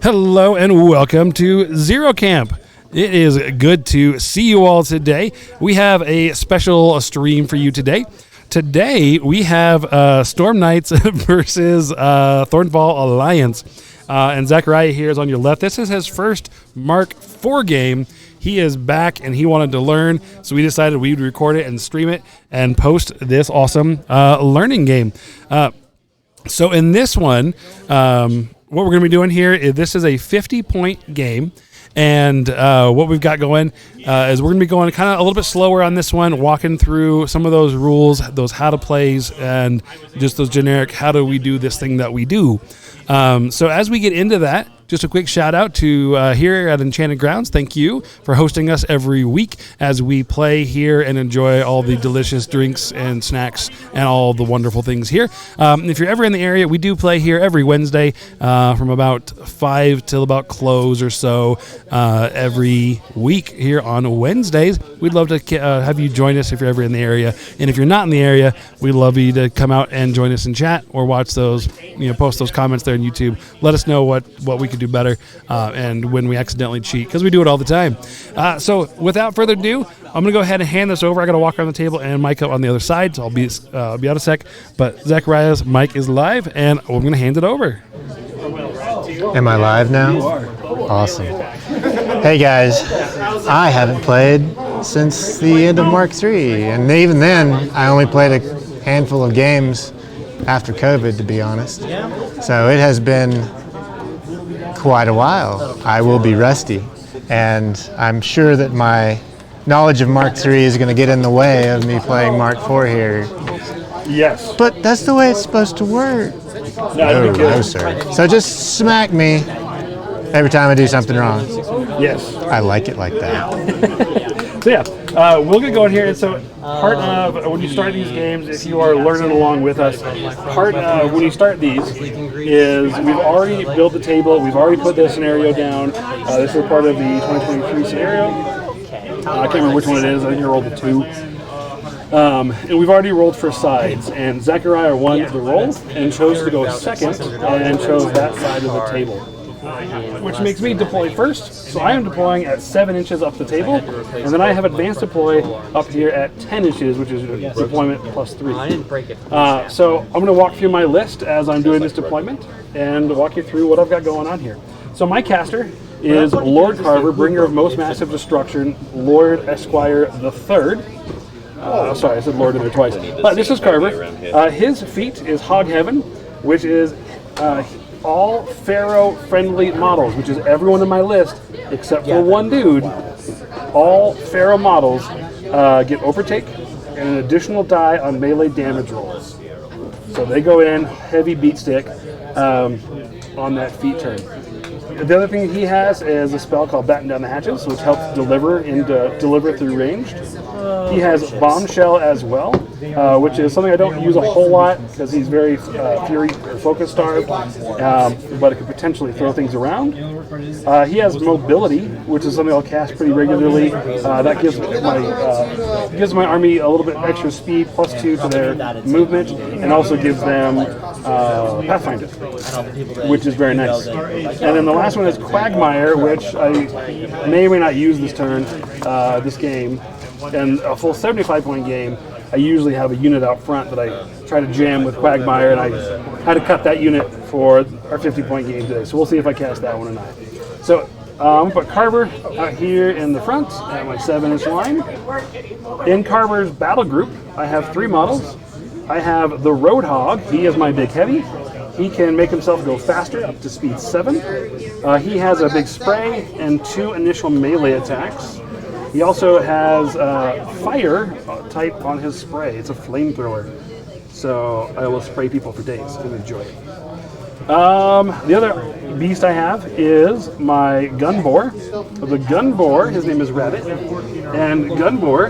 Hello and welcome to Zero Camp. It is good to see you all today. We have a special stream for you today. Today we have Storm Knights versus Thornfall Alliance. And Zachariah here is on your left. This is his first Mark IV game. He is back and he wanted to learn, so we decided we would record it and stream it and post this awesome learning game. So in this one, what we're going to be doing here is this is a 50-point game. And what we've got going is we're going to be going kind of a little bit slower on this one, walking through some of those rules, those how to plays, and just those generic how do we do this thing that we do. So as we get into that, just a quick shout out to here at Enchanted Grounds. Thank you for hosting us every week as we play here and enjoy all the delicious drinks and snacks and all the wonderful things here. If you're ever in the area, we do play here every Wednesday from about 5 till about close or so every week here on Wednesdays. We'd love to have you join us if you're ever in the area. And if you're not in the area, we'd love you to come out and join us in chat or watch those, post those comments there on YouTube. Let us know what we could do better and when we accidentally cheat, because we do it all the time. So without further ado, I'm going to go ahead and hand this over. I got to walk around the table and mic up on the other side, so I'll be out a sec. But Zachariah's mic is live, and we're going to hand it over. Am I live now? Awesome. Hey guys, I haven't played since the end of Mark III, and even then, I only played a handful of games after COVID, to be honest. So it has been quite a while. I will be rusty, and I'm sure that my knowledge of Mark III is going to get in the way of me playing Mark IV here. Yes. But that's the way it's supposed to work. No, sir. So just smack me every time I do something wrong. Yes. I like it like that. So yeah, we'll get going here. And so part of when you start these games, if you are learning along with us, part of when you start these is we've already built the table. We've already put the scenario down. This is part of the 2023 scenario. I can't remember which one it is. I think I rolled a 2. And we've already rolled for sides. And Zachariah won the roll and chose to go second and chose that side of the table, which makes me deploy first. So I am deploying at 7 inches up the table, and then I have advanced deploy up here at 10 inches, which is deployment plus 3. So I'm going to walk through my list as I'm doing this deployment and walk you through what I've got going on here. So my caster is Lord Carver, bringer of most massive destruction, Lord Esquire the Third. Sorry, I said Lord in there twice. But this is Carver. His feat is Hog Heaven, which is all Pharaoh-friendly models, which is everyone on my list except for one dude. All Pharaoh models get overtake and an additional die on melee damage rolls. So they go in heavy beat stick on that feat turn. The other thing he has is a spell called Batten Down the Hatches, which helps deliver through ranged. He has Bombshell as well, which is something I don't use a whole lot because he's very Fury focus starved, but it could potentially throw things around. He has Mobility, which is something I'll cast pretty regularly. That gives my army a little bit extra speed, plus 2 to their movement, and also gives them Pathfinder, which is very nice. And then the last one is Quagmire, which I may or may not use this turn, this game. And a full 75-point game, I usually have a unit out front that I try to jam with Quagmire, and I had to cut that unit for our 50-point game today. So we'll see if I cast that one or not. So I'm going to put Carver out here in the front at my 7-inch line. In Carver's battle group, I have 3 models. I have the Roadhog. He is my big heavy. He can make himself go faster, up to speed 7. He has a big spray and 2 initial melee attacks. He also has fire type on his spray. It's a flamethrower. So I will spray people for days and enjoy it. The other beast I have is my gun boar. The gun boar, his name is Rabbit. And gun boar,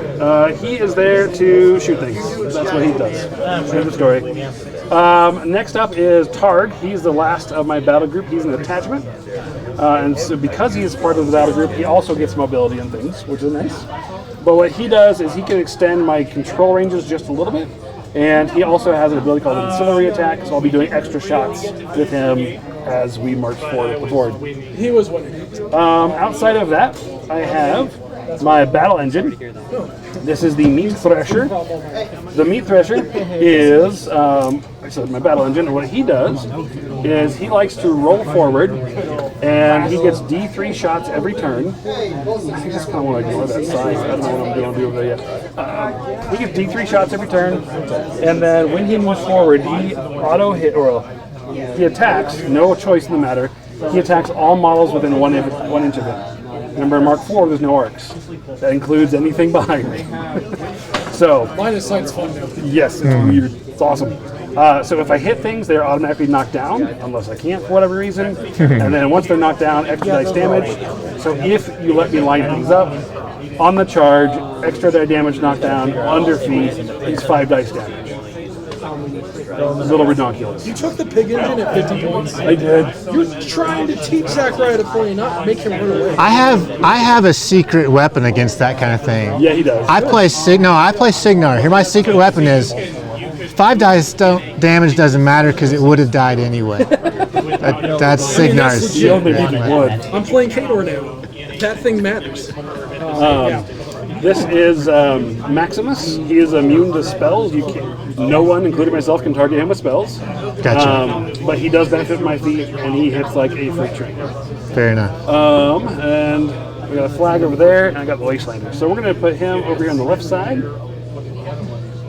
he is there to shoot things. That's what he does. End of the story. Next up is Targ. He's the last of my battle group. He's an attachment. And so because he is part of the battle group, he also gets mobility and things, which is nice. But what he does is he can extend my control ranges just a little bit. And he also has an ability called Ancillary Attack, so I'll be doing extra shots with him as we march forward up the board. He was winning. Outside of that, I have my battle engine. This is the Meat Thresher. The Meat Thresher is, like I said, my battle engine. And what he does is he likes to roll forward, and he gets D3 shots every turn. I just kind of want to ignore that size. I don't know what I'm doing over there yet. He gets D3 shots every turn, and then when he moves forward, he auto hit, or he attacks, no choice in the matter. He attacks all models within 1 inch of him. Remember, in Mark IV, there's no arcs. That includes anything behind me. So, Line of sight's fun now. yes, it's weird. It's awesome. So if I hit things, they're automatically knocked down, unless I can't for whatever reason. And then once they're knocked down, extra dice damage. So if you let me line things up, on the charge, extra die damage knocked down, under feet, is 5 dice damage. It's a little ridiculous. You took the pig engine at 50 points. I did. You're trying to teach Zachariah to play, not make him run away. I have a secret weapon against that kind of thing. Yeah, he does. I play Signar. Here, my secret weapon is 5 dice damage doesn't matter because it would have died anyway. That's Signar's. He only needs one. I'm playing Kador now. That thing matters. This is Maximus. He is immune to spells. No one, including myself, can target him with spells. Gotcha. But he does benefit from my feet, and he hits like a freight train. Fair enough. And we got a flag over there, and I got the Wastelander. So we're going to put him over here on the left side.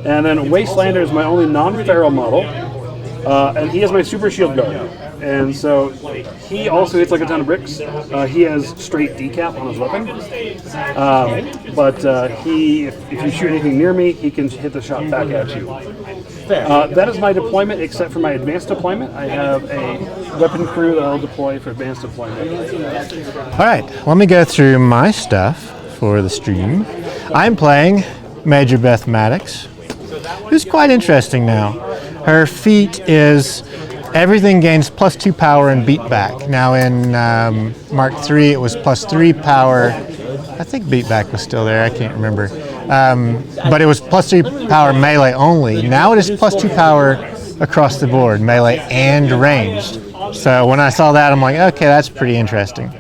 And then Wastelander is my only non-feral model, and he has my super shield guard. And so he also hits like a ton of bricks. He has straight decap on his weapon. But if you shoot anything near me, he can hit the shot back at you. That is my deployment, except for my advanced deployment. I have a weapon crew that I'll deploy for advanced deployment. All right, let me go through my stuff for the stream. I'm playing Major Beth Maddox, who's quite interesting now. Her feat is everything gains +2 power and beat back. Now in Mark III, it was +3 power. I think beat back was still there. I can't remember. But it was +3 power melee only. Now it is +2 power across the board, melee and ranged. So when I saw that, I'm like, okay, that's pretty interesting.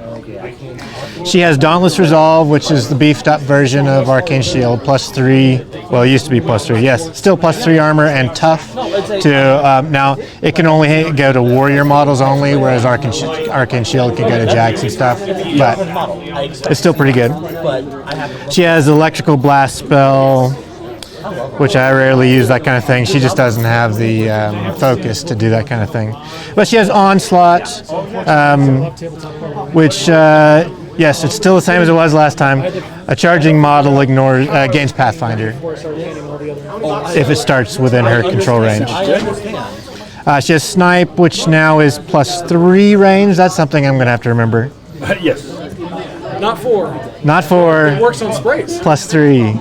She has Dauntless Resolve, which is the beefed up version of Arcane Shield, +3. Well, it used to be +3. Yes, still +3 armor and tough. Now it can only go to warrior models only, whereas Arcane Shield can go to Jags and stuff. But it's still pretty good. She has Electrical Blast spell, which I rarely use that kind of thing. She just doesn't have the focus to do that kind of thing. But she has Onslaught, which. Yes, it's still the same as it was last time. A charging model gains Pathfinder if it starts within her control range. She has Snipe, which now is +3 range. That's something I'm going to have to remember. Yes. Not 4. Not 4. It works on sprays. +3.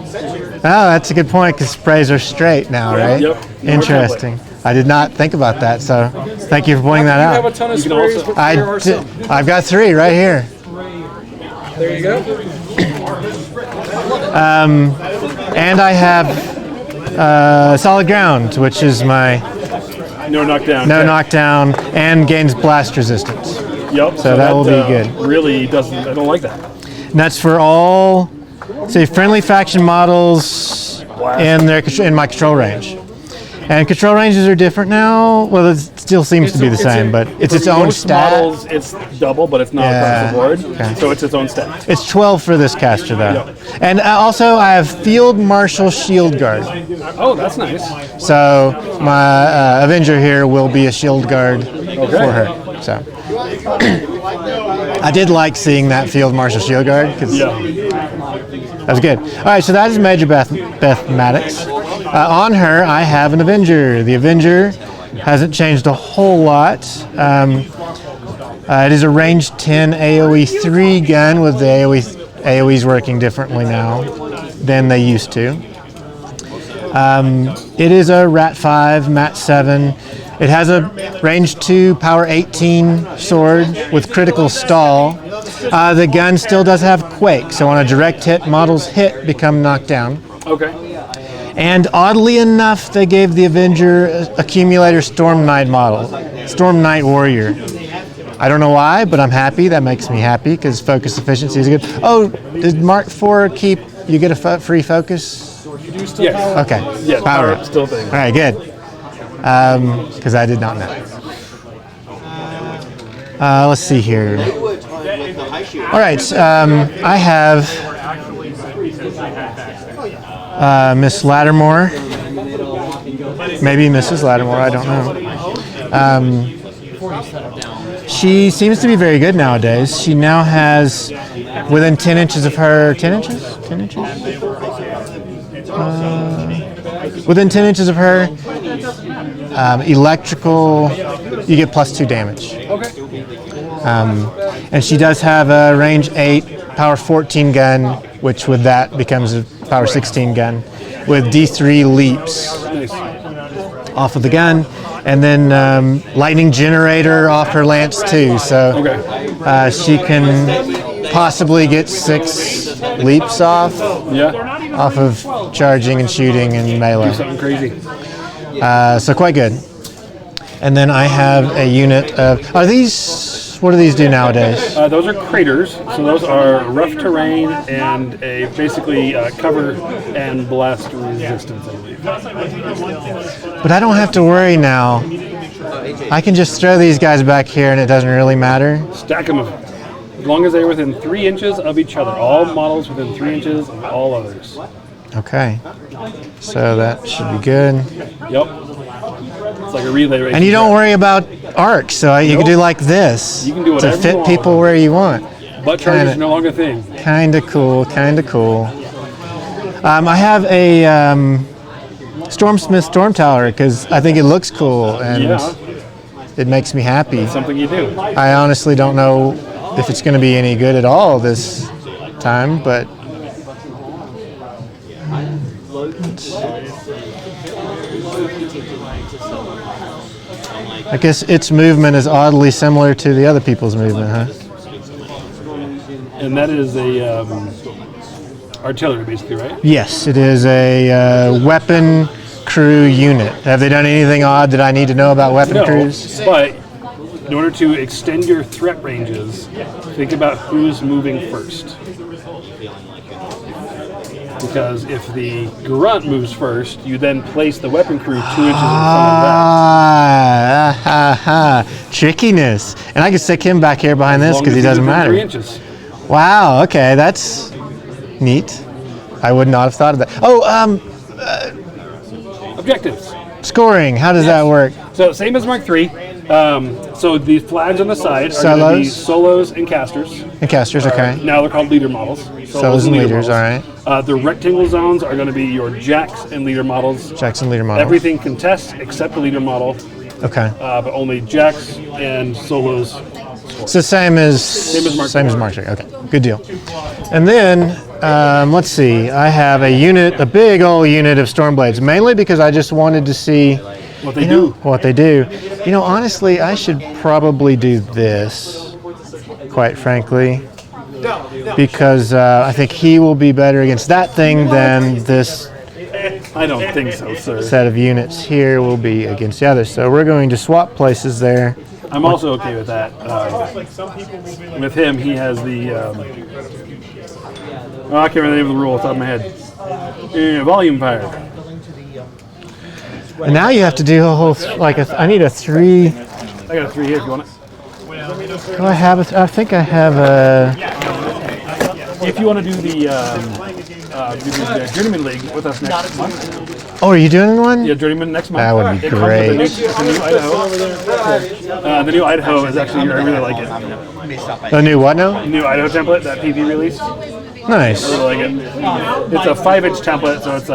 Oh, that's a good point because sprays are straight now, right? Yep. Interesting. I did not think about that, so thank you for pointing that You have a out. ton of sprays, but there are some. I've got 3 right here. There you go. And I have Solid Ground, which is my No knockdown. no knockdown and gains blast resistance. Yep. So that will be good. Really doesn't. I don't like that. And that's for all, say, friendly faction models in my control range. And control ranges are different now. Well, it still seems to be the same, but it's its own Most stat. models, it's double, but it's not across the board. Okay. So it's its own stat. It's 12 for this caster, though. Yep. And also, I have Field Marshal Shield Guard. Oh, that's nice. So my Avenger here will be a Shield Guard for her. So I did like seeing that Field Marshal Shield Guard because that was good. All right, so that is Major Beth Maddox. On her, I have an Avenger. The Avenger hasn't changed a whole lot. It is a range 10 AoE 3 gun with the AoEs working differently now than they used to. It is a Rat 5, Mat 7. It has a range 2, power 18 sword with critical stall. The gun still does have Quake, so on a direct hit, models hit become knocked down. Okay. And oddly enough, they gave the Avenger Accumulator Storm Knight model, Storm Knight Warrior. I don't know why, but I'm happy. That makes me happy because focus efficiency is good. Oh, did Mark IV keep, you get a free focus? Yes. Okay. Yes, Power power up. up still thing. All right, good. Because I did not know. Let's see here. All right, I have Miss Lattimore, maybe Mrs. Lattimore, I don't know. She seems to be very good nowadays. She now has, within 10 inches of her, 10 inches? 10 inches? Within 10 inches of her, electrical, you get +2 damage. Okay. And she does have a range 8, power 14 gun, which with that becomes a power 16 gun, with D3 leaps off of the gun, and then lightning generator off her lance too. So she can possibly get 6 leaps off of charging and shooting and melee. Do something crazy. So quite good. And then I have a unit of, what do these do nowadays? Those are craters, so those are rough terrain and a basically cover and blast resistance, I believe. But I don't have to worry now. I can just throw these guys back here and it doesn't really matter. Stack them as long as they're within 3 inches of each other. All models within 3 inches of all others. Okay. So that should be good. Yep. It's like a relay race. And you don't worry about arc, so you can do like this. You can do whatever to fit you want. people where you want. Butt charge is no longer a thing. Kind of cool, kind of cool. I have a Stormsmith Storm Tower because I think it looks cool and it makes me happy. It's something you do. I honestly don't know if it's going to be any good at all this time, but I guess its movement is oddly similar to the other people's movement, huh? And that is a artillery, basically, right? Yes, it is a weapon crew unit. Have they done anything odd that I need to know about weapon crews? But in order to extend your threat ranges, think about who's moving first. Because if the grunt moves first, you then place the weapon crew 2 inches in front of that. Trickiness. And I can stick him back here behind this because he doesn't matter. 3 inches. Wow, okay, that's neat. I would not have thought of that. Oh, Objectives. scoring, how does that work? So same as Mark III. So the flags on the side are going to be solos and casters. And casters, okay. Now they're called leader models. Solos and leaders, all right. The rectangle zones are going to be your jacks and leader models. Jacks and leader models. Everything contests except the leader model. Okay. But only jacks and solos. It's the same as Mark III. Okay, good deal. And then let's see. I have a big old unit of Stormblades, mainly because I just wanted to see what they do. You know, honestly, I should probably do this, quite frankly, because I think he will be better against that thing than this. I don't think so, sir. Set of units here will be against the others. So we're going to swap places there. I'm also okay with that. With him, he has the. I can't remember the name of the rule off the top of my head. Volume fire. And now you have to do a whole I need a 3. I got a 3 here if you want it. Do I have I think I have a. If you want to do the Journeyman League with us next month. Oh, are you doing one? Yeah, Journeyman next month. That would be great. Comes with the new Idaho. The new Idaho is actually, I really like it. The new what now? The new Idaho template, that PV release. Nice. I really like it. It's a 5-inch template, so it's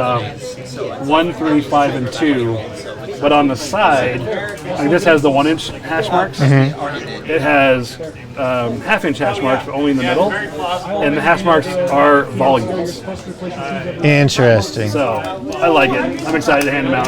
1, 3, 5, and 2. But on the side, this has the 1-inch hash marks. It has half-inch hash marks, but only in the middle. And the hash marks are volumes. Interesting. So I like it. I'm excited to hand them out.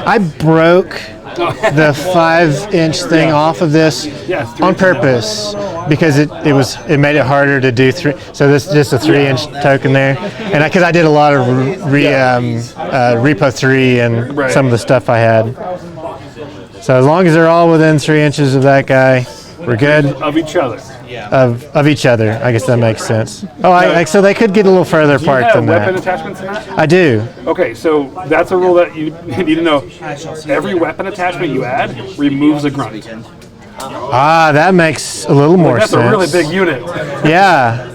I broke the 5-inch thing off of this Yeah, 3 on inches down. purpose because it made it harder to do 3. So this is just a 3-inch token there, and because I did a lot of Repo 3 and Right. some of the stuff I had. So as long as they're all within 3 inches of that guy, we're good. Of each other. Of each other, I guess that makes sense. Oh, so they could get a little further Do you apart have than weapon that. attachments in that? I do. Okay, so that's a rule that you need to know. Every weapon attachment you add removes a grunt. Ah, that makes a little more That's sense. a really big unit. Yeah.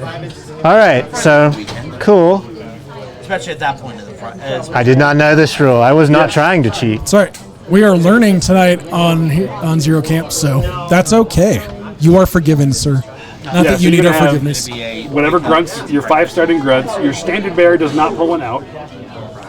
All right. So, cool. Especially at that point in the front. I did not know this rule. I was not trying to cheat. Sorry, we are learning tonight on Zero Camp, so that's okay. You are forgiven, sir. Not that so you you're need our gonna have forgiveness. Whatever grunts, your 5 starting grunts, your standard bearer does not pull one out.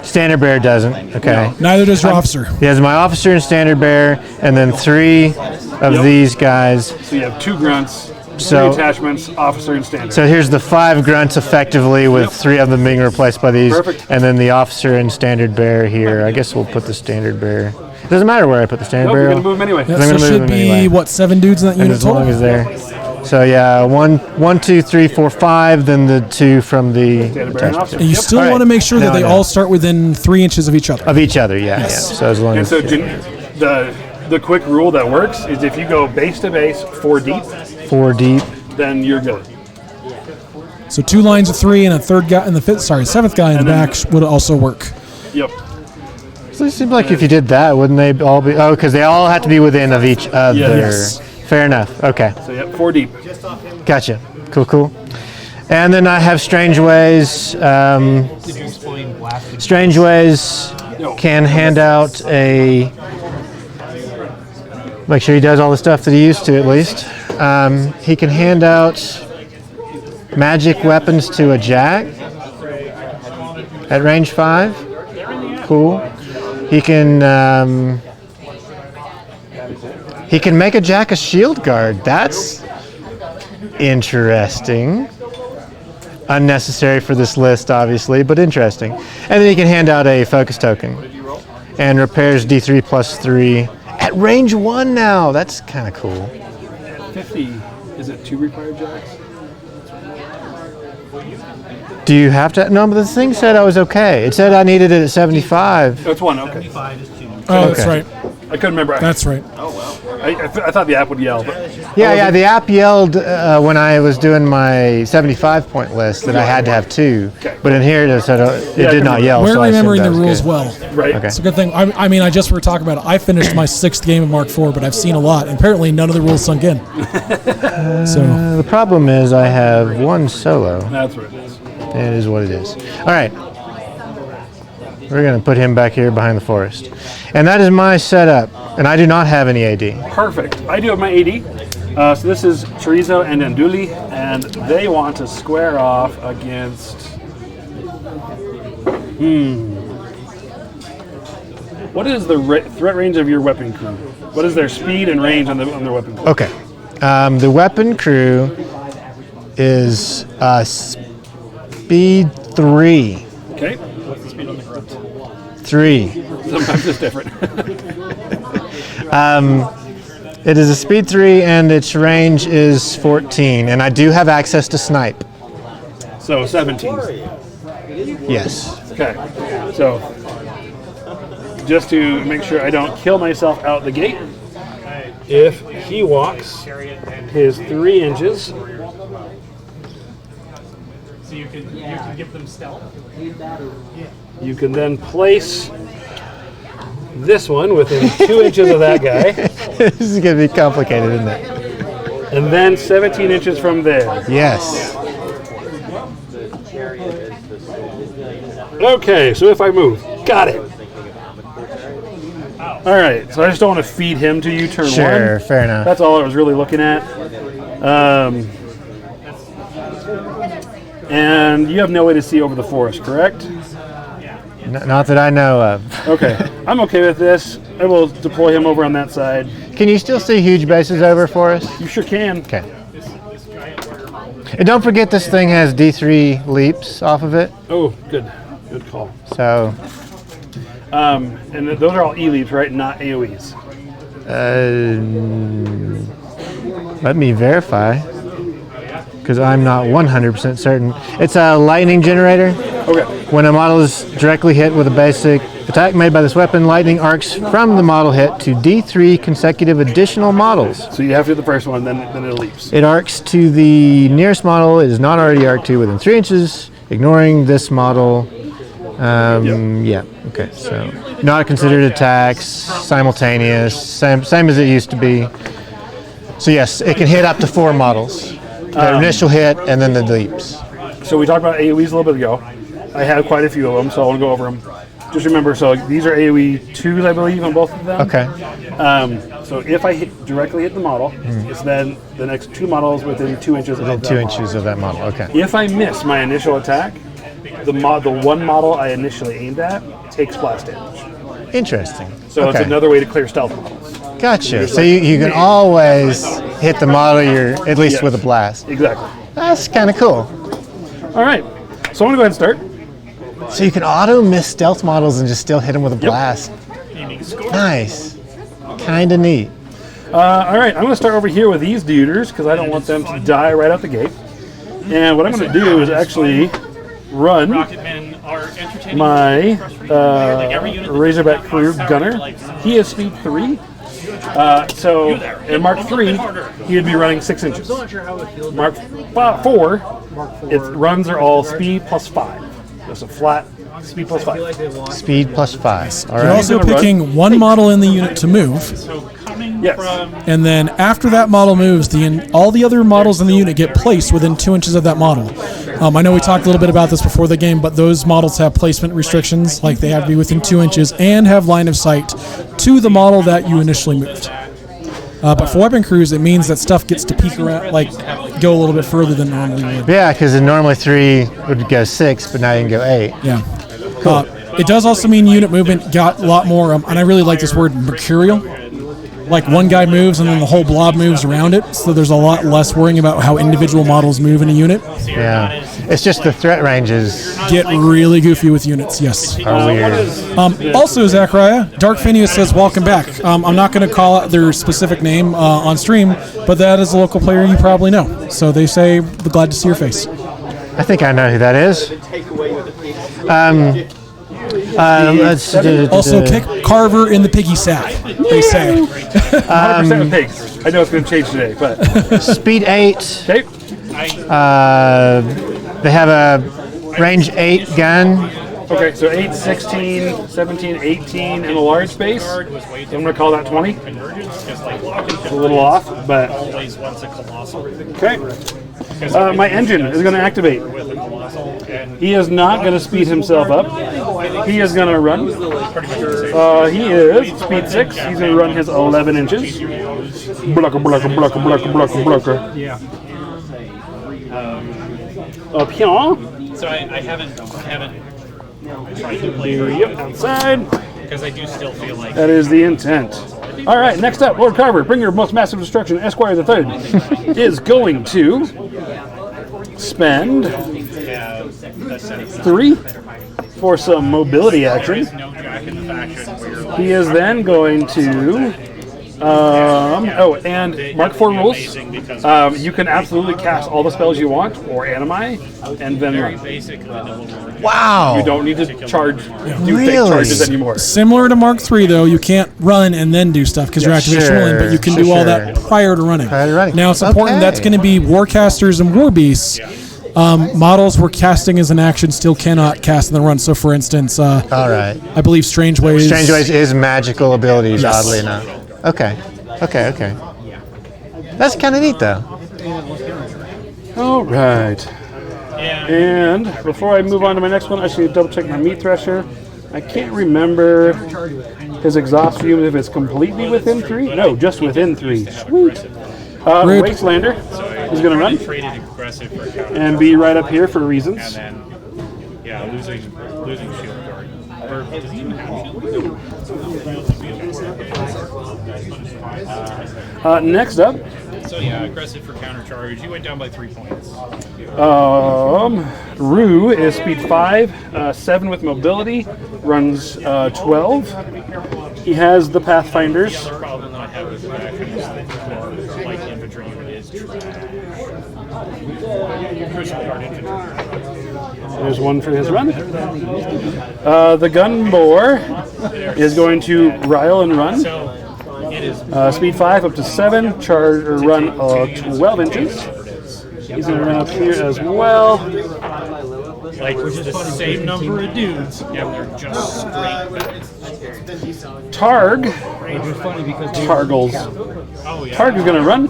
Standard bearer doesn't. Okay. Neither does your officer. He has my officer and standard bearer, and then 3 of Yep. these guys. So you have 2 grunts, 3 So- attachments, officer and standard. So here's the 5 grunts effectively, with 3 of them being replaced by these, Perfect. and then the officer and standard bearer here. I guess we'll put the standard bearer. It doesn't matter where I put the standard Nope, you're bearer. going to move them anyway. Yeah, I'm so gonna move should them be anyway. what, 7 dudes in that And unit as long total? as they're so yeah, 1, 2, 3, 4, 5. Then the 2 from the Standard bearer and officer. And you Yep. still All right. want to make sure Now that they I know. all start within 3 inches of each other. of each other. Yeah, yeah. So as long And as so the quick rule that works is if you go base to base 4 deep, 4 deep. then you're good. So 2 lines of 3 and a third guy and the 7th guy in the And then- back would also work. Yep. So it seems like if you did that, wouldn't they all be? Oh, because they all have to be within of each other. Yes. Fair enough. Okay, So yep, 4 deep. gotcha. Cool, cool. And then I have Strange Ways. Strange Ways can hand out a. Make sure he does all the stuff that he used to, at least. He can hand out magic weapons to a Jack at range 5. Cool. He can make a Jack a shield guard. That's interesting. Unnecessary for this list, obviously, but interesting. And then he can hand out a focus token and repairs D3 plus 3 at range 1 now. That's kind of cool. 50, is it 2 required jacks? Do you have to? No, but the thing said I was okay. It said I needed it at 75. Oh, it's 1, okay. Oh, that's Okay. right. I couldn't remember. That's right. I thought the app would yell, but Yeah, the app yelled when I was doing my 75-point list that I had to have 2. Okay. But in here it said it did not yell. We're so I assumed remembering that the was rules good. well. right. Okay. It's a good thing. I mean, I just were talking about it. I finished my 6th game of Mark IV, but I've seen a lot. And apparently, none of the rules sunk in. So The problem is I have 1 solo. That's what it is. It is what it is. All right. We're going to put him back here behind the forest. And that is my setup. And I do not have any AD. Perfect. I do have my AD. So this is Chorizo and Nduli, and they want to square off against. What is the threat range of your weapon crew? What is their speed and range on their weapon crew? Okay. The weapon crew is speed 3. Okay. What's the speed on the grunt? 3. Sometimes it's different. It is a speed 3 and its range is 14. And I do have access to snipe. So 17. Yes. Okay. So just to make sure I don't kill myself out the gate, if he walks his 3 inches. So you can give them stealth. You can then place this one within 2 inches of that guy, This is going to be complicated, isn't it? and then 17 inches from there. Yes. Okay, so if I move, got it. All right, so I just don't want to feed him to you turn Sure, one. fair enough. That's all I was really looking at. And you have no way to see over the forest, correct? Not that I know of. Okay, I'm okay with this. I will deploy him over on that side. Can you still see huge bases over for us? You sure can. Okay. And don't forget this thing has D3 leaps off of it. Oh, good. Good call. So, And those are all E-leaps, right? Not AoEs. Let me verify, because I'm not 100% certain. It's a lightning generator. Okay. When a model is directly hit with a basic attack made by this weapon, lightning arcs from the model hit to D3 consecutive additional models. So you have to hit the first one, then it leaps. It arcs to the nearest model. It is not already arced to within 3 inches, ignoring this model. Yeah, okay, so not considered attacks, simultaneous, same as it used to be. So yes, it can hit up to 4 models. The initial hit and then the leaps. So we talked about AoEs a little bit ago. I have quite a few of them, so I want to go over them. Just remember, so these are AoE 2s, I believe, on both of them. Okay. So if I directly hit the model, it's then the next 2 models within 2 inches of Within that 2 model. inches of that model, okay. If I miss my initial attack, the one model I initially aimed at takes blast damage. Interesting. So it's another way to clear stealth models. Gotcha. So you can always hit the model you're at least Yes. with a blast. Exactly. That's kind of cool. All right. So I'm going to go ahead and start. So you can auto miss stealth models and just still hit them with a blast. Nice. Kind of neat. All right. I'm going to start over here with these duders because I don't want them to die right out the gate. And what I'm going to do is actually run my Razorback Crew Gunner. He is speed 3. So in Mark 3, he would be running 6 inches. Mark 4, its runs are all speed plus 5. Just a flat speed plus 5. Speed plus 5. All You're right. also gonna run. picking one model in the unit to move, Yes. and then after that model moves, all the other models in the unit get placed within 2 inches of that model. I know we talked a little bit about this before the game, but those models have placement restrictions, like they have to be within 2 inches and have line of sight to the model that you initially moved. But for weapon crews, it means that stuff gets to peek around, like go a little bit further than normally would. Yeah, because normally 3 would go 6, but now you can go 8. Yeah. It does also mean unit movement got a lot more, and I really like this word, mercurial. Like one guy moves and then the whole blob moves around it, so there's a lot less worrying about how individual models move in a unit. Yeah. It's just the threat ranges Get really goofy with units, yes. are weird. Also, Zachariah, Dark Phineas says, welcome back. I'm not going to call out their specific name on stream, but that is a local player you probably know. So they say, glad to see your face. I think I know who that is. Also, kick Carver in the piggy sack, they say. 100% with pigs. I know it's going to change today, but Speed 8. okay. They have a range 8 gun. Okay, so 8, 16, 17, 18 in a large space. I'm going to call that 20. It's a little off, but okay. My engine is going to activate. He is not going to speed himself up. He is going to run. He is speed 6. He's going to run his 11 inches. Blocker. Up here. So I haven't tried to play Outside. because I do still feel like That is the intent. All right, next up, Lord Carver, bring your most massive destruction. Esquire the Third is going to spend 3 for some mobility action. no Jack in the faction where you're like, He is then going to. And Mark 4 rules. You can absolutely cast all the spells you want or animi, and then run. basically the little Wow. You don't need to charge do fake Really? charges anymore. Similar to Mark III, though, you can't run and then do stuff because you're activational in, but you can do all that prior to running. Prior to running. Now, it's important Okay. that's going to be Warcasters and Warbeasts. Models where casting as an action still cannot cast in the run. So, for instance, All right. I believe Strange Ways. Strange Ways is magical abilities, Yes. oddly enough. Okay. That's kind of neat, though. All right. And before I move on to my next one, I should double check my meat thresher. I can't remember his exhaust fumes if it's completely within 3. No, just within 3. Sweet. Rude. Wastelander is going to run traded aggressive for counter, and be right up here for reasons. and then losing shield guard. Or does he even have shield guard? Next up, So aggressive for counter charge. You went down by 3 points. Rue is speed 5, 7 with mobility, runs 12. He has the Pathfinders. The problem that I have with that kind of thing for light infantry unit is crucial guard infantry. There's one for his run. The gun bore is going to rile and run. So it is Speed 5 up to 7, charge or run 12 inches. He's going to run up here as well. like the same number of dudes. Yeah, they're just straight. Targ. Targles. Oh yeah. Targ is going to run.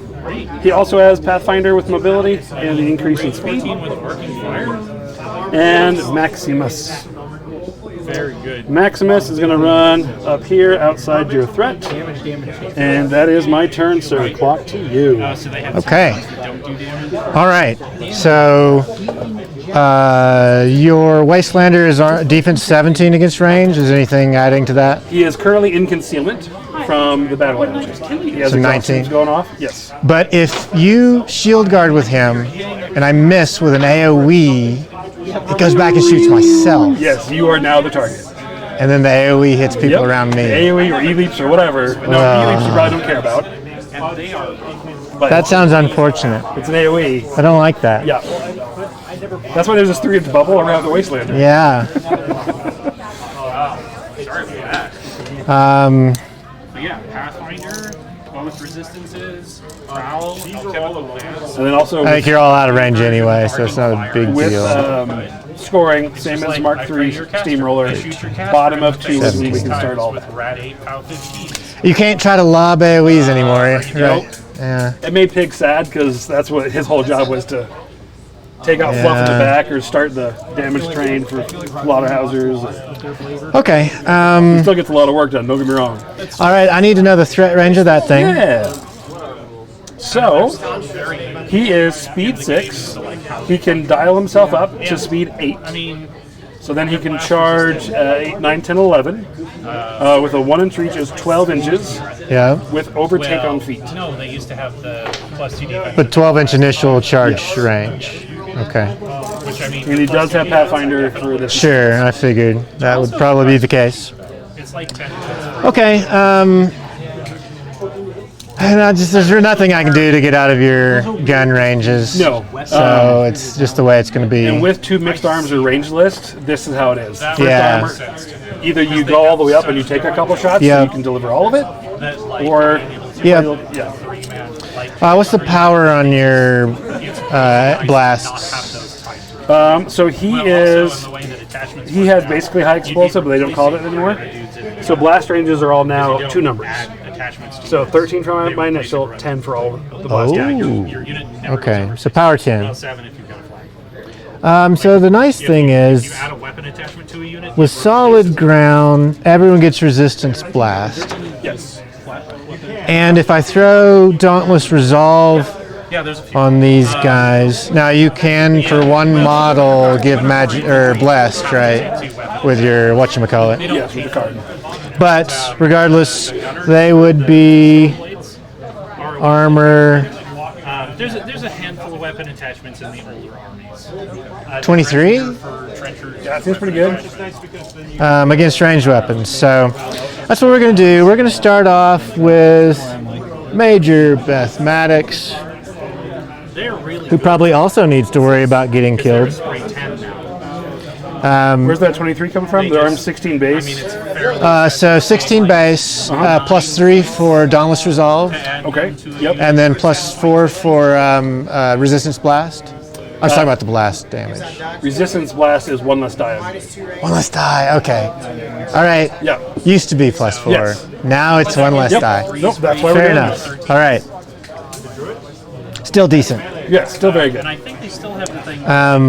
He also has Pathfinder with mobility and the increase in speed. 14 with arcing fire. And Maximus. Very good. Maximus is going to run up here outside your threat. And that is my turn, sir. Clock to you. So they have Okay. that don't do damage. All right. So your Wastelander is defense 17 against range. Is anything adding to that? He is currently in concealment from the battle damage. He has So 19. exhausts going off. Yes. But if you shield guard with him and I miss with an AoE, it goes back and shoots myself. Yes, you are now the target. And then the AoE hits people around me. AoE or E-leaps or whatever. No, E-leaps you probably don't care about. But That sounds unfortunate. it's an AoE. I don't like that. Yeah. That's why there's this 3-inch bubble around the Wastelander. Yeah. But yeah, Pathfinder, bonus resistances, Prowl, Chemical Advance. And then also I think you're all out of range anyway, so it's not a big with deal. scoring, same as Mark III Steamroller, bottom of 2 is when we can start all with that. Rat 8, POW 15. You can't try to lob AoEs anymore, right? Nope. Yeah. It made Pig sad because that's what his whole job was, to take out Fluff in the back or start the damage train for slaughterhousers. Okay. Still gets a lot of work done, don't get me wrong. All right. I need to know the threat range of that thing. Yeah. So, he is speed 6. He can dial himself up to speed 8. I mean, So then he can charge 8, 9, 10, 11. With a 1-inch reach is 12 inches Yeah. with overtake on feet. no, they used to have the plus 2 defense, But 12-inch initial charge range. Okay. which I mean, And he does have Pathfinder for this. Sure. I figured that would probably be the case. it's like 10 Okay. And there's nothing I can do to get out of your gun ranges. No. So it's just the way it's going to be. And with 2 mixed arms or ranged list, this is how it is. First Yeah. armor, either you go all the way up and you take a couple shots Yeah. so you can deliver all of it, or Yeah. yeah. What's the power on your blasts? So he has basically high explosive, but they don't call it anymore. So blast ranges are all now 2 numbers. So 13 for my initial, 10 for all the blast. Oh. Okay. So power 10. 7 if you've got a flag. So the nice thing If you is, add a weapon attachment to a unit, with solid ground, everyone gets resistance blast. Yes. And if I throw Dauntless Resolve yeah, there's a few. on these guys, now you can for one model give magic or blessed, right? With your whatchamacallit. Yes, with the card. But regardless, they would be armor There's a handful of weapon attachments in the older armies. 23 For trenchers. Yeah, it seems pretty good. against ranged weapons. So that's what we're going to do. We're going to start off with Major Beth Maddox, They're really who probably also needs to worry about getting killed. spray 10 now. Where's that 23 coming from? The arm's 16 base. I mean, it's fairly So 16 base, plus 3 for Dauntless Resolve, Okay. Yep. and then plus 4 for Resistance Blast. I was talking about the blast damage. Resistance blast is 1 less die. One less die, okay. All right. Yeah. Used to be plus 4. Yes. Now it's 1 less Yep. die. Nope, that's why we're Fair doing enough. this. All right. Still decent. Yes, still very good. And I think they still have the thing.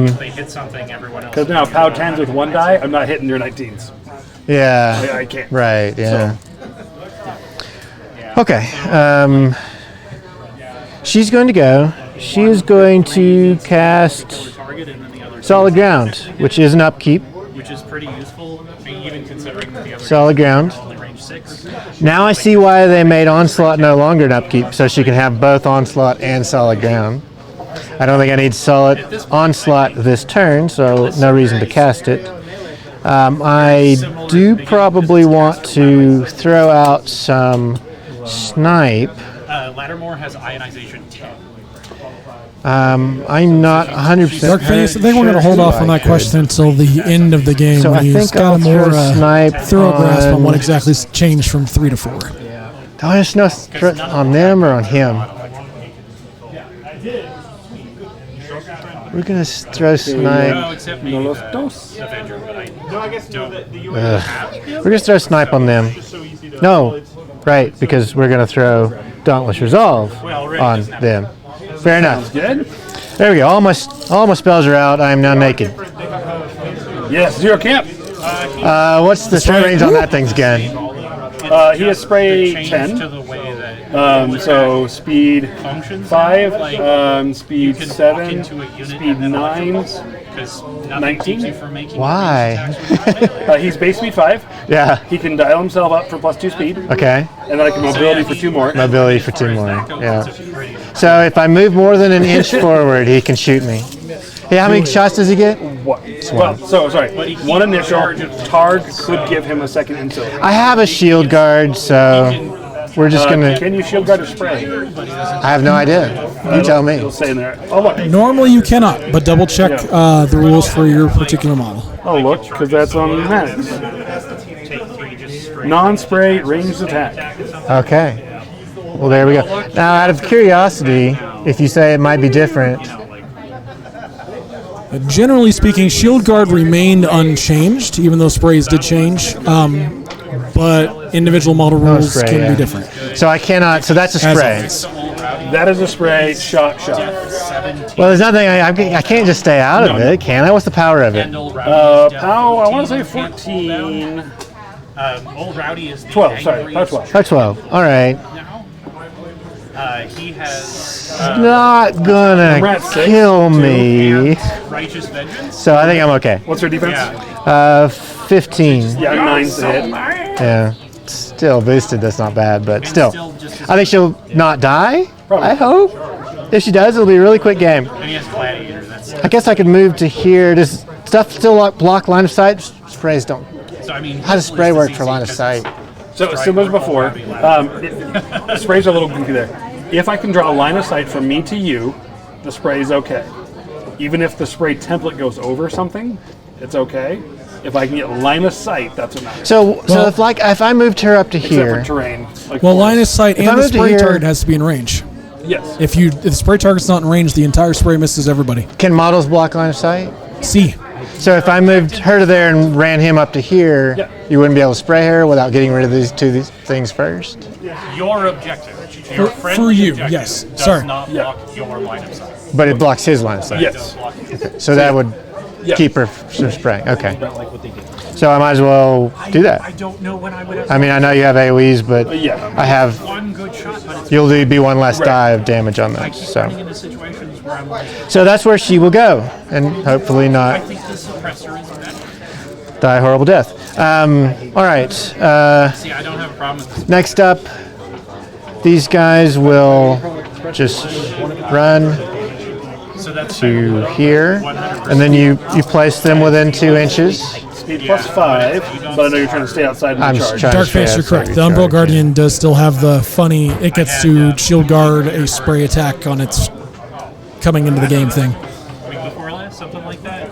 If they hit something, everyone else. Because now POW 10s with 1 die, I'm not hitting your 19s. Yeah. I can't. Right, yeah. So- Okay. She's going to go. She is going to cast Target and then the other, Solid Ground, which is an upkeep. which is pretty useful, even considering that the other Solid Ground. only range 6. Now I see why they made Onslaught no longer an upkeep, so she can have both Onslaught and Solid Ground. I don't think I need Solid Onslaught this turn, so no reason to cast it. I do probably want to throw out some snipe. Lattimore has ionization 10. I'm not 100%. Dark Face, I think we're going to hold off on that question until the end of the game. So when I he's think got I'll a more throw snipe thorough grasp on what on- exactly changed from 3 to 4. Do I just know on them or on him? We're going to throw snipe. Except maybe Avenger, but I don't. We're going to throw snipe on them. No, right, because we're going to throw Dauntless Resolve on them. Fair enough. Good. There we go. All my spells are out. I am now naked. Yes, zero camp. What's the straight range on that thing's gun? He has spray Change 10. to the way that So speed functions 5, like, speed can walk 7, into a unit speed and then 9. because nothing 19? keeps you from making Why? ranged attacks with melee. He's base speed 5. Yeah. He can dial himself up for +2 speed, Okay. and then I can mobility for 2 more. Mobility for 2 more. Yeah. It's a pretty- So if I move more than an inch forward, he can shoot me. Hey, how many shots does he get? What? Well, so sorry. One initial. Targ could give him a second insult. I have a shield guard, so we're just gonna. Can you shield guard or spray? I have no idea. You tell me. It'll say in there. Oh look. Normally you cannot, but double check the rules for your particular model. Oh look, because that's on Maddox. Non-spray ranged attack. Okay. Well, there we go. Now, out of curiosity, if you say it might be different, Generally speaking, Shield Guard remained unchanged, even though sprays did change. But individual model rules spray, can yeah. be different. so I cannot. So that's a As spray. always. That is a spray. Shot. Well, there's nothing. I can't just stay out of it, can I? What's the power of it? Pow. I want to say 14. Old Rowdy is the 12. Sorry, angry pow 12. Oh, 12. All right. He has Not gonna Rat six, kill me. Righteous Vengeance. So I think I'm okay. What's her defense? 15. Yeah, 9's the hit. Yeah. Still boosted. That's not bad, but still. Still just I think she'll not die. Probably. I hope. If she does, it'll be a really quick game. and he has Gladiator. That's I guess I could move to here. Does stuff still block line of sight? Sprays don't. so. I mean, How does spray work for line of sight? So similar to before, sprays are a little goofy there. If I can draw a line of sight from me to you, the spray is okay. Even if the spray template goes over something, it's okay. If I can get line of sight, that's what matters. So if I moved her up to Except here, for terrain. Like Well, forest. line of sight If I and the moved to spray here- target has to be in range. Yes. If the spray target's not in range, the entire spray misses everybody. can models block line of sight? C. So if I moved her to there and ran him up to here, Yeah. you wouldn't be able to spray her without getting rid of these things first? your objective. Your For friendly you, objective yes. does Sorry. not block your line of sight. But it blocks his line of sight. Yes. So that would Yeah. keep her from spraying. Okay. So I might as well do I that. don't know when I would have I mean, I know you have AoEs, but Yeah. I have. one good shot, but it's You'll be one less die of damage on I them. keep So, running into situations where I'm like, so that's where she will go, and hopefully I not think the suppressor is better. die a horrible death. All right. See, I don't have a problem with this. Next up, these guys will just run So that's to here, and then you place them within 2 inches. Speed +5, but I know you're trying to stay outside of I'm the just charge. trying Dark to stay Face, you're outside correct. of The your Umbral charge. Guardian does still have the funny, it gets to shield guard a spray attack on its coming into the game thing. week before last, something like that.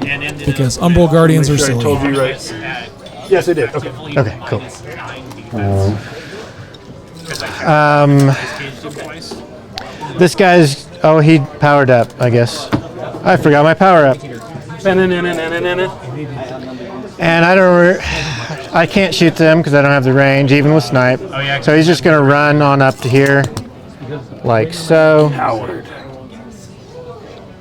And ended Because up Umbral Guardians are Sure, I told silly. you right. at Yes, I did. Okay. Okay, cool. -9 defense. Caged him twice. This guy's, oh, he powered up, I guess. I forgot my power up. And I can't shoot them because I don't have the range, even with snipe. yeah. So he's just going to run on up to here, like so. Howard.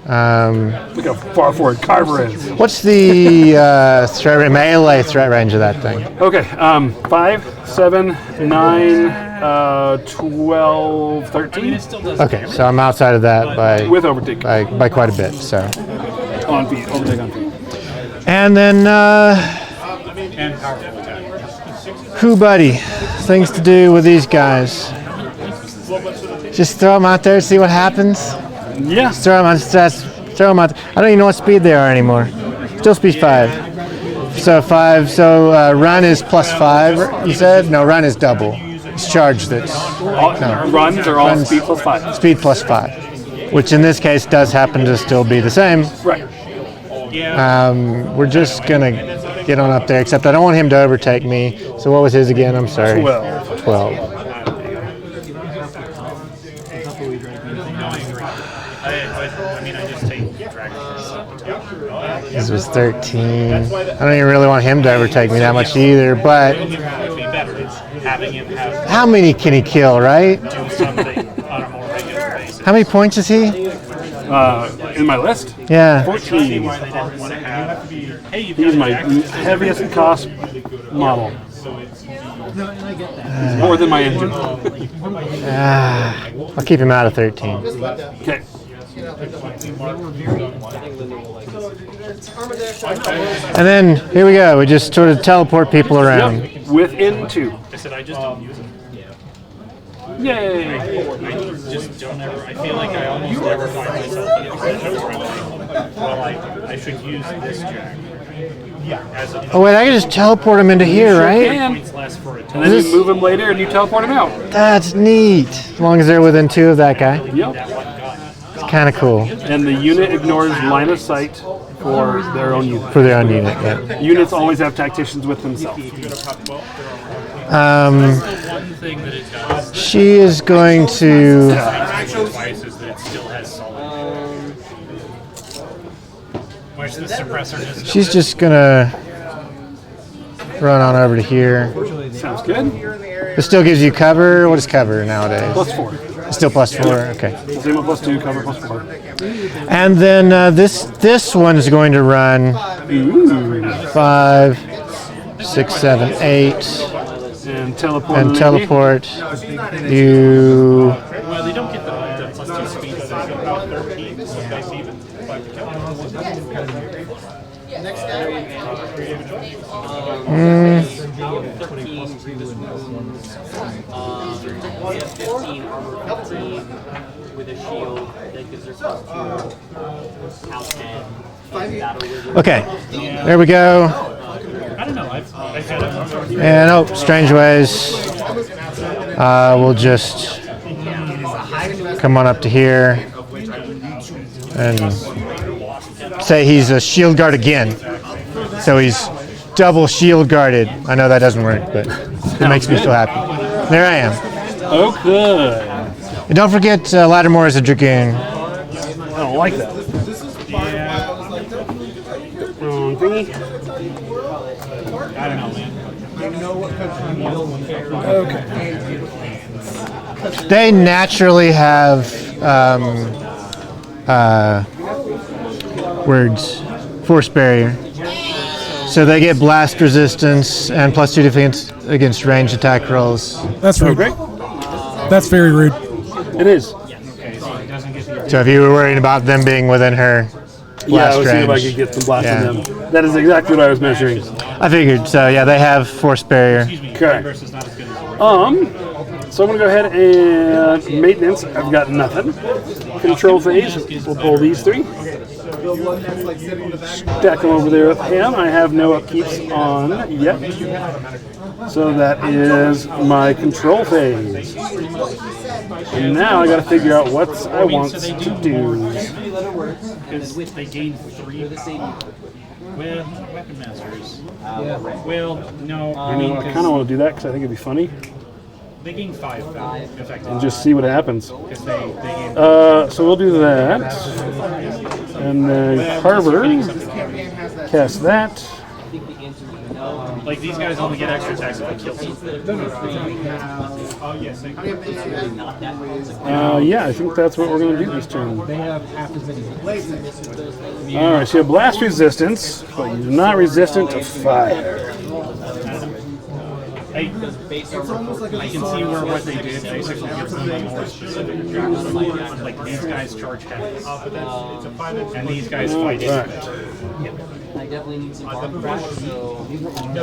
Look how far forward Carver is. What's the melee threat range of that thing? Okay, 5, 7, 9, 12, 13. Okay, so I'm outside of that by With overtake. by quite a bit. So, On feet. Overtake on feet. and then And powerful attack. who buddy, things to do with these guys. Just throw them out there, see what happens. Yeah. Throw them on stats. Throw them out. I don't even know what speed they are anymore. Still speed 5. So 5. So run is +5. You said no. Run is double. It's charge that's Runs are all speed +5. Speed +5, which in this case does happen to still be the same. Right. We're just gonna get on up there. Except I don't want him to overtake me. So what was his again? I'm sorry. 12. 12. This was 13. I don't even really want him to overtake me that much either, but how many can he kill, right? How many points is he? In my list? Yeah. 14. He's my heaviest cost model. He's more than my engine. I'll keep him out of 13. Okay. And then here we go. We just sort of teleport people around. Yep. Within 2. I said I just don't use it. Yay! I just don't ever. I feel like I almost never find myself in a position where I'm like, well, I should use this jack. As a Oh wait, I can just teleport him into here, right? points less for a And then you move him later and you teleport him out. That's neat. As long as they're within 2 of that guy. Yep. It's kind of cool. And the unit ignores line of sight for their own unit. For their own unit, yeah. Units always have tacticians with themselves. one thing that it does. She is going to... Twice is that it still has solid. Which the suppressor doesn't. She's just gonna run on over to here. Sounds good. It still gives you cover. What is cover nowadays? +4. It's still +4. Okay. Same with +2, cover +4. And then this one is going to run 5, 6, 7, 8, And teleport. and maybe. teleport you. Well, they don't get the +2 speed, so they go about 13. So that's even. With a shield that gives her +2, out 10. Okay. There we go. I don't know. I've had it. And oh, strange ways. We'll just come on up to here and say he's a shield guard again. So he's double shield guarded. I know that doesn't work, but it makes me feel happy. There I am. Oh, good. And don't forget Lattimore is a dragoon. I don't like that. Wrong thingy. I don't know, man. Okay. They naturally have force barrier. So they get blast resistance and +2 defense against ranged attack rolls. That's rude. Great. That's very rude. It is. So if you were worried about them being within her Yeah, I blast was seeing if I range, could get some blast Yeah. on them. That is exactly what I was measuring. I figured. So yeah, they have force barrier. Okay. So I'm gonna go ahead and maintenance. I've got nothing. Control phase. We'll pull these 3. Stack them over there with him. I have no upkeeps on yet. So that is my control phase. And now I gotta figure out what I want to do. Because they gain 3. Well, weapon masters. Well, no. I mean, I kind of want to do that because I think it'd be funny they gain 5 effectively. and just see what happens. Because they gain. So we'll do that. And then Carver, cast that. Like these guys only get extra attacks if I kill them. Yeah, I think that's what we're going to do this turn. Alright, so you have blast resistance, but you're not resistant to fire. I can see where what they did basically gives them a more specific objective. Like these guys charge heavy, and these guys fight it. I definitely need some armor, so No,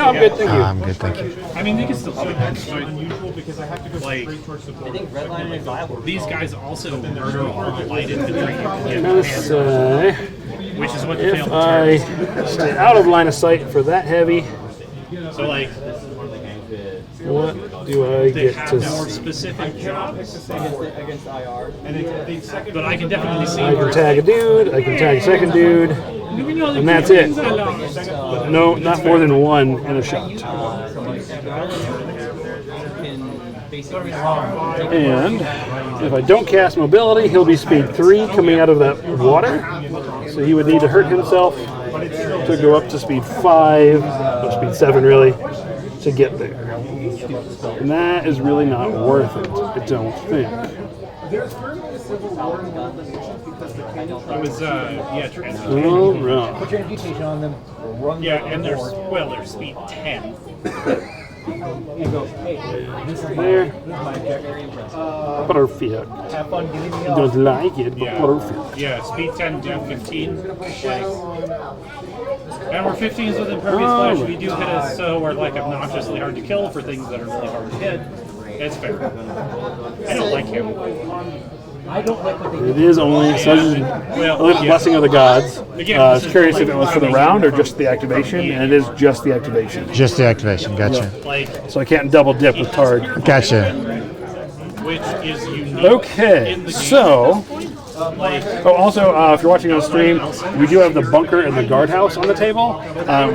I'm good, thank you. I'm good, thank you. I mean, they can still fight it, but unusual because I have to go like I think Redline Revival. these guys also murder all the light infantry. Let's say, which is what the If failed I turn. stay out of line of sight for that heavy, So like what do I they get have to more see? specific jobs. But I can definitely see I where can tag a dude, I can tag a second dude, and that's it. No, not more than one in a shot. And if I don't cast mobility, he'll be speed 3 coming out of that water. So he would need to hurt himself to go up to speed 5, or speed 7 really, to get there. And that is really not worth it, I don't think. it was transfer. All right. Yeah, and they're speed 10. There. Perfect. Don't like it, but perfect. Yeah, speed 10 to 15. And we're 15s with impervious flash. We do hit us so we're like obnoxiously hard to kill for things that are really hard to hit. It's fair. I don't like him. It is only such a blessing of the gods. I was curious if it was for the round or just the activation, and it is just the activation. Just the activation. Gotcha. So I can't double dip with Tard. Gotcha. Which is unique. Okay, so. Oh, also, if you're watching on stream, we do have the bunker and the guardhouse on the table.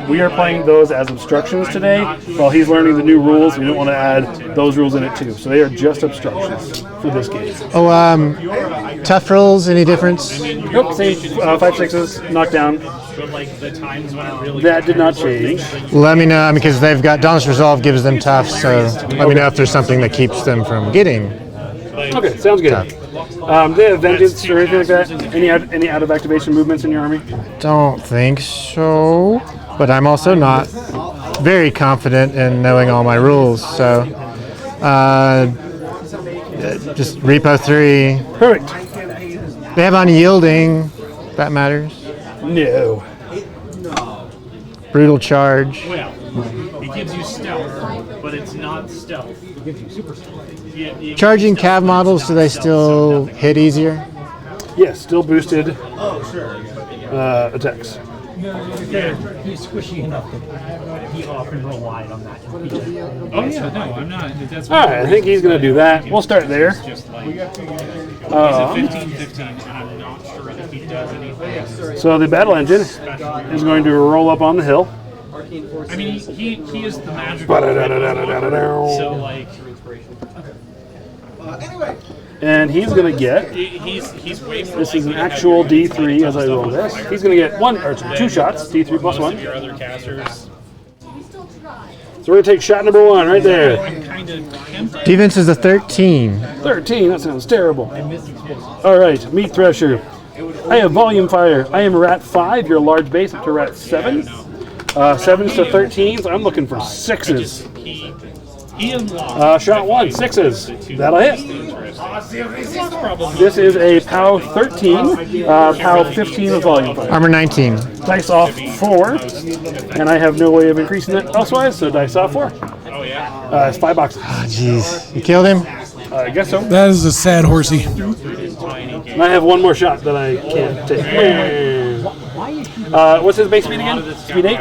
We are playing those as obstructions today. While he's learning the new rules, we don't want to add those rules in it too. So they are just obstructions for this game. Oh, tough rolls, any difference? Nope, same 5/6s, knockdown. But like the times when it really That did not change. Let me know, because they've got Dauntless Resolve gives them tough, so let me know if there's something that keeps them from getting Okay, sounds good. tough. Do they have vengeance or anything like that? Any out of activation movements in your army? Don't think so, but I'm also not very confident in knowing all my rules, so just Repo 3. Perfect. They have unyielding, that matters. No. Brutal charge. well, it gives you stealth, but it's not stealth. It gives you super stealth. Charging cav models, do they still hit easier? Yes, still boosted attacks. He's squishy enough that he often relied on that. Oh yeah, no, I'm not. That's All right, I think he's going to do that. We'll start there. just like he's a 15-15, and I'm not sure if he does anything. So the battle engine is going to roll up on the hill. I mean, he is the magical. So like And he's going to get, he's way more. this is an likely to have actual your guys D3 as I roll this. He's going to get 2 shots, D3 plus most of 1. your other casters. So we're going to take shot number 1 right there. I'm kind of tempted. Defense is a 13. 13, that sounds terrible. All right, Meat Thresher. I have Volume Fire. I am Rat 5, your large base up to Rat 7. 7s to 13s, I'm looking for 6s. He unlocked. Shot 1, 6s. That'll hit. Probably. This is a POW 13, POW 15 with Volume Fire. Armor 19. Dice off 4, and I have no way of increasing it elsewise, so dice off 4. Oh yeah. It's 5 boxes. Oh, jeez. You killed him? I guess so. That is a sad horsey. And I have one more shot that I can't take. What's his base speed again? Speed 8?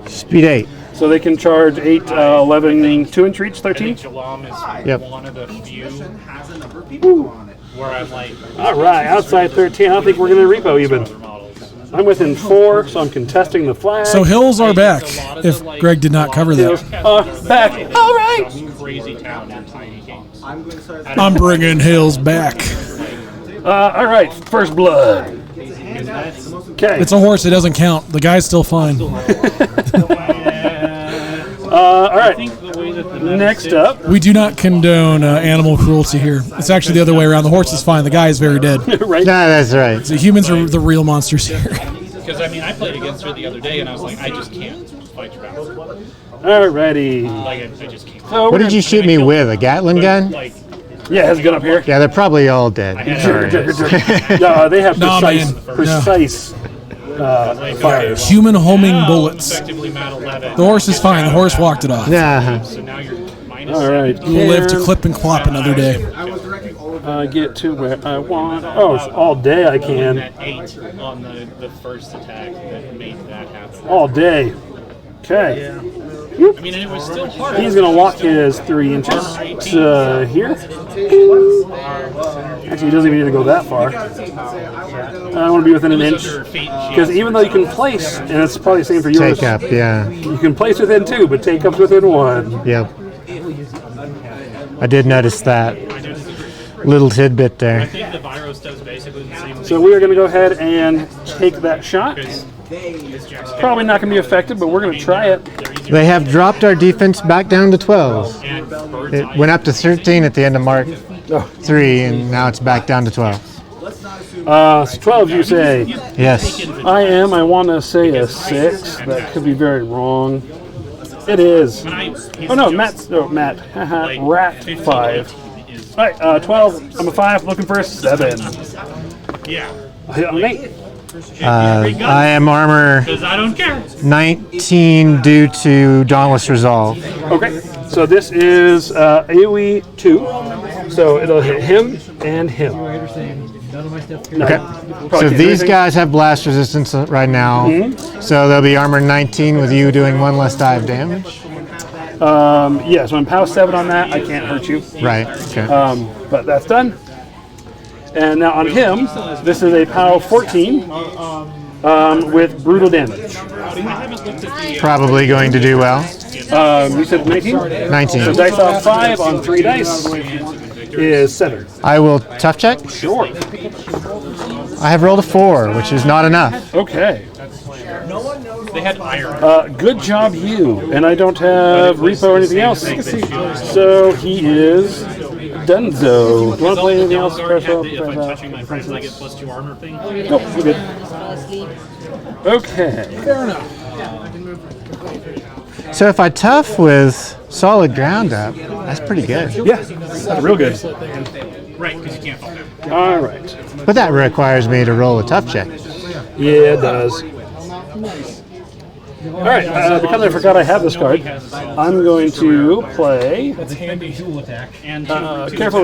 Speed 8. So they can charge 8, 11, 2-inch reach, 13? Jalam is Yep. one of the few where I'm like, All right, outside 13. I don't think we're going to repo even. I'm within 4, so I'm contesting the flag. So hills are back, if Greg did not cover that. Back. All right. crazy town and tiny games. I'm bringing hills back. All right, first blood. Okay. It's a horse, it doesn't count. The guy's still fine. All right. Next up. We do not condone animal cruelty here. It's actually the other way around. The horse is fine. The guy is very dead. Right. Nah, that's right. The humans are the real monsters here. Because I mean, I played against her the other day, and I was like, I just can't fight her out. Alrighty. Like, I just can't. So What did you shoot me with? A Gatling gun? Like, Yeah, it has a gun up here. Yeah, they're probably all dead. No, they have Nah, precise, man. precise fires. Human homing bullets. effectively Matt 11. The horse is fine. The horse walked it off. Nah. So now you're minus. All right. We'll live to clip and clop another day. get to where I want. Oh, all day I can. That 8 on the first attack that made that happen. All day. Okay. I mean, and it was still hard. He's going to walk his 3 inches to here. Actually, he doesn't even need to go that far. I want to be within an inch. Because even though you can place, and it's probably the same for yours. Take up, yeah. You can place within 2, but take up's within 1. Yep. I did notice that little tidbit I there. think the virus does basically the same thing. So we are going to go ahead and take that shot. Probably not going to be effective, but we're going to try it. They have dropped our defense back down to 12. It went up to 13 at the end of Mark 3, and now it's back down to 12. So 12, you say? Yes. I want to say a 6. That could be very wrong. It is. Oh no, Matt. Haha, Rat 5. All right, 12. I'm a 5. Looking for a 7. Yeah. I'm an 8. I am armor Because I don't care. 19 due to Dauntless Resolve. Okay, so this is AoE 2. So it'll hit him and him. No, Okay. probably So can't do these anything. guys have blast resistance right now. So they'll be armor 19 with you doing 1 less die of damage. Yeah, so I'm POW 7 on that. I can't hurt you. Right. Okay. But that's done. And now on him, this is a POW 14 with brutal damage. Probably going to do well. You said 19? 19. So dice off 5 on 3 dice is 7. I will tough check. Sure. I have rolled a 4, which is not enough. Okay. They had iron. Good job, you. And I don't have repo or anything else. So he is Dunzo. Do you want to play anything else? If I'm touching my friends, I get +2 armor thing. Nope, we're good. Okay. So if I tough with solid ground up, that's pretty good. Yeah, that's real good. Right, because you can't fall down. All right. But that requires me to roll a tough check. Yeah, it does. All right, because I forgot I have this card, I'm going to play And careful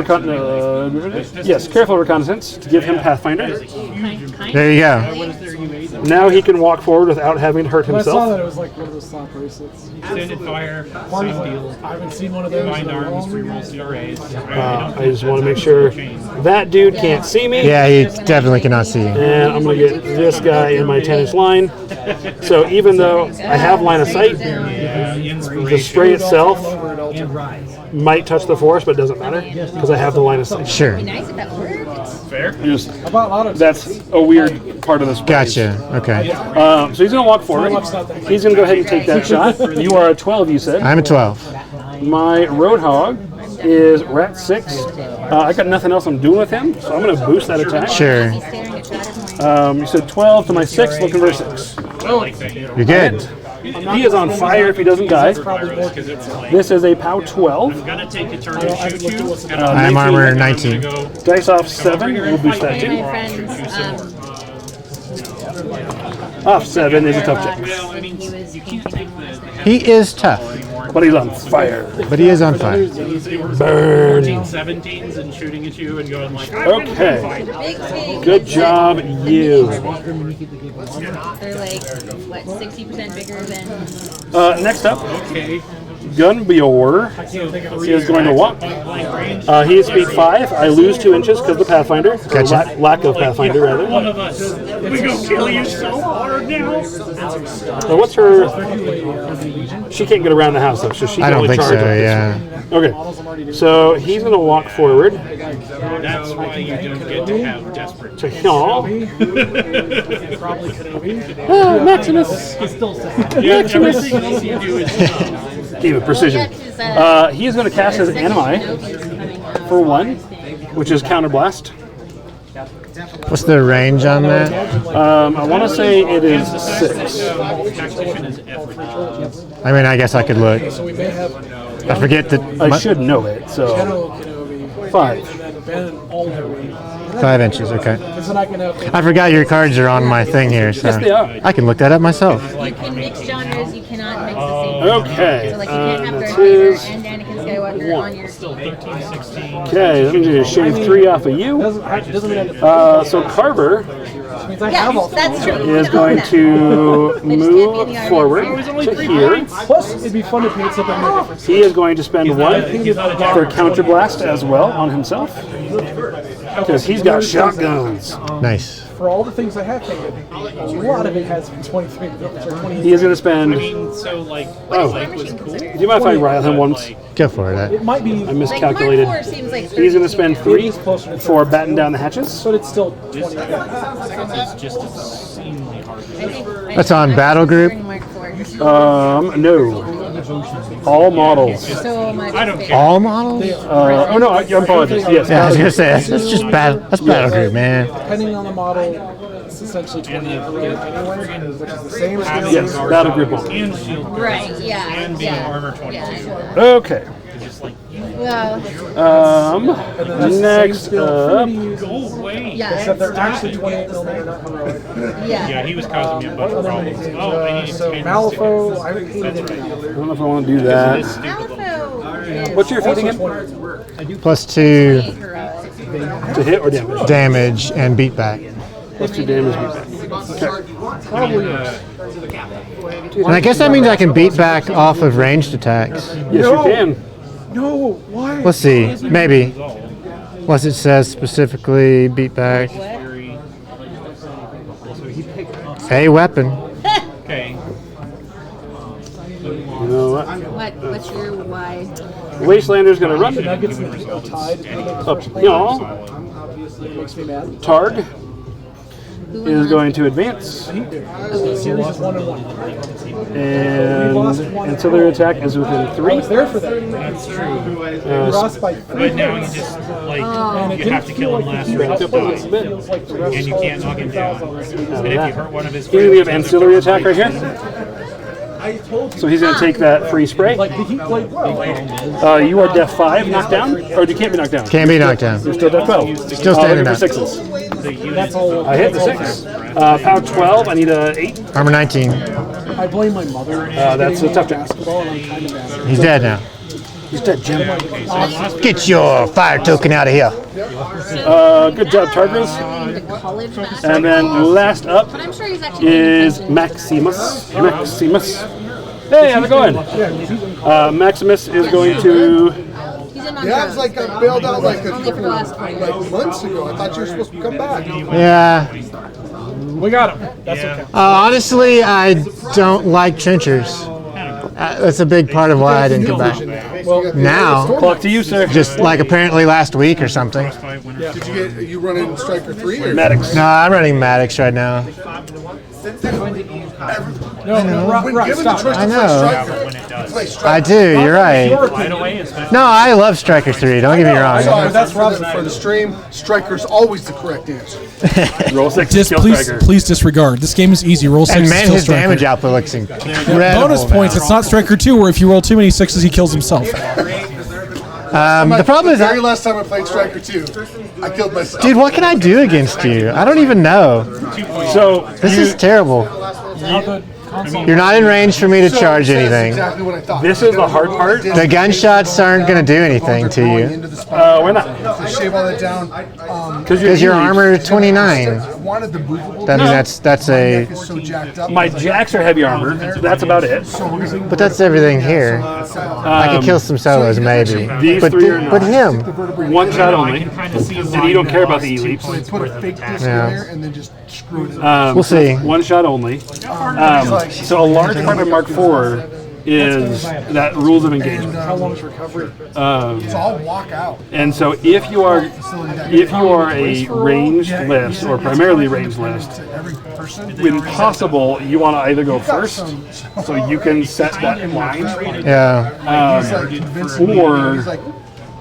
reconnaissance to give him Pathfinder. There you go. Now he can walk forward without having to hurt I saw that himself. it was like one of those slot bracelets. extended fire, Party same deal. I haven't seen one of those. Bind in a arms, long reroll time. CRAs. I just want to make sure that dude can't see me. Yeah, he definitely cannot see you. And I'm going to get this guy in my 10-inch line. So even though I have line of sight, the spray itself might touch the forest, but it doesn't matter because I have the line of sight. Sure. Nice if that worked. Just, About auto. that's a weird part of this. Gotcha. Okay. So he's going to walk forward. He's going to go ahead and take that shot. You are a 12, you said. I'm a 12. My Roadhog is Rat 6. I got nothing else I'm doing with him, so I'm going to boost that attack. Sure. He's staring at that. You said 12 to my 6, looking for a 6. You're good. He is on fire if he doesn't die. This is a POW 12. Gonna take a turn and shoot you. And I'm armor 19. Dice off 7, we'll boost that My too. friends, Off 7 is a tough check. he was thinking He is tough, But he's on fire. but he is on fire. Burn. 17s and shooting at you and going like, Okay. big thing. Good job, you. They're like, what, 60% bigger than. Next up, Gunbior. He is going to walk. He is speed 5. I lose 2 inches because of the Pathfinder. Or Gotcha. lack of Pathfinder, rather. one of us. We go kill you so hard now. So what's her? She can't get around the house though, so she can I don't only think charge so, up this yeah. one. Okay. So he's going to walk forward That's why you don't get to have desperate. to y'all. Maximus. Everything else you do is Give it precision. He is going to cast his Animi for 1, which is Counterblast. What's the range on that? I want to say it is 6. tactician is everything. I mean, I guess I could look. I forget that I should know it, so 5. 5 inches, okay. So I can have I forgot your cards are on my thing here, so Yes, they are. I can look that up myself. You can mix genres, you cannot mix the same. Okay. So, like, you can't have this Darth Vader is and Anakin Skywalker on your team. Okay, let me just shave 3 off of you. So Carver Yes, that's true. is going to move forward to here. Plus, it'd be fun if he had something more different. He is going to spend 1 for counterblast as well on himself. Because he's got shotguns. Nice. For all the things I have taken, a lot of it has 23. He is going to spend. So like, Oh, was cool. do you mind if I rile him once? Go for it. It might be, I miscalculated. Like Mark 4 seems like He's going to 32 spend now. 3 for batting down the hatches. but it's still 20. It's just insanely hard. That's on battle group? Mark 4. No. All models. So much I don't bigger. care. All models? Oh no, I apologize. Yes. Yeah, I was gonna say that's just battle. That's battle group, man. Depending on the model, it's essentially 20 anyway, which is the same as Yes, battle group only. And shield. Right, yeah. And being yeah. armor 22. Yeah. Okay. Well, Next up. Go away. yeah. Except they're actually 28 millimeter, not heroic. Yeah. Yeah, he was causing me a bunch of problems. Oh, I need So to Malifaux, I haven't painted it. I don't know if I want to do that. Malifaux is What's your feeding him? +2 heroic. To hit or damage? damage and beat back. +2 damage, beat back. Okay. And I guess that means I can beat back off of ranged attacks. Yes, you can. No, why? Let's see. Maybe. Unless it says specifically beat back. A weapon. Okay. You know what? What's your why? Wastelander's going to run. Nuggets and the tied. Up. Y'all. Makes me mad. Targ Who is won? going to advance. Okay, series is 1-1. And ancillary attack is within I 3. was there for that. That's true. We lost by 3 But now you points. just, And like, it you didn't have to kill feel him like last he round to was playing. die. It feels like the rest And you of can't the knock him down. 2000 And if you hurt one of his He's going to give friends, ancillary attack right here. So he's going to take that free spray. Like, he played well. You are def 5, knocked down? Or you can't be knocked down? Can be knocked down. You're still def 12. Still standing looking for up. 6s. That's all. I hit the 6. Power 12, I need a 8. Armor 19. I blame my mother. That's a tough task. Basketball, and I'm kind of mad. He's dead now. He's dead, Jim. Get your fire token out of here. Good job, Targers. The college basketball. And then last up But I'm sure he's actually is Maximus. Maximus. Hey, how's it going? Maximus is going to. He's in on Yeah, it's like I bailed out like a only for the last 20 minutes. like months ago. I thought you were supposed to come back. Yeah. We got him. That's okay. Honestly, I don't like trenchers. That's a big part of why I didn't come back. Now, Clock to you, sir. just like apparently last week or something. Did you get you running Striker 3 or Maddox. No, I'm running Maddox right now. when given the choice I to know. play Striker? I do, you're right. No, I love Striker 3, don't get me wrong. Sorry, that's Robin for the stream. Striker's always the correct answer. Roll 6. Just Kill please, Striker. please disregard. This game is easy. Roll 6 And is man, still his Striker. damage output looks incredible. Bonus points. now. It's not Striker 2, where if you roll too many 6s, he kills himself. The problem is, Very last time I played Striker 2, I killed myself. dude, what can I do against you? I don't even know. So, This is terrible. You're not in range for me to charge That's anything. exactly what I thought. this is the hard part. The gunshots aren't going to do anything to you Into the spot. Why not? I shave all that down. because your armor is 29. I wanted the movable. I mean, that's a, Neck is so jacked up. My jacks are heavy armor. That's about it. but that's everything here. I could kill some solos maybe, These but three are not. but him. One shot only. And you don't care about the elites. Put a fake disc Yeah. in there and then just screw it up. We'll see. One shot only. So a large part of Mark IV is that rules of engagement. How long is recovery? So I'll walk out. And so if you are a ranged list or primarily ranged list, Every person. when possible, you want to either go first, so you can set that line, Yeah. He's like convincing me. or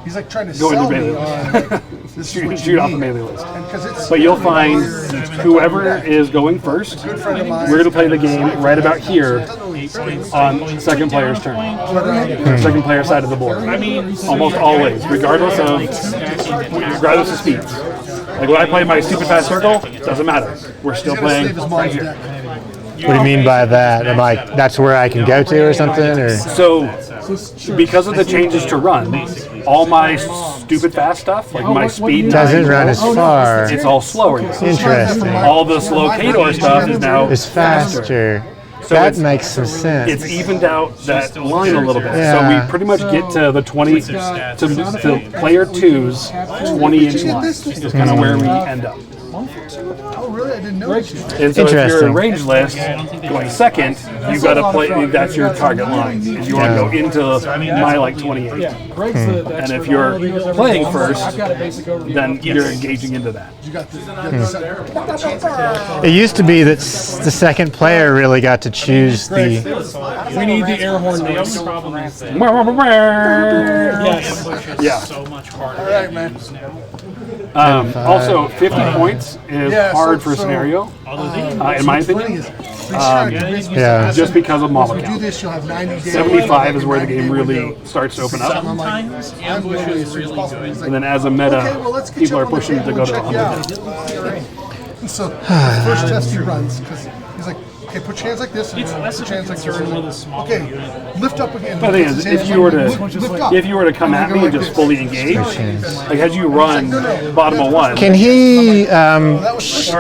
He's like trying to go sell into me melee. on this is what shoot you off the need. melee list. And 'cause it's But you'll find whoever is going first, a good friend of mine. we're going to play the game right about here on second player's turn. Second player side of the board. Almost always, regardless of speeds. Like when I play my stupid fast circle, doesn't matter. We're still He's gonna playing save his right mom's here. deck. What do you mean by that? I'm like, that's where I can go to or something? Or So, because of the changes to run, all my stupid fast stuff, like my speed doesn't time, run as far. it's all slower. Interesting. All this locator stuff is now It's faster. So That makes some sense. It's evened out that line a little bit. Yeah. So we pretty much get to the 20, to player 2's 20-inch line. Is kind of where we end up. Oh, really? I didn't know. And so if you're Interesting. in range list, going second, you've got to play, that's your target line. And you want to go into my like 28. And if you're playing first, then you're engaging into that. It used to be that the second player really got to choose the. We need the air horn noise. Yes. Yeah. So much harder. All right, man. Also, 50 points is hard for a scenario, in my opinion. Yeah. Just because of model Do count. this, you'll have 90 days. 75 is where the game really starts to open up. Sometimes ambush is really good. And then as a meta, people are pushing to go to 100. So the first test he runs, because he's like, okay, put your hands like this. It's less of a concern with a small Okay, unit. lift up again. But the thing is, if you were to come at me and just fully engage, like as you run bottom of one, Can he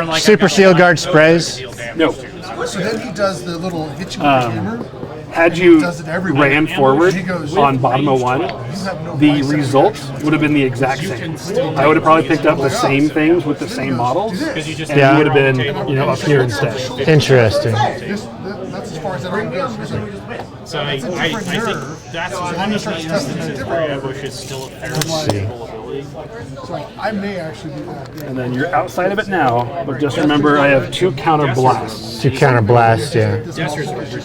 super shield guard sprays? no. So then he does the little hit you with the hammer. Had you Does it everywhere. ran forward He goes, on bottom of one, the result would have been the exact same. I would have probably picked up the same things with the same models, and you would have been, up here instead. Interesting. That's as far as that ever goes. He's like, So I think that's one of the instances where ambush is still a fairly stable ability. so I may actually do that. Yeah. And then you're outside of it now, but just remember I have 2 counter blasts. To counter blast, yeah.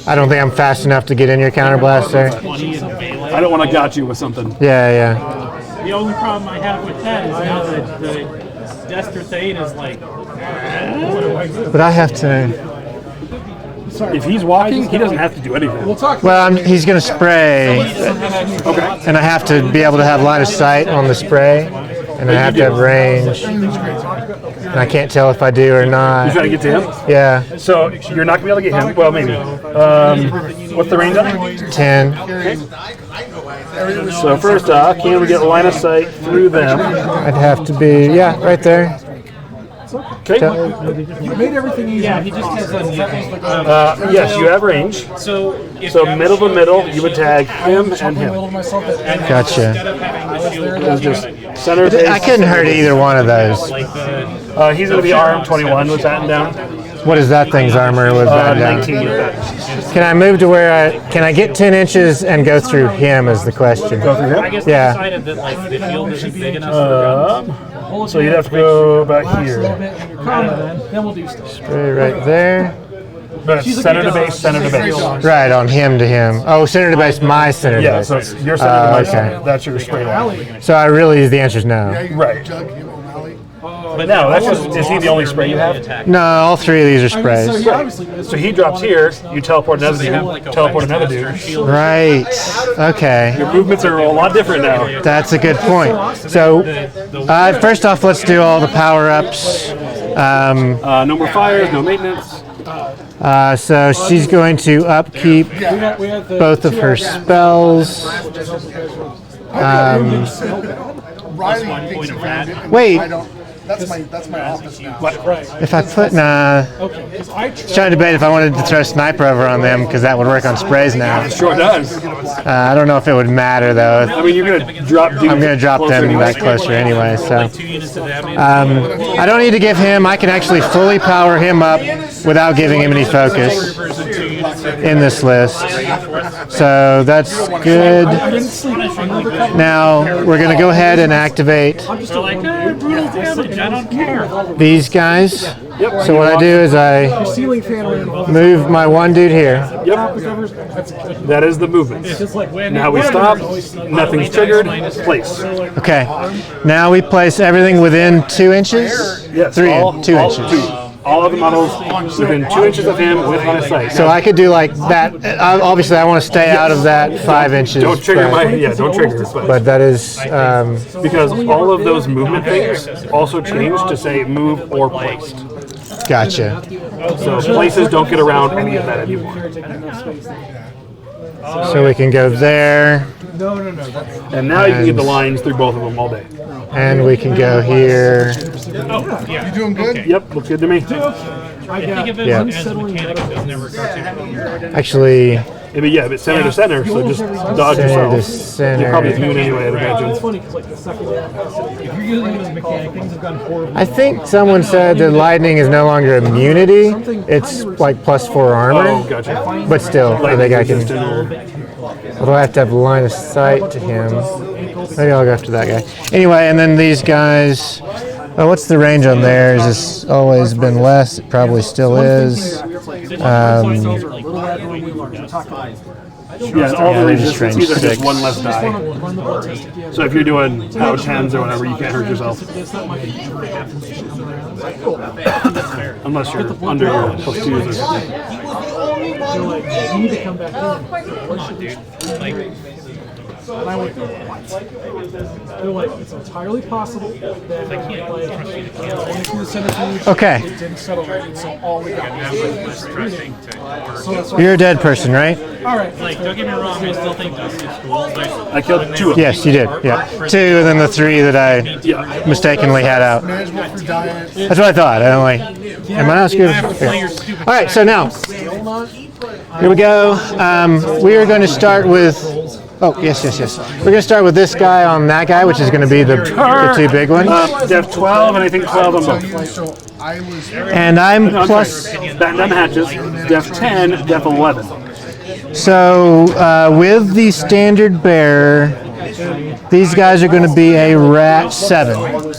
I don't think I'm fast enough to get in your counter blaster. 20 and melee. I don't want to got you with something. Yeah. The only problem I have with that is now that the Destro Thane is like, But I have to. If he's walking, he doesn't have to do anything. Well, he's going to spray, and I have to be able to have line of sight on the spray, and I have to have range. And I can't tell if I do or You not. trying to get to him? Yeah, So you're not going to be able to get him? Well, maybe. What's the range on it? 10. So first off, can we get line of sight through them? I'd have to be, right there. Okay. yeah, he just has a Yes, you have range. So So middle to middle, you would tag him and him. Gotcha. instead of having the shield, It was just center I base. couldn't hurt either one of those. like the He's going to be armed 21 with that down. What is that thing's armor with that down? 19 with that. Can I move to where can I get 10 inches and go through him is the question. I guess they Yeah. decided that like the field isn't big enough for So you'd have to go about here. Spray right there. But center to base, center to base. Right, on him to him. Oh, center to base, my center to Yeah, base. so it's your center to my okay. center. That's your spray line. So I really, the answer is no. Right. Jug him, O'Malley. But no, that's just, is he the only spray you have? No, all 3 of these are sprays. So he drops here, you teleport another dude, teleport another dude. Right. Okay. Your movements are a lot different now. That's a good point. So, first off, let's do all the power-ups. No more fires, no maintenance. So she's going to upkeep both of her spells. Riley thinks he found it, and Wait. I don't. That's my office now. If I put, I was trying to debate if I wanted to throw sniper over on them because that would work on sprays now. Sure does. I don't know if it would matter though. I mean, you're going to drop dudes. I'm going to drop them that closer anyway. So 2 units of damage. I don't need to give him. I can actually fully power him up without giving him any focus in this list. So that's good. Now we're going to go ahead and activate They're like, brutal damage, I don't care. these guys. So what I do is I move my one dude here. Yep. That is the movement. Now we stop. Nothing's triggered. Place. Okay. Now we place everything within 2 inches. Yes. 2 two. inches. All of the models within 2 inches of him with line of sight. So I could do like that. Obviously, I want to stay out of that 5 inches. Don't trigger but, don't trigger. But that is. Because all of those movement things also change to say move or placed. Gotcha. So places don't get around any of that anymore. So we can go there, And now you can get the lines through both of them all day. and we can go here. You doing good? Yep, looks good to me. I think of it Yeah. as mechanics does never cartoon. Actually, Yeah, but center to center, so just dodge center to yourself. You're probably center. immune anyway, I'd imagine. If you're using it as a mechanic, things have gone horrible. I think someone said that lightning is no longer immunity. It's like +4 armor. Oh, gotcha. But still, I think I can. Resistant or- Although I have to have line of sight to him. Maybe I'll go after that guy. Anyway, and then these guys. Oh, what's the range on theirs? It's always been less. It probably still is. Yeah, all the Yeah, they're just resistances range are just 6. one less die. So if you're doing POW 10s or whatever, you can't hurt yourself. Unless you're under your +2s or something. And I went, they're like, it's entirely possible that going through the centrifuge, Okay. it didn't settle right, and so all we got was so that's why. You're a dead person, right? All right, Like, don't get me wrong, I still think those two schools. I killed 2 of them. Yes, you did. Yeah. 2 and then the 3 that I mistakenly had out. Manageable through diet. That's what I thought. I only. Am I not screwed? Okay. All right. So now, here we go. We are going to start with. Oh, yes. We're going to start with this guy on that guy, which is going to be the 2 big ones. Def 12, and I think 12 on both. So I was. And I'm No, I'm plus. sorry. Batten down the hatches. Def 10, Def 11. So with the standard bearer, these guys are going to be a rat 7. Okay,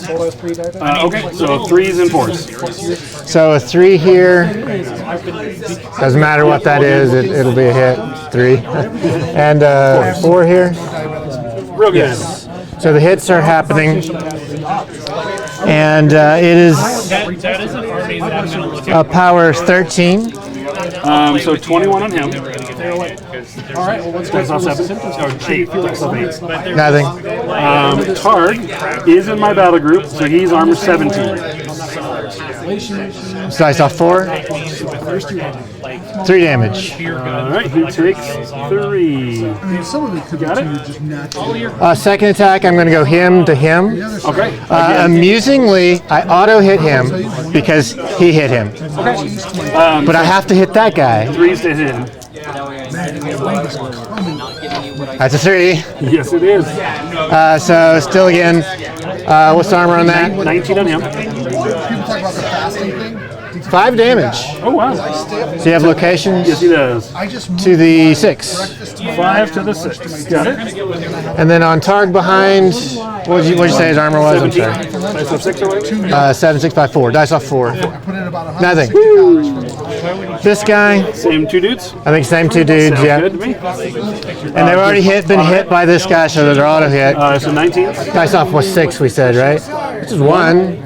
so 3s and 4s. So a 3 here. Doesn't matter what that is. It'll be a hit. 3. And 4 here. Real good. So the hits are happening. And it is That is an army that I'm going to look at. power 13. So 21 on him. That's off 7. Oh, 8. That's off 8. Nothing. Targ is in my battle group, so he's armor 17. Dice off 4. 3 damage. Alright, he takes 3. I mean, some of it could Got be it? just natural. Second attack, I'm going to go him to him. Okay. Amusingly, I auto hit him because he hit him. But I have to hit that guy. 3 stays in. That's a 3. Yes, it is. So still again, what's the armor on that? 19 on him. People talk about the fasting thing. 5 damage. Oh, wow. So you have locations Yes, he does. I just moved to the 6. 5 to the 6. Got it? And then on Targ behind, what'd you say his armor was? I'm 17. sorry. Dice off 6 or what? 7, 6 by 4. Dice off 4. put in about Nothing. 160 calories for This guy, Same 2 dudes? I think same 2 dudes, Sounds yeah. good to me. And they've already been hit by this guy, so they're auto hit. So 19. Dice off was 6, we said, right? Which is 1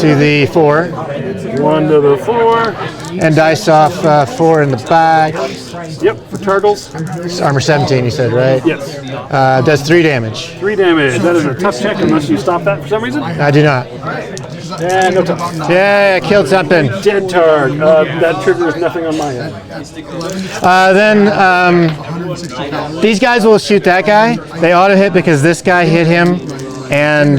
to the 4. 1 to the 4. And dice off 4 in the back. Yep, for Turtles. It's armor 17, you said, right? Yes. Does 3 damage. 3 damage. That is a tough check unless you stop that for some reason. I do not. And no tough. Yeah, I killed something. Dead Targ. That triggers nothing on my end. Then these guys will shoot that guy. They auto hit because this guy hit him. And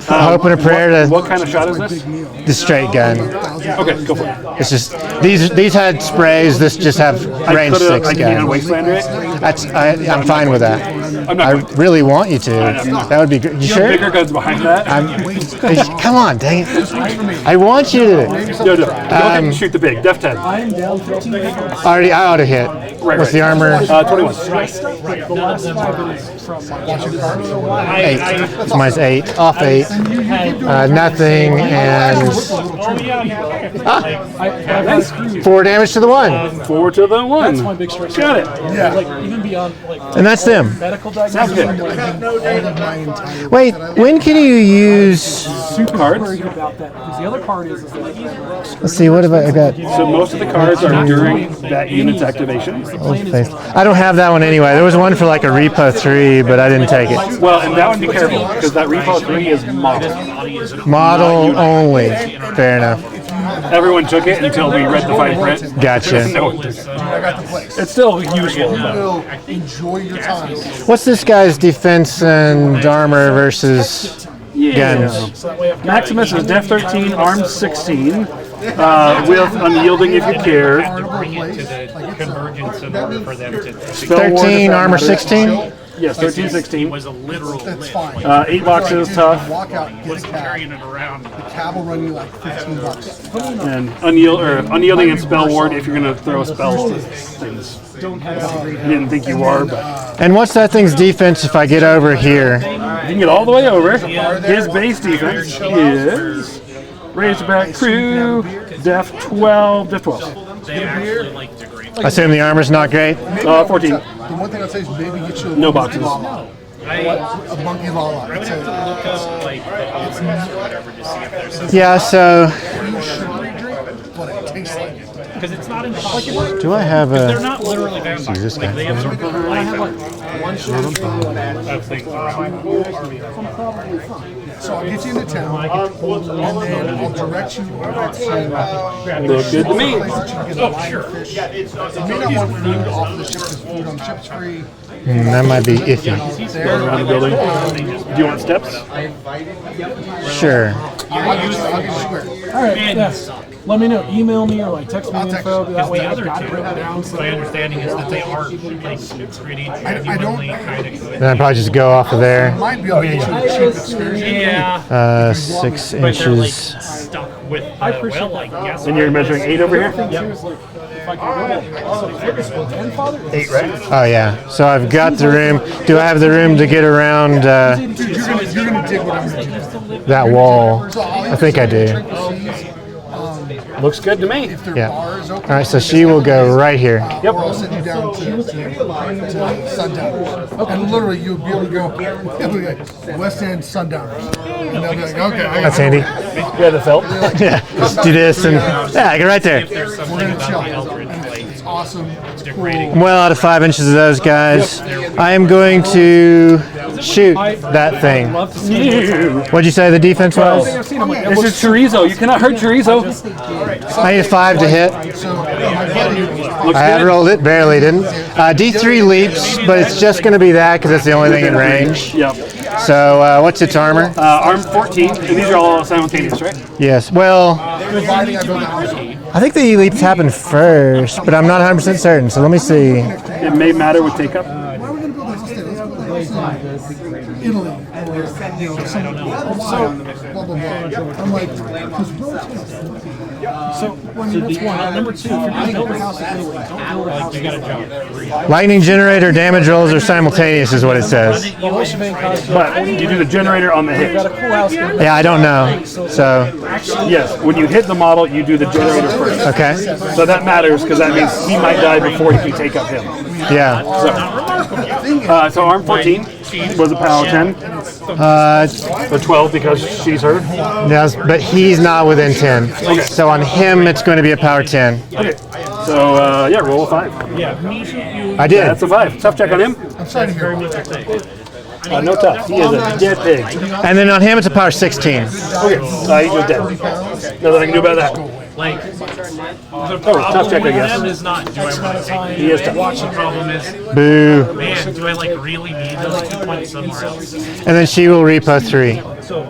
hope and a prayer to What kind of shot is this? the straight gun. Okay, go for it. It's just these had sprays. This just have range 6 I can guns. wasteland it. I'm fine with that. I'm not I going to. really want you to. That would be good. You You have sure? bigger guns behind that? Come on, dang it! I want you to. No. Go ahead and shoot the big. Def 10. Already, I ought to hit. What's the armor? 21. 8. So mine's 8. Off 8. Nothing and 4 damage to the 1. 4 to the 1. that's my big stress. Got it. Yeah. Like even beyond like And that's them. medical Sounds diagnosis. good. Wait, when can you use? Cards. Worried about that because the other part is that Let's see. What have I got? So most of the cards are during that unit's activation. I don't have that one anyway. There was one for like a Repo 3, but I didn't take it. Well, and that one, be careful, because that Repo 3 is model. Model only. Fair enough. Everyone took it until we read the fine print. Gotcha. No, I got the place. it's still useful, but Will enjoy your time. What's this guy's defense and armor versus guns? Maximus is Def 13, Arm 16, with Unyielding if you care. Bring it to the convergence in order for them to. 13, armor 16? Yes, 13, 16. Was a literal. That's fine. 8 boxes, tough. Walk out, get a cab. Carrying it around. The cab will run you like $15. And Unyielding and Spell Ward if you're going to throw spells to things. I didn't think you are, but And what's that thing's defense if I get over here? you can get all the way over. His base defense is Razorback Crew, Def 12, Def 12. They actually like degrade. I assume the armor's not great? 14. The one thing I'd say is maybe get you a No boxes. Lala. A monkey Lala. I would have to look up like the odds or whatever to see if there's some. Yeah, so But it tastes like it. Because it's not in the box. do I have They're a... not literally vampires. this Like guy. they absorb the life of things around. So I'll get you into town, and then I'll direct you over to Look good to me. oh, sure. Fish. You may not want food off the ship because food on the ship's free. that might be iffy. Around the building. Do you want steps? Sure. I'll get you square. All right, yes. Let me know. Email me or like text me I'll info. text That way The I've other got it written down. two, my understanding is that they are like pretty genuinely kind of good. Then I probably just go off of there. Might be able to get you a cheap excursion. Yeah, 6 but they're like inches. stuck with well, I guess. And you're measuring 8 over here? Eight, right? Oh yeah. So I've got the room. Do I have the room to get around Dude, you're gonna dig whatever you do. that wall? I think I do. Looks good to me. If their Yeah. bar is open, All right, so she will go right here. Yep. or I'll send you down to Sundown. And literally you'll be able to go it'll be like West End Sundowners. And they'll be like, okay, I That's got handy. Yeah, the felt. Yeah. Just do this and yeah, I go right there. There's we're something gonna about chill. the Eldritch, like It's awesome. It's cool. degrading. I'm well out of 5 inches of those guys. I am going to shoot that thing. What'd you say the defense was? This is chorizo. You cannot hurt chorizo. I need a 5 to hit. So my buddy I had rolled it, barely didn't. D3 leaps, but it's just going to be that because it's the only thing in range. Yep. So what's its armor? Arm 14, and these are all simultaneous, right? Yes. Well, providing I build a house. I think the leaps happen first, but I'm not 100% certain. So let me see. It may matter with take up. Why are we gonna build a house there? Let's build a house in Italy or you know, some blah blah blah. I'm like, So that's one. Number two, if you're going to build a house in Italy, don't build a house in Italy. Lightning generator damage rolls are simultaneous, is what it says. But you do the generator on the hit. Got a cool house in Yeah, I don't know. So Yes, when you hit the model, you do the generator first. okay. So that matters because that means he might die before you can take up him. Yeah. So arm 14 was a power 10, or 12 because she's her. Yes, but he's not within 10. So on him, it's going to be a power 10. Okay. So yeah, roll a 5. I did. That's a 5. Tough check on him. I'm sorry to hear. No tough. He is a dead pig. And then on him, it's a power 16. Okay. He's just dead. Nothing I can do about that. Like, Oh, tough check, I them guess. is not, do I want to take He is tough. the problem is, Boo. man, do I like really need those 2 points somewhere else? And then she will repo 3. So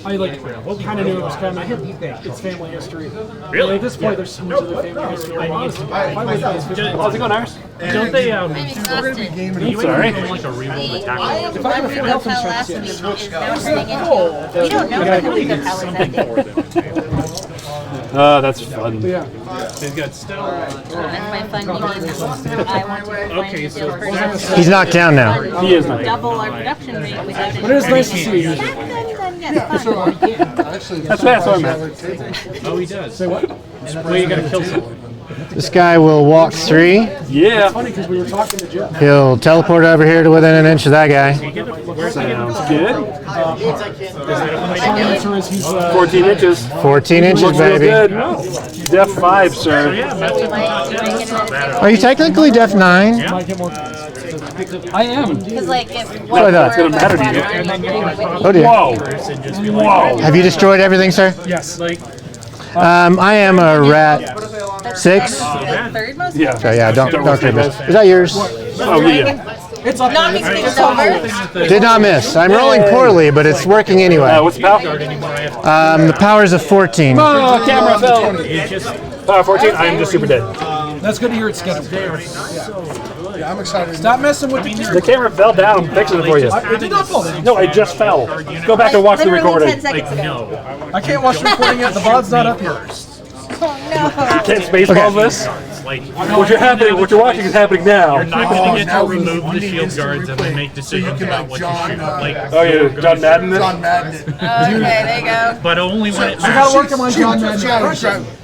I like kind of knew it was coming. It's family history. Really? At this point, there's so much other family history. Honestly, if I went down this How's it going, Iris? Don't they, I'm exhausted. you Sorry. do like a reroll attack? If I remember how last week is now turning into. We don't know what the power is ending. That's fun. They've got still. That's my fun new game. I want to find a salesperson. He's knocked down now. He is not. Double our production rate without it. But it is nice to see you. Yes, fine. Actually, That's what I meant. Oh, he does. Say what? Well, you gotta kill someone. This guy will walk 3. Yeah. Funny because we were talking to Jeff. He'll teleport over here to within an inch of that guy. Sounds good. The answer is he's 14 inches. 14 inches, Looks real baby. good. Def 5, sir. We might break into Are you technically Def 9? I am. Because like, if What I thought. it's gonna matter to you. Oh dear. Whoa. Whoa. Have you destroyed everything, sir? Yes. I am a rat 6. The third most. Yeah. So yeah, don't trade this. Is that yours? Oh, yeah. Not mixed things over. Did not miss. I'm rolling poorly, but it's working anyway. What's the power? The powers of 14. Oh, camera fell. Power 14. I'm just super dead. That's good to hear it's scheduled. Yeah, I'm excited. Stop messing with the The camera fell down. I'm fixing it for you. It did not fall. No, I just fell. Go back and watch the Literally recording. 10 seconds ago. I can't watch the recording yet. The VOD's not up yet. Oh no. Can't spaceball this. What you're watching is happening now. Not going to get to remove the shield guards and then make decisions about what to shoot. Oh yeah, John Madden. John Madden. Okay, there you go. But only when it I gotta work on my John Madden.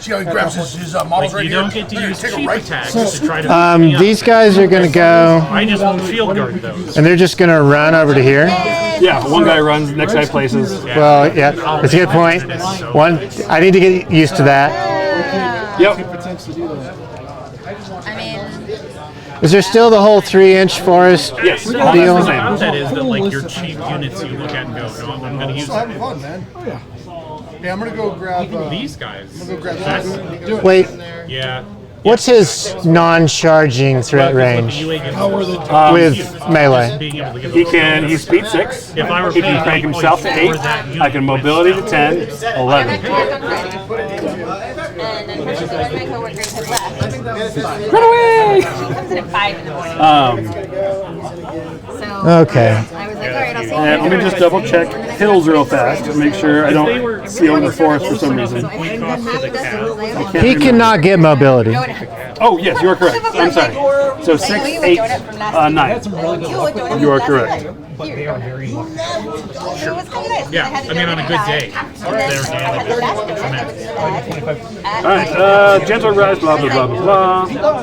See how he grabs his models right you here. don't get to use Take a cheap right. attacks to try to. These guys are going to go, I just won't shield guard those. and they're just going to run over to here. Yeah, one guy runs, next guy places. Well, yeah, that's a good point. I need to get used to that. Yep. I mean, Is there still the whole 3-inch forest Yes. deal? That is that like your cheap units you look at and go, no, I'm going to use Still having fun, man. Oh yeah. Yeah, I'm gonna go grab. these guys. Go grab Wait, Yeah. what's his non-charging threat range with melee? Being able to give He's speed 6. If I were He can crank himself to 8. I can mobility to 10, 11. and unfortunately, my coworkers have left. Run away! She comes in at 5 in the morning. So Okay. I was like, all right, I'll see you. And let me just double check hills real fast to make sure I don't see over the forest for some reason. He cannot get mobility. Oh yes, you are correct. I'm sorry. So 6, 8, 9. You are correct. It was kind of nice. Yeah, I mean on a good day. All right, gentle rise, blah blah blah blah blah.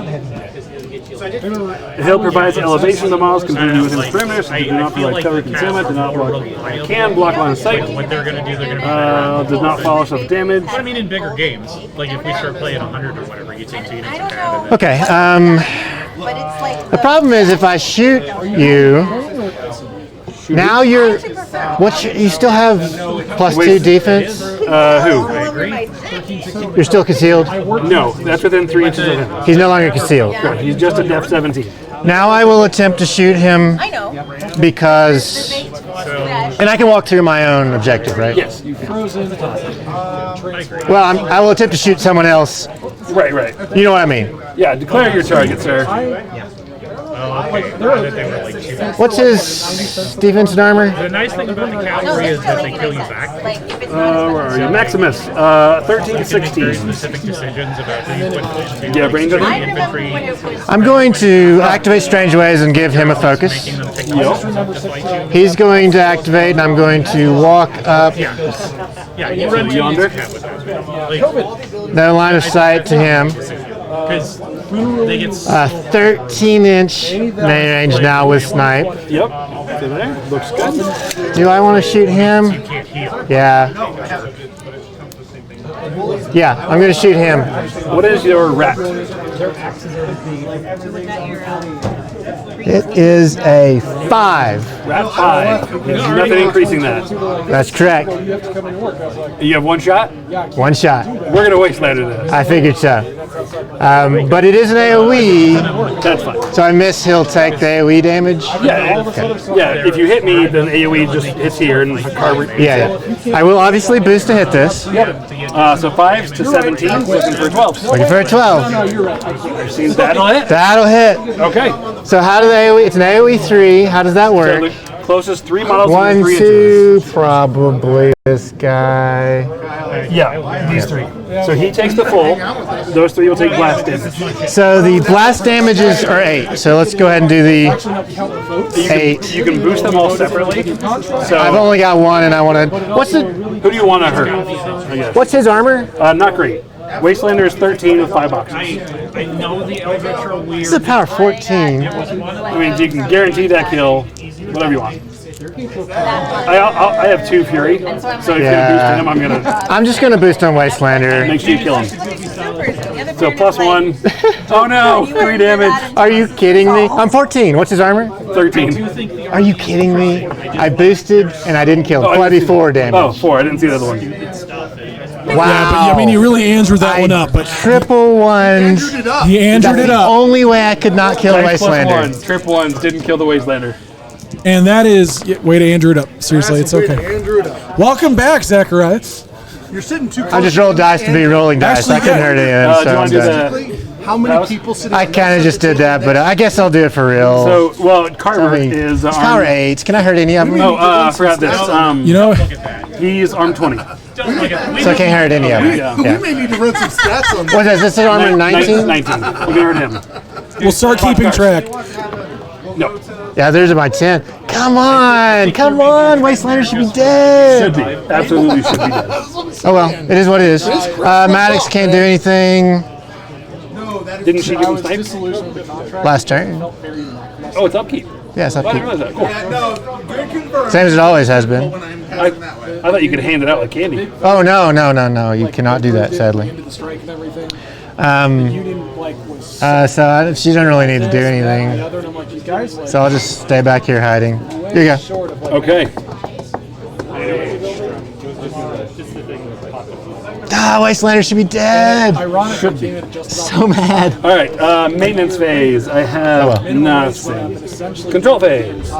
The hill provides elevation. The models continue within its perimeter, so they do not like cover concealment, do not block, can block line of sight. What they're going to do, they're going to Does not follow self damage. I mean, in bigger games, like if we start playing 100 or whatever, you take 2 units I of don't that. know, Okay, but it's like the problem is if I shoot you, now you're, you still have +2 defense? Who? You're still concealed? No, that's within 3 inches of him. He's no longer concealed. He's just a def 17. Now I will attempt to shoot him I know. because, and I can walk through my own objective, right? Yes. Well, I will attempt to shoot someone else. Right, right. You know what I mean? Yeah, declare your target, sir. What's his defense and armor? The nice thing about the cavalry is that they kill you back. Like, if it's Where are you? Maximus, 13, 16. Specific decisions about who you put into Yeah, range of infantry. I'm going to activate Strange Ways and give him a focus. He's going to activate, and I'm going to walk up, Yeah, you run yonder. no line of sight to him. Because they get 13-inch main range now with snipe. Yep. So there. Looks good. Do I want to shoot him? can't heal. Yeah. Yeah, I'm going to shoot him. What is your rat? It is a 5. Rat 5. There's nothing increasing that. That's correct. You have 1 shot? 1 shot. We're going to wasteland this. I figured so. But it is an AoE, That's fine. so I miss he'll take the AoE damage. Yeah, yeah. If you hit me, then AoE just hits here and Carver. Yeah. I will obviously boost to hit this. So 5s to 17, looking for 12s. Looking for a 12. Seems that'll hit. That'll hit. Okay. So how do the AoE? It's an AoE 3. How does that So work? the closest 3 models 1, within 3 inches. 2, probably this guy. Yeah, these 3. So he takes the full. Those 3 will take blast damage. So the blast damages are 8. So let's go ahead and do the 8. You can boost them all separately. So I've only got 1, and I want to. who do you want to hurt? I guess. What's his armor? Not great. Wastelander is 13 with 5 boxes. I know the Eldritch are weird. This is a power 14. I mean, you can guarantee that kill, whatever you want. I have 2 Fury, so if you're Yeah. boosting him, I'm going to I'm just going to boost on Wastelander. make sure you kill him. So +1. Oh no, 3 damage. Are you kidding me? I'm 14. What's his armor? 13. Are you kidding me? I boosted and I didn't kill. I didn't see 24 that. damage. Oh, 4. I didn't see the other one. Wow. Yeah, but I mean, you really Andrewed that one up. But triple ones. he Andrewed That's it the up. only way I could not kill Nice Wastelander. +1. Trip 1s didn't kill the Wastelander. And that is way to Andrew it up. Seriously, it's okay. Andrew it up. Welcome back, Zachariah. You're sitting too close. I just rolled dice to be rolling dice. Actually, I couldn't yeah. hurt Do anything. you So I'm want to do done. the... How many people sitting? I kind of just did that, but I guess I'll do it for real. So, well, Carver I mean, is it's power 8. Can I hurt any of them? Oh, I forgot this. You know, He's arm 20. So I can't hurt any of them. Yeah. We may need to run some stats on What is this? Is armor 19? 19. You can hurt him. we'll start keeping track. No. Yeah, there's my 10. Come on. Come on. Wastelander should be dead. Should be. Absolutely should be dead. Oh, well. It is what it is. Maddox can't do anything Didn't she give him snipes? last turn. Oh, it's upkeep. Yes, I didn't upkeep. realize that. Cool. Same as it always has been. I thought you could hand it out like candy. Oh, no. You cannot do that, sadly. So she doesn't really need to do anything. So I'll just stay back here hiding. Here you go. Okay. Wastelander should be dead. So mad. All right. Maintenance phase. I have nothing. Control phase.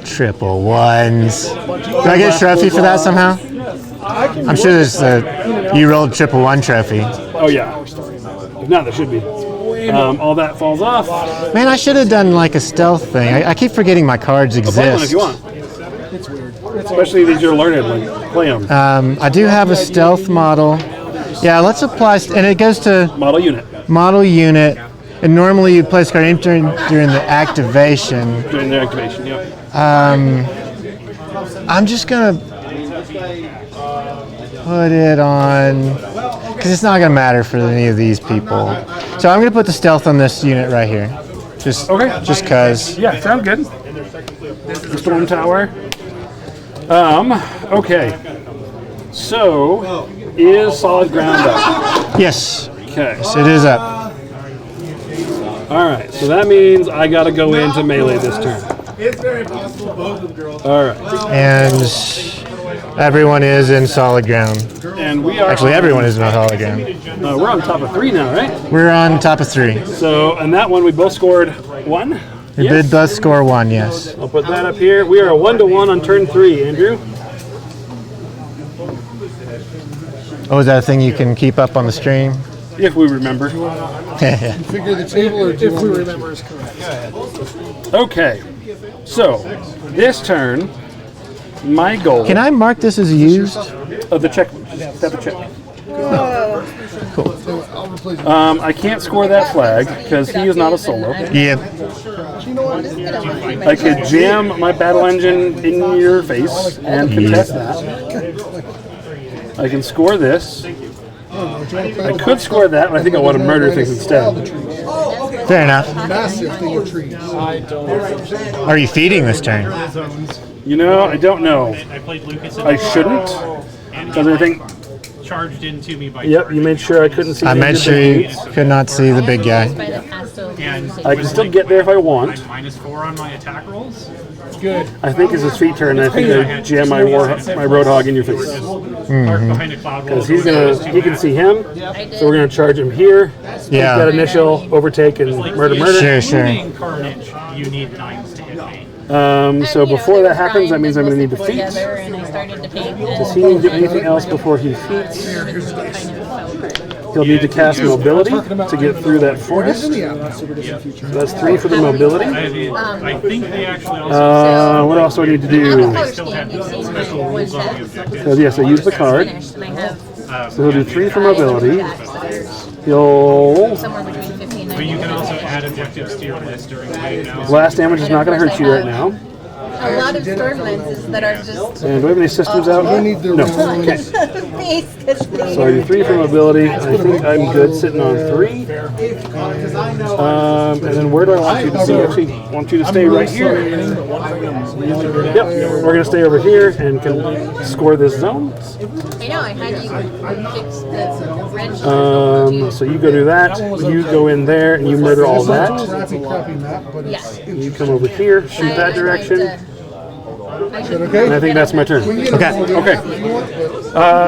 Triple ones. Do I get a trophy for that somehow? I'm sure there's you rolled triple 1 trophy. Oh yeah. If not, there should be. All that falls off. Man, I should have done like a stealth thing. I keep forgetting my cards Play one if exist. you want. Especially these you're learning. Like, play them. I do have a stealth model. Yeah, let's apply, and it goes to Model unit. model unit. And normally you place card during the activation. During their activation. Yeah. I'm just gonna put it on because it's not gonna matter for any of these people. So I'm gonna put the stealth on this unit right here. Just cause. Yeah. Sounds good. The storm tower. Okay. So, is solid ground up? Yes. Okay. So it is up. All right. So that means I got to go into melee this turn. It's very possible both of the girls. All right. And everyone is in solid ground. And we are Actually, everyone is in solid ground. we're on top of 3 now, right? We're on top of 3. So, and that one we both scored 1. We did both score 1, yes. I'll put that up here. We are 1-1 on turn 3, Andrew. Oh, is that a thing you can keep up on the stream? If we remember. Figure the table, or if we remember is correct. Okay. So, this turn, my goal Can I mark this as used? of the check. Tap a check. I can't score that flag because he is not a solo. Yep. I could jam my battle engine in your face and contest that. I can score this. I could score that, but I think I want to murder things instead. Fair enough. Massive thing of trees. Are you feeding this turn? You know, I don't know. I played Lucas. I shouldn't. Because I think, Charged into me by. yep, you made sure I couldn't see I any made of sure the you beats. could not see the big guy. And I can still get there if I want. -4 on my attack rolls. I think it's his feet turn, and I think I jam my Roadhog in your face. Behind a cloud roll. Because he can see him, so we're gonna charge him here. He's got Yeah. initial, overtake, and murder. Sure. Including Carnage, you need 9s to hit me. So before that happens, that means I'm gonna need to feat. Does he need to do anything else before he feats? He'll need to cast mobility to get through that forest. So that's 3 for the mobility. I think they actually also. What else do I need to do? Still have special rules on the objective. So yes, I use the card. So he'll do 3 for mobility. He'll... But you can also add objectives to your list during the wave now. Blast damage is not going to hurt you right now. a lot of storm lenses that are just And do we have any systems out? I need the No. okay. So I do 3 from ability. I think I'm good sitting on 3. And then where do I want you to stay? Actually, want you to stay right here. Yep, we're going to stay over here and can score this zone. I know, I had you fix the wrench. So you go do that. You go in there and you murder all that. Crappy map, but Yeah. You come over here, shoot that direction. okay? And I think that's my turn. Okay.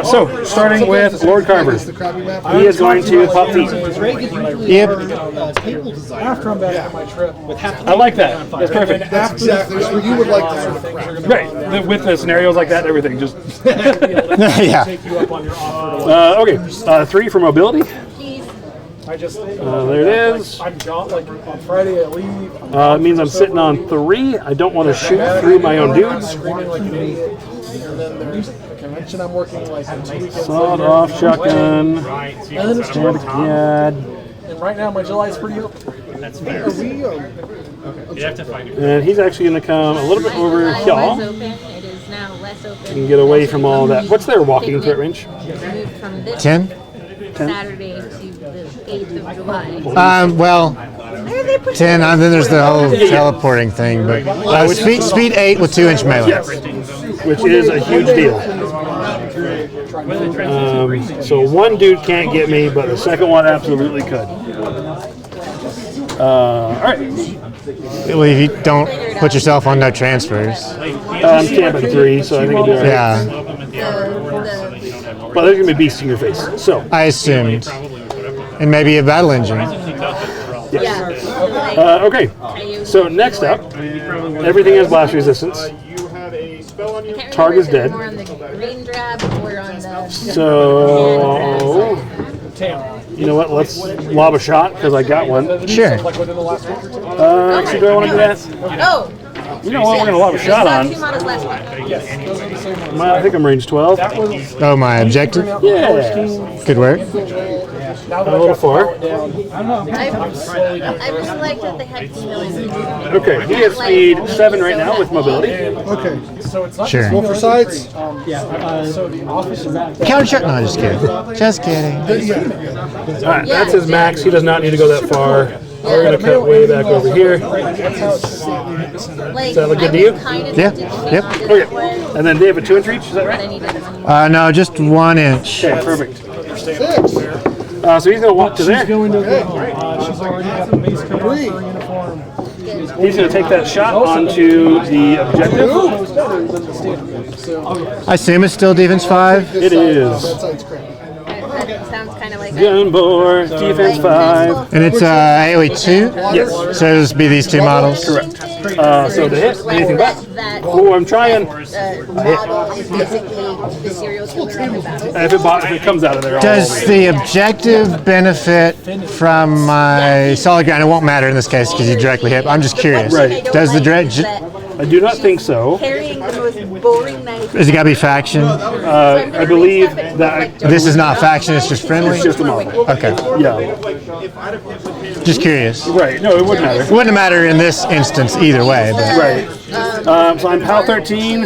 So, starting with Lord Carver. He is going to pop feet. Yep. After I'm back from my trip, I like that. That's perfect. That's exactly where you would like to sort of crap. Right. With the scenarios like that and everything. Just Yeah. okay. 3 for mobility. I just There it is. I'm gone. Like on Friday, I leave. It means I'm sitting on 3. I don't want to shoot through my own dudes. Screaming like an idiot. And then there's the convention I'm working like 2 weekends. Sawed off shotgun. And then it's July. Yeah. And right now my July is pretty open. That's fair. You have to find it. And he's actually going to come a little bit over July y'all. was open. It is now less open. And get away from all that. What's their walking threat range? Moved from this 10? Saturday to the 8th of July. Well, 10, and then there's the whole teleporting thing. But speed 8 with 2-inch melee. Yes. Which is a huge deal. So one dude can't get me, but the second one absolutely could. All right. Well, if you don't put yourself on no transfers. I'm camping 3, so I think I'll do all right. Yeah, But there's going to be beasts in your face. So, I assumed. And maybe a battle engine. Yeah. Okay. So next up, everything has blast resistance. Target is dead. More on the green drab or on the. So, you know what? Let's lob a shot because I got one. Sure. Like within the last week or 2. Actually, do I want to do that? Oh. You know what? We're going to lob a shot on. 2 models last week. I think I'm range 12. Oh, my objective? Yeah. Good work. A little far. I just like that they had females. Okay, he has speed 7 right now with mobility. Okay. So it's not Sure. Go for sides. so the office is at Counter shot? No, just kidding. Just kidding. All right, that's his max. He does not need to go that far. We're going to cut way back over here. Like, Does that look good to you? Yeah. Yep. Okay, and then they have a 2-inch reach, is that right? No, just 1 inch. Okay, perfect. So he's going to walk to there. going to she's already got the base coat on her uniform. He's going to take that shot onto the objective. I assume it's still defense 5. It is. That sounds kind of like Gunbore, defense 5. And it's AoE 2? Yes. So it'll just be these 2 models? Correct. So to hit, anything back. Oh, I'm trying. Model is basically the serial killer of the battle. And if it comes out of there, Does the objective benefit from my solid ground? It won't matter in this case because you directly hit. I'm just curious. Right. Does the dredge? I do not think so. Carrying the most boring knife. Is it gotta be faction? I believe that This is not faction. It's just friendly. it's just a model. Okay. Yeah. Just curious. Right. No, it wouldn't matter. It wouldn't matter in this instance either way. But. Right. So I'm PAL 13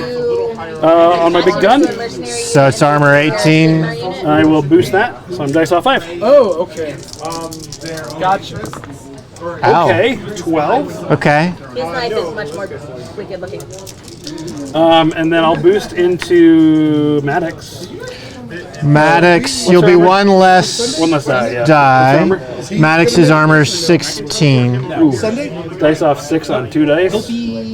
on my big gun. So it's armor 18. I will boost that. So I'm dice off 5. Oh, okay. Gotcha. Ow. Okay, 12. Okay. His knife is much more wicked looking. And then I'll boost into Maddox. Maddox, you'll be armor? 1 less One less die, yeah. die. What's Maddox's armor 16. Ooh, dice off 6 on 2 dice.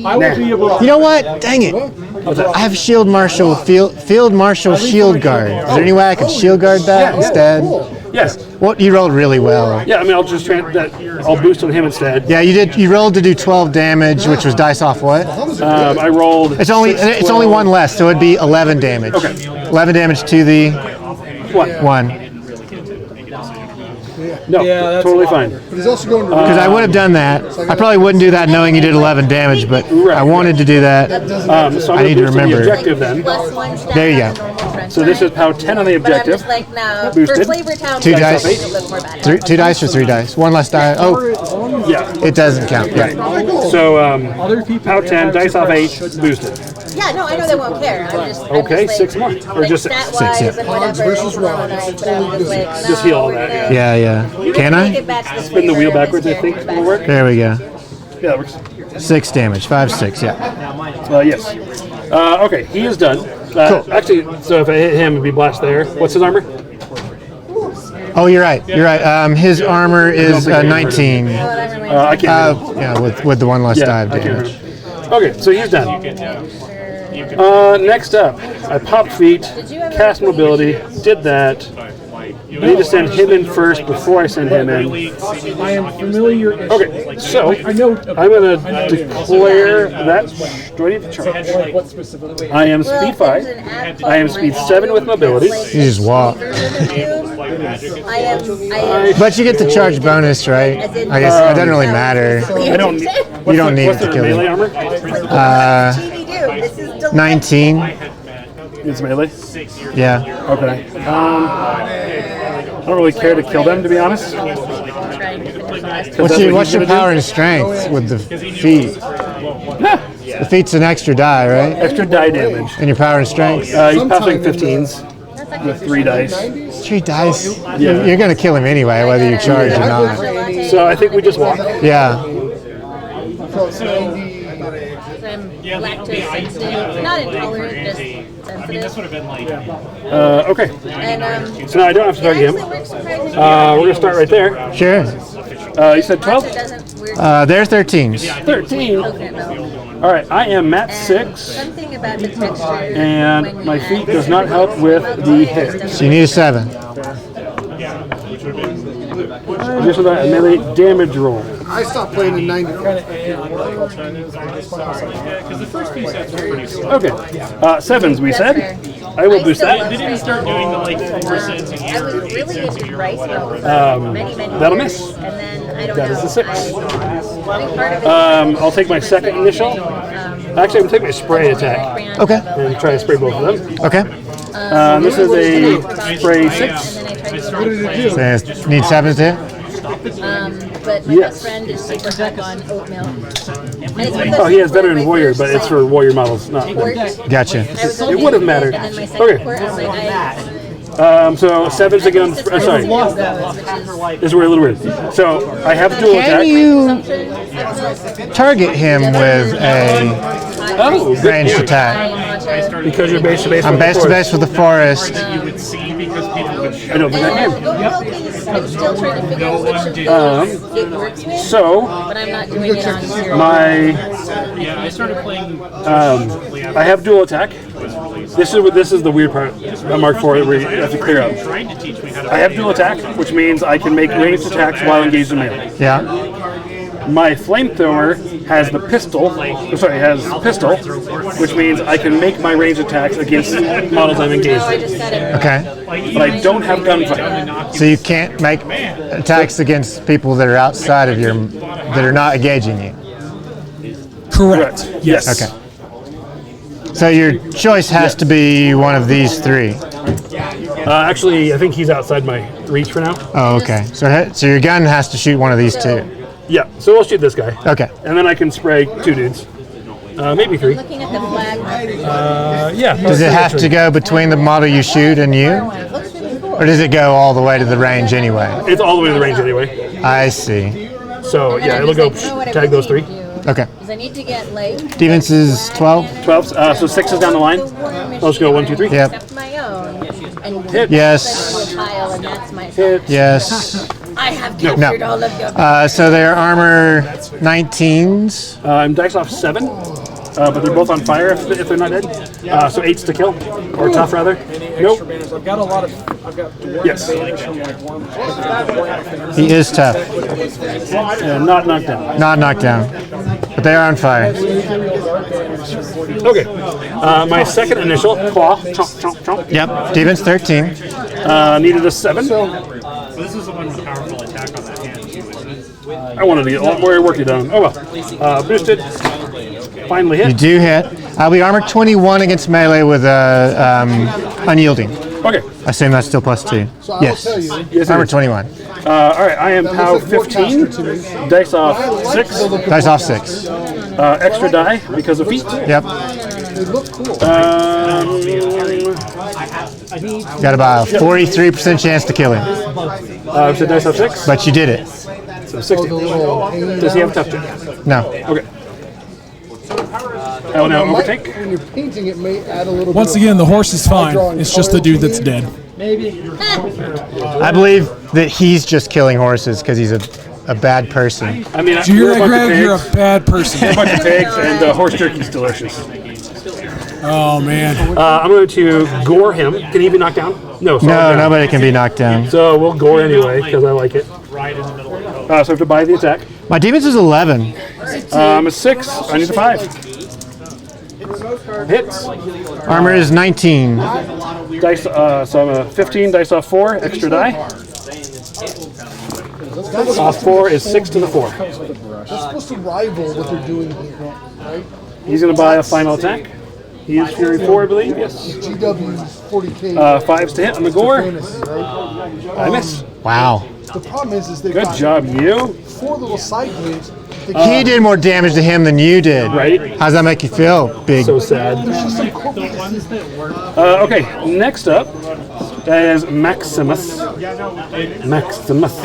I will be abroad. You know what? Dang it. I have Shield Marshal, Field Marshal Shield Guard. Is there any way I could Shield Guard that instead? Yes. What you rolled really well. Yeah, I mean, I'll just I'll boost on him instead. Yeah, you did. You rolled to do 12 damage, which was dice off what? I rolled. It's only 1 less, so it'd be 11 damage. Okay. 11 damage to the What? 1. No, totally fine. But he's also going to. Because I would have done that. I probably wouldn't do that knowing you did 11 damage, but I wanted to do that. So I'm I need to gonna boost the remember. objective then. +1 stat There you on go. normal friend So this time. is power 10 on the But I'm objective. just like, no, Boosted. for Flavor Town, 2 it's dice. a little bit more bad. 2 dice or 3 dice? One less die. Oh, Yeah. it doesn't count. Yeah. So power 10, dice off 8, boosted. Yeah, no, I know they won't care. Okay, I'm just 6 more. Or just stat-wise 6, yeah. and whatever. versus it's not nice, but I'm just like, Just heal all that, no. Yeah. Can Make I? it back to the spin the wheel backwards, I think will work. There we go. Yeah, that works. 6 damage. 5, 6. Yeah. Yes. Okay, he is done. Cool. Actually, so if I hit him, it'd be blast there. What's his armor? Oh, you're right. You're right. His armor is 19. I can't. Yeah, with the one less die of I can't damage. remember. Okay, so he's done. Next up, I popped feet, cast mobility, did that. I need to send him in first before I send him in. I am familiar. Okay, so I know. I'm going to declare that. Do I need to charge? Like what specifically? I am speed 5. I am speed 7 with mobility. You just walk. I am. But you get the charge bonus, right? I guess it doesn't really matter. I don't. You don't need What's it to the kill melee him. armor? This is delicious. 19. It's melee. Yeah. Okay. I don't really care to kill them, to be honest. What's your power and strength with the feet? The feet's an extra die, right? Extra die damage. And your power and strength? He's passing 15s with 3 dice. 3 dice? Yeah. You're going to kill him anyway, whether you charge or not. So I think we just walk. Yeah. I'm lactose sensitive, not intolerant, just sensitive. would have been like. Okay. And So now I don't have to it target him. actually works surprisingly We're going to start right there. Sure. You said 12? It doesn't work. They're 13s. 13. Coconut milk. All right, I am mat 6, Something about the texture. and when my you feet add does not help with the hit. So you need a 7. Just with a melee damage roll. I stopped playing in 90. Because the first few sets were pretty slow. Okay. 7s, we said. I will boost that. They didn't start doing the like 4 sets a I year. was really into rice milk for many that'll years. miss. And then I don't That know. is a 6. I think part of it I'll take my second initial. Actually, I'm going to take my spray attack Okay. and try to spray both of them. Okay. This is a spray 6. and then I tried to do So need 7s too? but my Yes. best friend is super hot on oatmeal. And it's one of those Oh, he has things where veteran my warrior, first, but it's like, for warrior models, not them. quart, Gotcha. I was only It would have into mattered. And then my second Okay. quart, I was like, So 7s again. Sorry. This is where a little weird. So I have dual Can attack. you target him with a Oh, good ranged point. attack? Because you're base to base. I'm with the base to force. base with the forest. You would see because people would show. I don't think I can. I'm still trying to figure out which of these it works with, So but I'm not doing it on zero. my Yeah, I started playing. I have dual attack. This is the weird part. On Mark 4 where you have to clear up. Trying to teach me how to. I have dual attack, which means I can make ranged attacks while engaged in melee. Yeah. My flamethrower has the pistol. Has pistol, which means I can make my ranged attacks against models I'm engaged I in. just got it. Okay. But I don't have gunfight. So you can't make attacks against people that are outside of that are not engaging you. Correct. Yes. Okay. So your choice has to be one of these 3. Actually, I think he's outside my reach for now. Oh, okay. So your gun has to shoot one of these 2. Yeah. So we'll shoot this guy. Okay. And then I can spray 2 dudes. Maybe 3. Looking at the flag, Yeah. Does it have to go between the model you shoot and you? it looks really cool. Or does it go all the way to the range anyway? It's all the way to the range anyway. I see. So yeah, it'll go tag those 3. Okay. Because I need to get like Defense is 12? 12s. So 6 is down the line. Let's go 1, 2, 3. Yep. Except my own. And Hit. Yes. a pile, and that's my Hit. Yes. I have captured all of your. So their armor 19s. I'm dice off 7, but they're both on fire if they're not dead. So 8s to kill, or tough rather. Nope. I've got a lot of. I've got. Yes. He is tough. Not knocked down. Not knocked down. But they are on fire. Okay. My second initial, claw. Chomp, chomp, chomp. Yep. Defense 13. Needed a 7. So this is the one with powerful attack. I wanted to get a lot more work done. Oh well. Boosted. Finally hit. You do hit. I'll be armor 21 against melee with unyielding. Okay. I assume that's still +2. So Yes. I will tell you, Yes, it Armor is. 21. All right. I am POW 15. Dice off 6. Dice off 6. Extra die because of feet. Yep. they look cool. Got about a 43% chance to kill him. So dice off 6. But you did it. So 60. Does he have tough check? No. Okay. I will now overtake. When you're painting, it may add a little Once bit again, the horse is fine. It's just the dude that's dead. I believe that he's just killing horses because he's a bad person. I mean, Do you we're hear a that, bunch of Greg? You're a pigs. bad person. A bunch of pigs, and horse jerky's delicious. Oh, man. I'm going to gore him. Can he be knocked down? No. So No, nobody can be knocked down. So we'll gore anyway because I like it. So I have to buy the attack. My defense is 11. I'm a 6. I need a 5. Hits. Armor is 19. Dice. So I'm a 15. Dice off 4. Extra die. Off 4 is 6 to the 4. That's supposed to rival what they're doing here, right? He's going to buy a final attack. He is Fury 4, I believe. Yes. GW's 40K 5s to hit on the gore. bonuses, right? I miss. Wow. The problem is they've Good got job, you. 4 little side games. He did more damage to him than you did. Right. How's that make you feel, big? So sad. Okay, next up is Maximus. Maximus.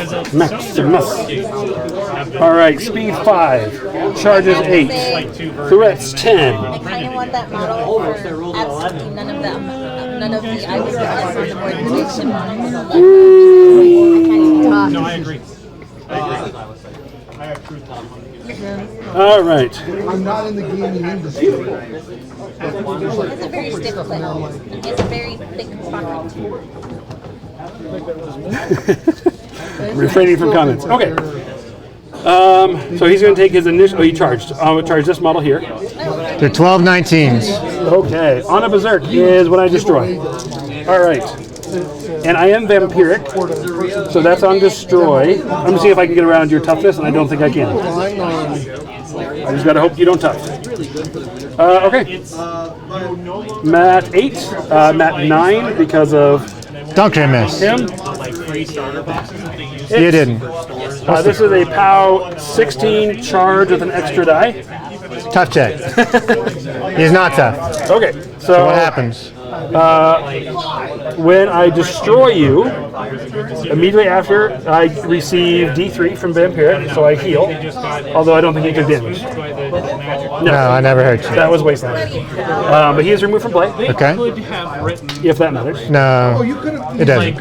All right, speed 5, charges 8, threats 10. I kind of want that model for absolutely none of them. None of the items that are on the board that makes them on it. I can't even talk. No, I agree. I have truth on. All right. I'm not in the gaming industry. It's a very stiff clip. It's a very thick pocket. Refraining from comments. Okay. So he's going to take his initial. Oh, he charged. I'm going to charge this model here. They're 12-19s. Okay. On a berserk is what I destroy. All right. And I am vampiric, so that's on destroy. I'm going to see if I can get around your toughness, and I don't think I can. I just got to hope you don't tough. Okay. Mat 8, Mat 9 because of Don't crit miss. him. You didn't. This is a POW 16 charge with an extra die. Tough check. He's not tough. Okay, so What happens? when I destroy you, immediately after I receive D3 from Vampiric, so I heal. Although I don't think he took damage. No, I never hurt you. That was Wasteland. But he is removed from play, Okay. if that matters. No, it doesn't.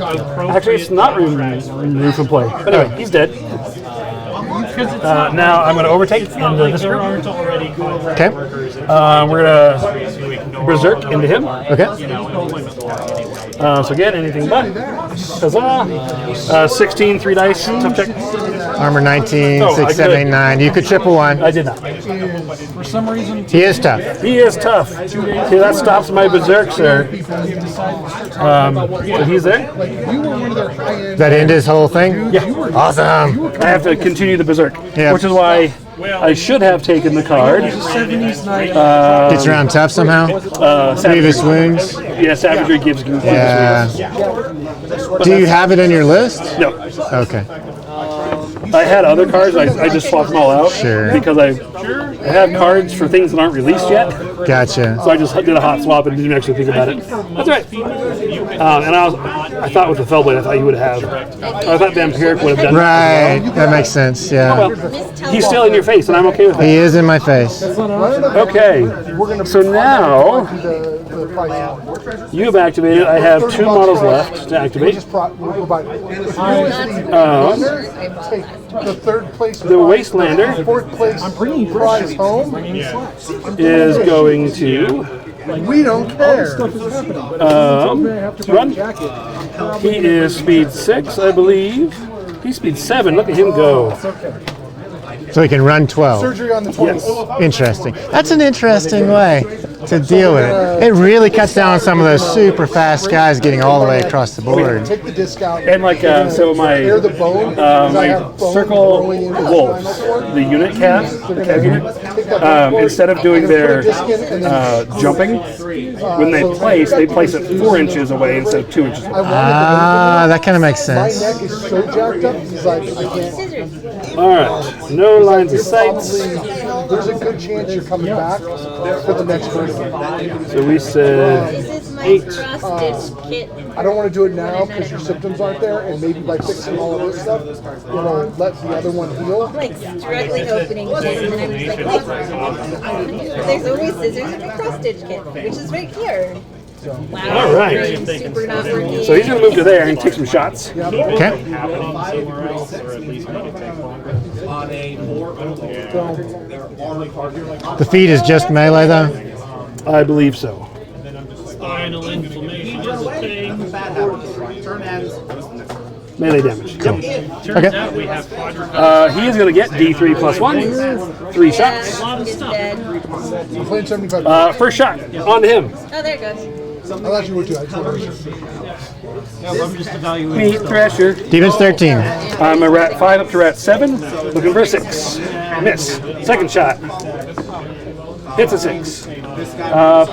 Actually, it's not removed from play. But anyway, he's dead. Now I'm going to overtake into this group. Okay. We're going to berserk into him. Okay. So again, anything but. Huzzah. 16, 3 dice, tough check. Armor 19, Oh, I 6, 7, could. 8, 9. You could triple 1. I did not. For some reason, He is tough. He is tough. See, that stops my berserk, sir. So he's there. Does that end his whole thing? Yeah. Awesome. I have to continue the berserk, Yeah. which is why I should have taken the card. Gets around tough somehow. Grievous wounds. Yeah, savagery gives you. Yeah. Do you have it in your list? No, Okay. I had other cards. I just swapped them all out Sure. because I have cards for things that aren't released yet. Gotcha. So I just did a hot swap and didn't actually think about it. That's right. And I thought with the Fellblade, I thought you would have. I thought Vampiric would have done. Right. That makes sense. Yeah. Well, he's still in your face, and I'm okay with He that. is in my face. Okay. So now you have activated. I have 2 models left to activate. The third place, The Wastelander 4th place prize home. is going to We don't care. run. He is speed 6, I believe. He's speed 7. Look at him go. So he can run 12. Surgery on the 20th. Yes. Interesting. That's an interesting way. to deal with it. It really cuts down on some of those super fast guys getting all the way across the board. Take the disc out. And like, so my circle wolves, the unit cav unit, instead of doing their jumping, when they place it 4 inches away instead of 2 inches away. Ah, that kind of makes sense. My neck is so jacked up, he's like, I can't. All right, no lines of sights. There's a good chance you're coming back for the next version. So we said This is my 8. cross-stitch kit. I don't want to do it now because your symptoms aren't there, and maybe by fixing all of this stuff, it'll let the other one heal. Like struggling opening kit, and then I'm just like, look, there's only scissors in the cross-stitch kit, which is right here. Wow, All right. brain's super not working. So he's going to move to there and take some shots. Okay. The feed is just melee, though? I believe so. Spinal inflammation is a thing. Melee damage. Cool. Turns Okay. out we have quadruped. He is going to get D3 plus 1. 3 shots. It's dead. I'm playing 75. First shot on him. Oh, there it goes. I thought you were too. I just wanted to make sure. I'm just evaluating. Meat Thrasher. Defense 13. I'm a rat 5 up to rat 7. Looking for a 6. Miss. Second shot. Hits a 6.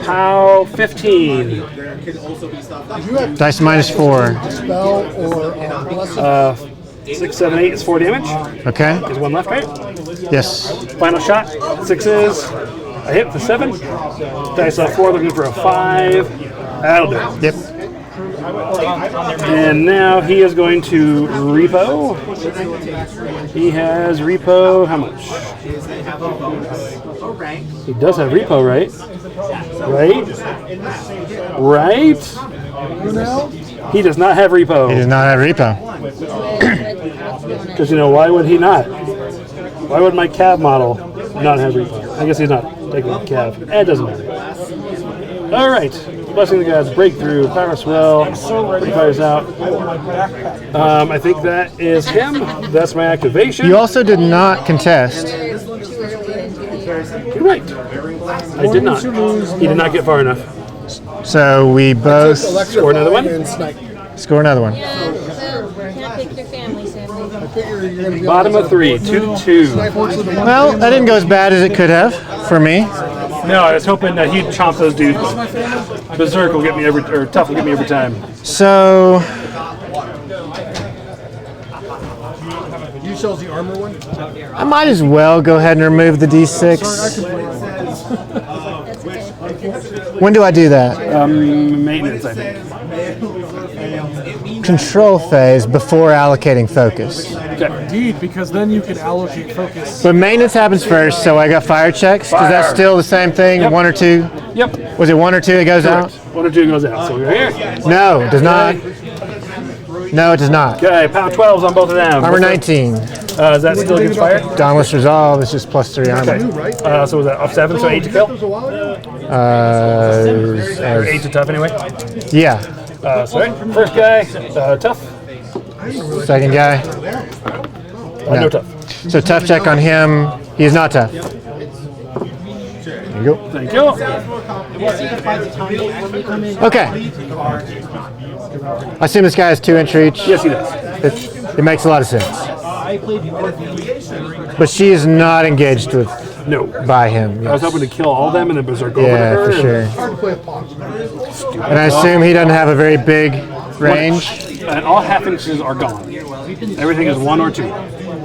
POW 15. Dice minus 4. Spell or blessing. 6, 7, 8 is 4 damage. Okay. There's 1 left, right? Yes. Final shot. 6s. I hit the 7. Dice off 4, looking for a 5. That'll do. Yep. And now he is going to repo. He has repo, how much? He does have repo, right? Right? He does not have He repo. does not have repo. Because, you know, why would he not? Why would my cav model not have repo? I guess he's not taking a cav. It doesn't matter. All right. Blessing the Gods, Breakthrough, Power Swell, he fires out. I think that is him. That's my activation. You also did not contest. You're right. I did not. He did not get far enough. So we both Score another one. And snipe. score another one. Yeah, so can't pick your family, sadly. I figure you're going to be Bottom of 3, 2-2. Snipe works with the one. Well, that didn't go as bad as it could have for me. No, I was hoping that he'd chomp those dudes. Berserk will get me or Tough will get me every time. So You chose the armor one? I might as well go ahead and remove the D6. When do I do that? Maintenance, I think. Control phase before allocating focus. Okay. Indeed, because then you can allocate focus. But maintenance happens first, so I got fire checks. Is that Fire. still the same thing? Yep. 1 or 2? Yep. Was it 1 or 2 it goes Correct. out? 1 or 2 goes out. So we're here. No, it does not. No, it does not. Okay, pound 12s on both of them. Armor 19. Is that still against fire? Dauntless Resolve is just plus 3 armor. Okay. So was that off 7, so 8 to kill? Or 8 to tough anyway. Yeah. Sorry. First guy, tough. Second guy. No tough. So tough check on him. He is not tough. There you go. Thank you. Okay. I assume this guy has 2-inch reach. Yes, he does. It makes a lot of sense. But she is not engaged with No. by him. I was hoping to kill all of them and then berserk over to Yeah, her. for sure. Hard to play with pawns. And I assume he doesn't have a very big range. And all half inches are gone. Everything is 1 or 2.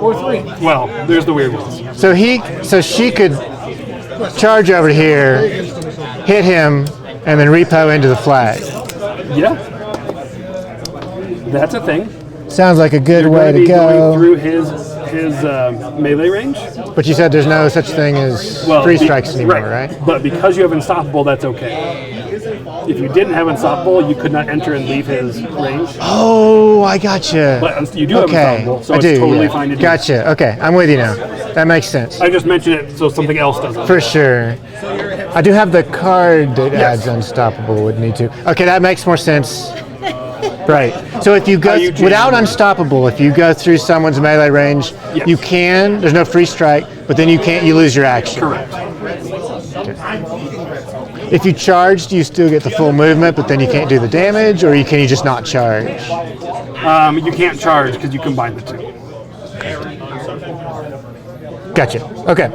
Or 3. Well, there's the weird ones. So she could charge over here, hit him, and then repo into the flag. Yeah. That's a thing. Sounds like a good You're way going to be to going go. through his melee range. But you said there's no such thing as free strikes anymore, right? But because you have Unstoppable, that's okay. If you didn't have Unstoppable, you could not enter and leave his range. Oh, I gotcha. But you do have Okay, Unstoppable, so I it's do. totally Yeah. fine to do. Gotcha. Okay, I'm with you now. That makes sense. I just mentioned it so something else doesn't. For sure. I do have the card that adds Unstoppable. Would need to. Okay, that makes more sense. Right. So if you go without Unstoppable, if you go through someone's melee range, Yes. you can. There's no free strike, but then you can't. You lose your action. Correct. if you charged, you still get the full movement, but then you can't do the damage, or can you just not charge? You can't charge because you combine the two. Gotcha. Okay.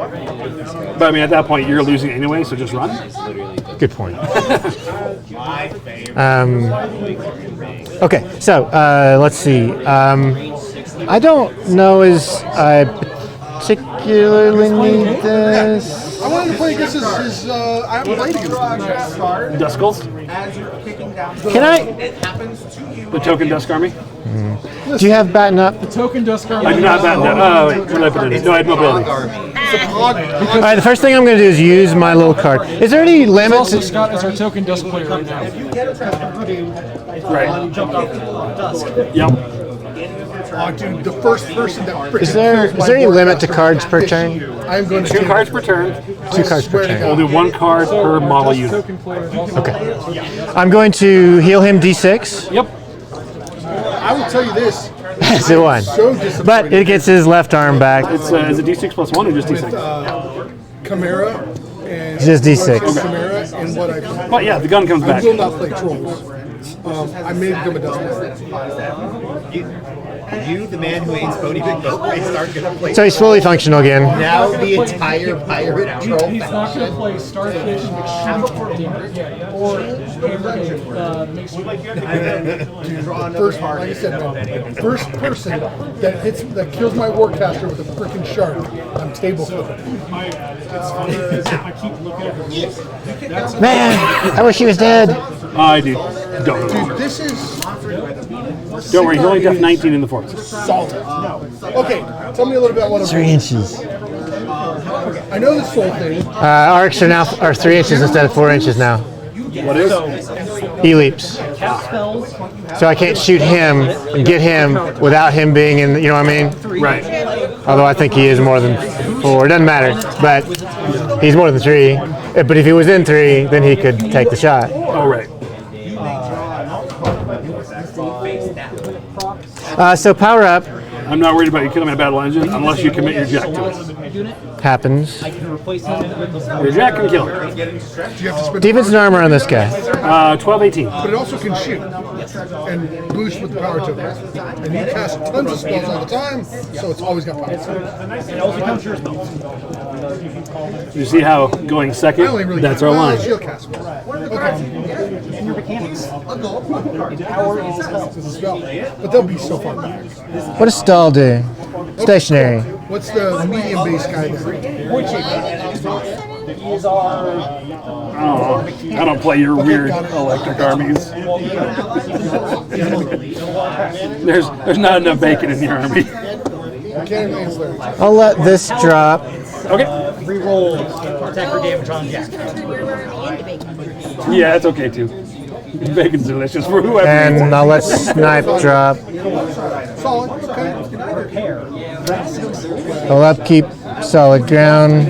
But I mean, at that point, you're losing anyway, so just run. Good point. Okay, so let's see. I don't know as I particularly need this. I wanted to play against his I haven't played against him. Duskulls? Can I? The token Dusk Army? Do you have batten up? Token Dusk Army. I do not batten down. Oh, wait, what did I put in? No, I had mobility. All right, the first thing I'm going to do is use my little card. Is there any limit Also, to... Scott is our token Dusk player right now. Right. Yep. Dude, the first person that Is there any limit to cards per turn? I'm going to 2 cards per turn. 2 cards per turn. We'll do 1 card per model unit. Token player is also Okay. I'm going to heal him D6. Yep. I will tell you this. That's a 1. So disappointed. But it gets his left arm back. It's is it D6 plus 1 or just D6? Chimera and Just D6. Chimera and what I play. Well, yeah, the gun comes I back. will not play trolls. I may become a dust. You, the man who ain't Bodhi Big Boatways, aren't going to play. So he's fully functional again. Now the entire pirate troll He's not going to play Starfish, or First, like I said, man, first person that kills my warcaster with a freaking shark, I'm table flipping. Man, I wish he was dead. I do. Don't know. Dude, this is Don't worry, he's only def 19 in the forest. solid. Okay, tell me a little bit about what 3 inches. I know the soul thing. Arcs are 3 inches instead of 4 inches now. What is? He leaps. So I can't shoot him and get him without him being in, you know what I mean? Right. Although I think he is more than 4. It doesn't matter. But he's more than 3. But if he was in 3, then he could take the shot. Oh, right. So power up I'm not worried about you killing my battle engine unless you commit your jack to it. happens. Your jack can kill her. Do you have to spend Defense and armor on this guy. 12, 18. But it also can shoot and boost with the power token. And you cast tons of spells all the time, so it's always got power. You see how going I second, only really that's our line. Shield cast spells. Okay. But they'll be so far back. What does stall do? Stationary. What's the medium base guy there? I don't play your weird electric armies. There's not enough bacon in your army. Cannon Man's Larry. I'll let this drop. Okay. Reroll attacker damage on Jack. Yeah, it's okay too. Bacon's delicious for whoever. And I'll let snipe drop. Solid. Okay. I'll upkeep solid ground.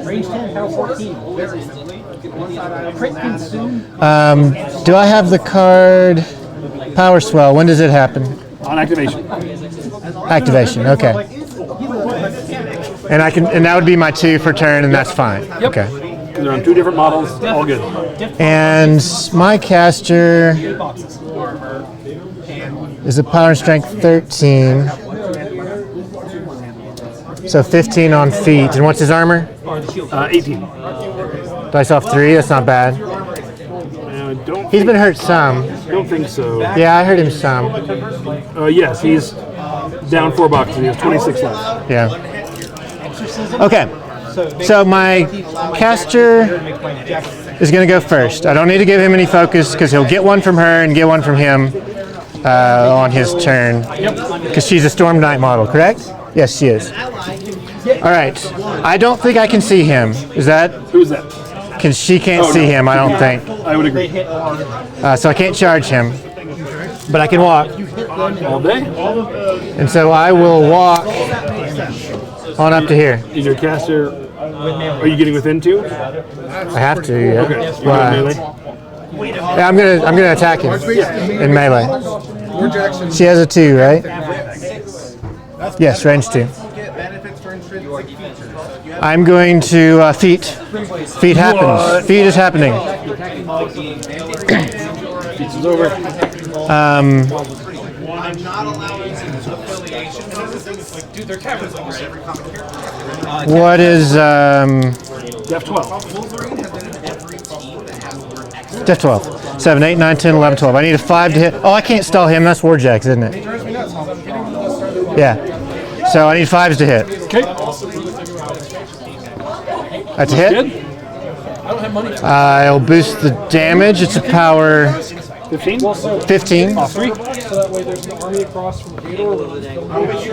Range 10, power 14. Crit consume. Do I have the card Power Swell? When does it happen? On activation. Activation. Okay. And that would be my 2 for turn, and that's fine. Yep. Okay. They're on 2 different models. All good. And my caster is a power and strength 13. So 15 on feet. And what's his armor? 18. Dice off 3. That's not bad. Don't He's been hurt some. don't think so. Yeah, I heard him some. Yes, he's down 4 boxes. He has 26 left. Yeah. Okay. So my caster is going to go first. I don't need to give him any focus because he'll get one from her and get one from him on his turn. Because she's a Storm Knight model, correct? Yes, she is. All right. I don't think I can see him. Is that? Who's that? Because she can't see him, I don't think. I would agree. So I can't charge him. But I can walk. All day? And so I will walk on up to here. Is your caster... Are you getting within 2? I have to, yeah. Okay. Why? Melee? Yeah, I'm gonna attack him in melee. Or Jackson. She has a 2, right? Yes, range 2. I'm going to feet. Feet happens. Feet is happening. This is over. I'm not allowing affiliation. Dude, their cameras almost every comic character. What is Def 12. Def 12? 7, 8, 9, 10, 11, 12. I need a 5 to hit. Oh, I can't stall him. That's Warjacks, isn't it? Yeah. So I need 5s to hit. Okay. That's a hit. Good. I'll boost the damage. It's a power 15. 15. Off 3.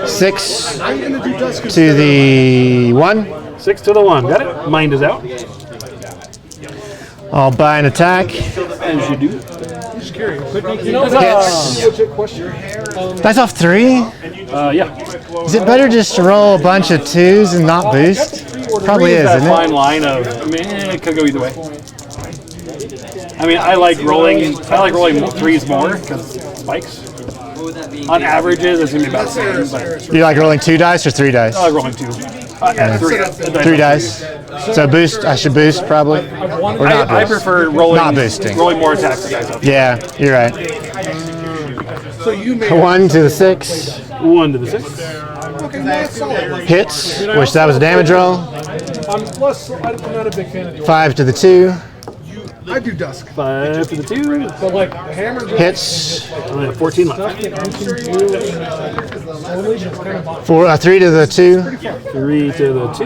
6 to the 1. 6 to the 1. Got it. Mind is out. I'll buy an attack. As you do. Hits. That's off 3? Yeah. Is it better just to roll a bunch of 2s and not boost? Probably is, that isn't fine it? line of, it could go either way. I mean, I like rolling 3s more because spikes. On averages, it's gonna be about the same. But You like rolling 2 dice or 3 dice? I like rolling 2. Yeah, 3 dice. So boost, I should boost probably? Or not I boost? prefer rolling. Not boosting. Rolling more attacks than guys up. Yeah, you're right. 1 to the 6. 1 to the 6. Hits, which that was a damage roll. I'm not a big fan of the 5 to the 2. I do Dusk. 5 to the 2. But like hammer Hits. I only have 14 left. 3 to the 2. 3 to the 2.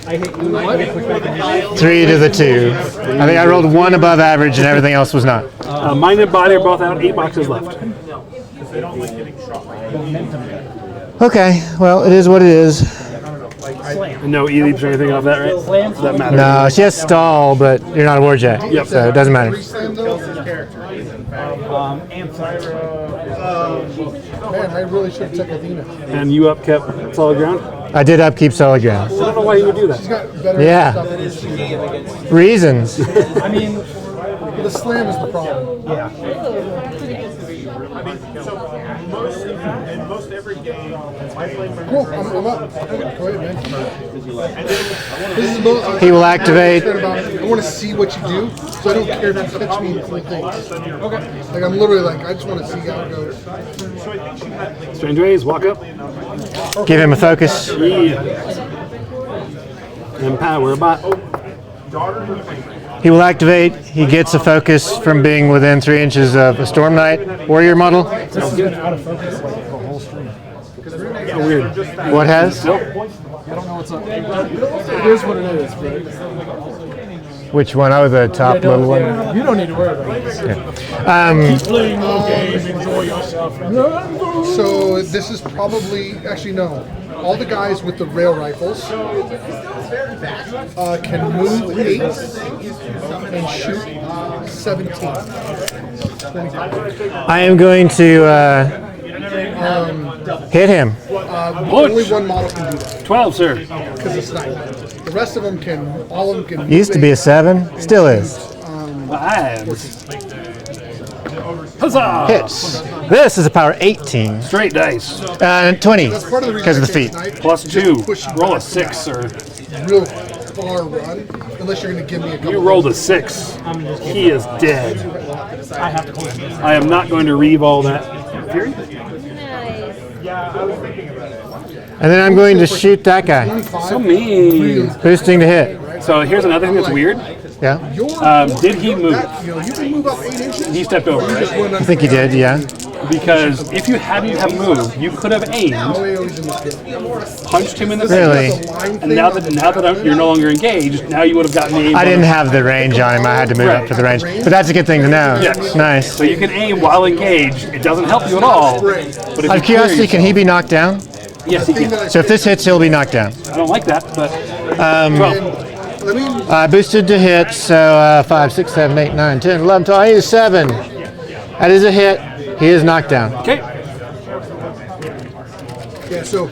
I hit you. 3 to the 2. I think I rolled 1 above average and everything else was not. Mind and body are both out. 8 boxes left. Okay, well, it is what it is. No E-leaps or anything off that, right? Does that matter? No, she has stall, but you're not a warjack, Yep. so it doesn't matter. Man, I really should have took Athena. And you up kept solid ground? I did upkeep solid ground. I don't know why you would do that. She's got better Yeah. stuff than she. Reasons. I mean, the slam is the problem. Yeah. In most every game, Cool, I'm up. Go ahead, man. This is about, He will activate. I want to see what you do, so I don't care if you catch me in cool things. Okay. Like, I'm literally like, I just want to see how it goes. Strange ways, walk up. Give him a focus. Yeah. Empower bot. He will activate. He gets a focus from being within 3 inches of a Storm Knight warrior model. Weird. What has? I don't know what's up. It is what it is, right? Which one? Oh, the top little one. You don't need to worry about it. Yeah. Playing no game, enjoy yourself. So this is probably, actually no. All the guys with the rail rifles can move 8 and shoot 17. 25. I am going to hit him. Only one model can do that 12, sir. because it's night. The rest of them can, all of them can. Used to be a 7. Still is. 5. Huzzah! Hits. This is a power 18. Straight dice. 20 That's part of the reason because of the I feet. take night. Plus 2. Push you Roll a back 6, sir. Real far run, unless you're going to give me a couple. You rolled a 6. He is dead. I am not going to re-roll that. Fury? And then I'm going to shoot that guy. So mean. Boosting to hit. So here's another thing that's weird. Yeah. Did he move? You know, you can move up 8 inches. He stepped over, right? I think he did, yeah. Because if you hadn't have moved, you could have aimed, punched him in the Really? face, and now that you're no longer engaged, now you would have gotten aimed. I didn't have the range on him. I had to move up to the range. But that's a good thing to know. Yes. Nice. So you can aim while engaged. It doesn't help you at all. But if Out you of curiosity, can he be knocked down? Yes, he can. So if this hits, he'll be knocked down. I don't like that, but 12. I boosted to hit, so 5, 6, 7, 8, 9, 10, 11, 12. He is 7. That is a hit. He is knocked down. Okay. Yeah, so.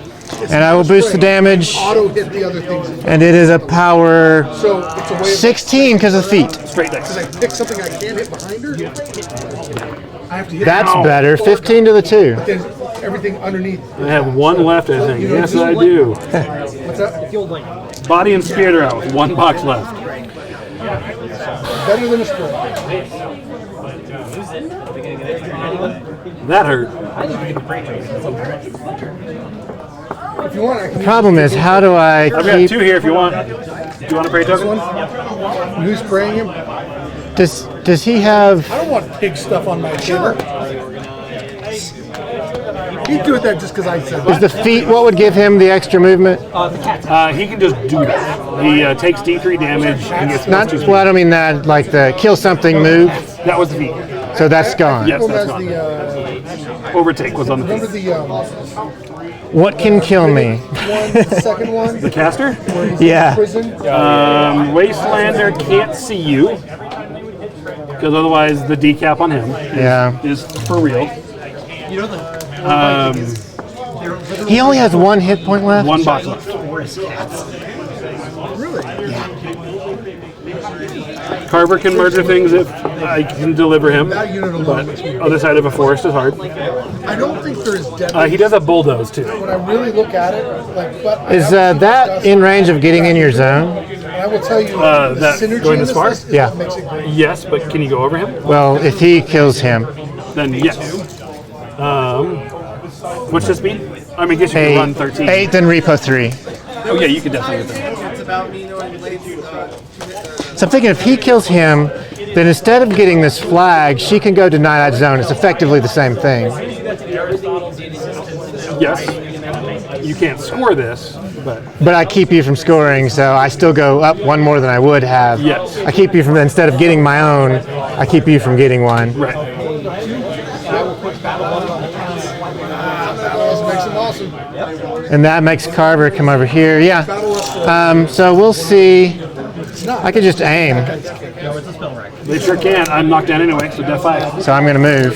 And I will boost the damage. Auto hit the other things. And it is a power So it's a way of 16 because of feet. Straight dice. Because I pick something I can't hit behind her. I have to hit That's better. 15 to the 2. Then everything underneath. I have one left, I think. Yes, I do. What's that? Body and spirit are out with 1 box left. Better than a spray. That hurt. If you want, I can. The problem is, how do I I've got keep? 2 here if you want. Do you want a prey token? Who's spraying him? Does he have? I don't want pig stuff on my table. He'd do it that just because I said Is the feet what would give him the extra movement? He can just do that. He takes D3 damage and gets Not. plus 2 Well, I don't mean that. Like the kill something move. That was the feat. So that's gone. Yes, Well, that's that's gone. the, Overtake was on the remember feat. the What can kill me? the second one? The caster? Yeah. Prison? Wastelander can't see you. Because otherwise the decap on him Yeah. is for real. He only has 1 hit point left. 1 box left. Carver can murder things if I can deliver him. That unit alone makes me. Other side of a forest is hard. I don't think there's dead. He does have bulldoze too. When I really look at it, like, but I Is have to that discuss- in range of getting in your zone? And I will tell you, the that synergy going in this far? is Yeah. what makes it great. Yes, but can you go over him? Well, if he kills him, Then yes. What's the speed? I mean, I guess you can run 13. 8, then repo 3. Oh yeah, you can definitely get that. So I'm thinking if he kills him, then instead of getting this flag, she can go deny that zone. It's effectively the same thing. Yes. You can't score this, but But I keep you from scoring, so I still go up 1 more than I would have. Yes. I keep you from, instead of getting my own, I keep you from getting one. right. That makes it awesome. And that makes Carver come over here. Yeah. So we'll see. I could just aim. They sure can. I'm knocked down anyway, so def 5. So I'm going to move.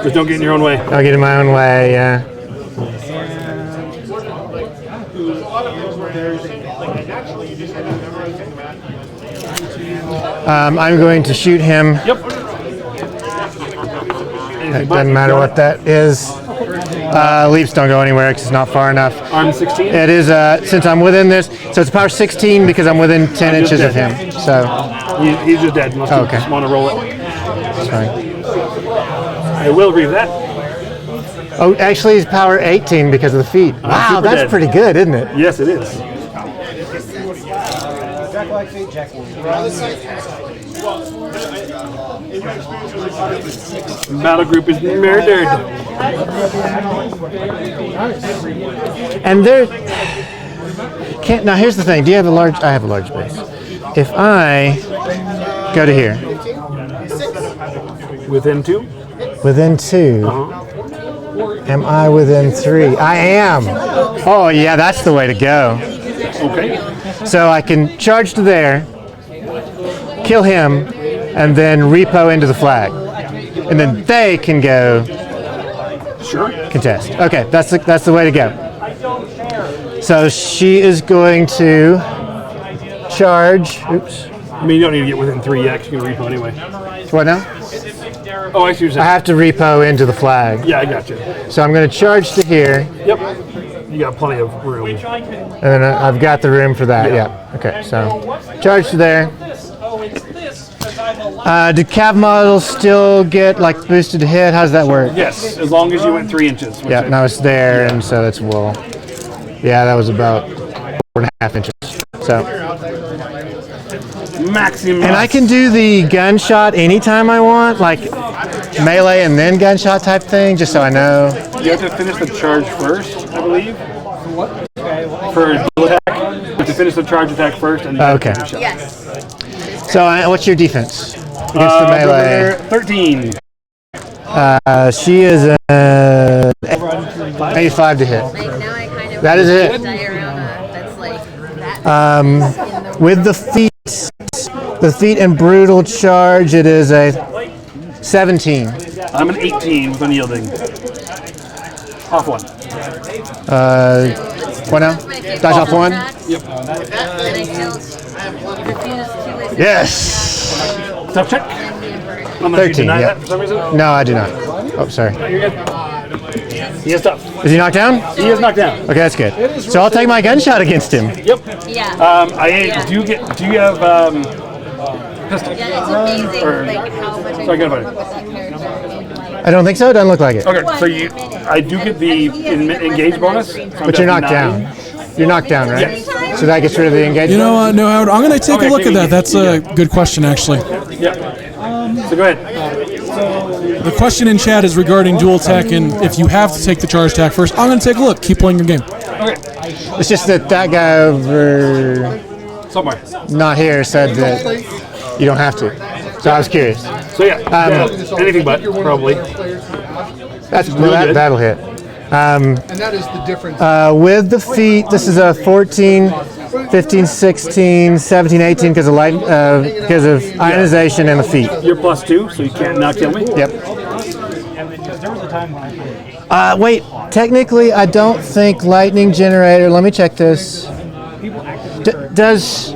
Just don't get in your own way. I'll get in my own way, yeah. I'm going to shoot him. Yep. It doesn't matter what that is. Leaps don't go anywhere because it's not far enough. Arm 16. It is, since I'm within this, so it's power 16 because I'm within 10 inches of him. So, He's just dead. Unless Okay. you just want to roll it. sorry. I will agree with that. Oh, actually, it's power 18 because of the feet. Wow, super that's dead. pretty good, isn't it? Yes, it is. Battle group is murdered. And there, can't, now here's the thing. Do you have a large, I have a large base. If I go to here, Within 2. within 2, am I within 3? I am. Oh yeah, that's the way to go. Okay. So I can charge to there, kill him, and then repo into the flag. And then they can go Sure. contest. Okay, that's the way to go. So she is going to charge. Oops. I mean, you don't need to get within 3 yet, 'cause you can repo anyway. What now? Oh, I see what you're I saying. have to repo into the flag. Yeah, I got you. So I'm going to charge to here, Yep. You got plenty of room. and then I've got the room for that. Yeah. Okay, so charge to there. Do cav models still get like boosted to hit? How does that work? Yes, as long as you went 3 inches. which Yeah, I- now it's there, and so that's wool. Yeah, that was about 4.5 inches. So, Maximus. and I can do the gunshot anytime I want, like melee and then gunshot type thing, just so I know. You have to finish the charge first, I believe. For dual attack, you have to finish the charge attack first, and then Okay. finish up. Yes. So, what's your defense against the melee? 13. She is 85 to hit. Like now I kind of That is it. diorama that's like that. With the feet and brutal charge, it is a 17. I'm an 18 with unyielding. Off 1. What now? Dodge off 1? Yep. And I killed. You refused 2 ways. Yes! Tough check. Unless you 13, deny yeah. that for some reason. No, I do not. Oh, sorry. You're good. He is tough. Is he knocked down? He is knocked down. Okay, that's good. So I'll take my gunshot against him. Yep. Yeah. Do you have pistol? Yeah, it's amazing Or- like how much I Sorry, go grew ahead. up with that character. I don't think so. It doesn't look like it. Okay, so I do get the engage bonus. So But you're knocked 9. down. You're knocked down, right? Yes. So that gets rid of the engagement? You know, no, Howard, I'm going to take Okay, a look at yeah, that. That's a good question, actually. Yep. So go ahead. The question in chat is regarding dual attack, and if you have to take the charge attack first, I'm going to take a look. Keep playing your game. Okay. It's just that guy over Somewhere. not here said that you don't have to. So I was curious. So yeah, anything but probably. That'll hit. And that is the difference. With the feet, this is a 14, 15, 16, 17, 18 because of ionization and the feet. You're +2, so you can't not kill me. Yep. Wait, technically, I don't think lightning generator. Let me check this. Does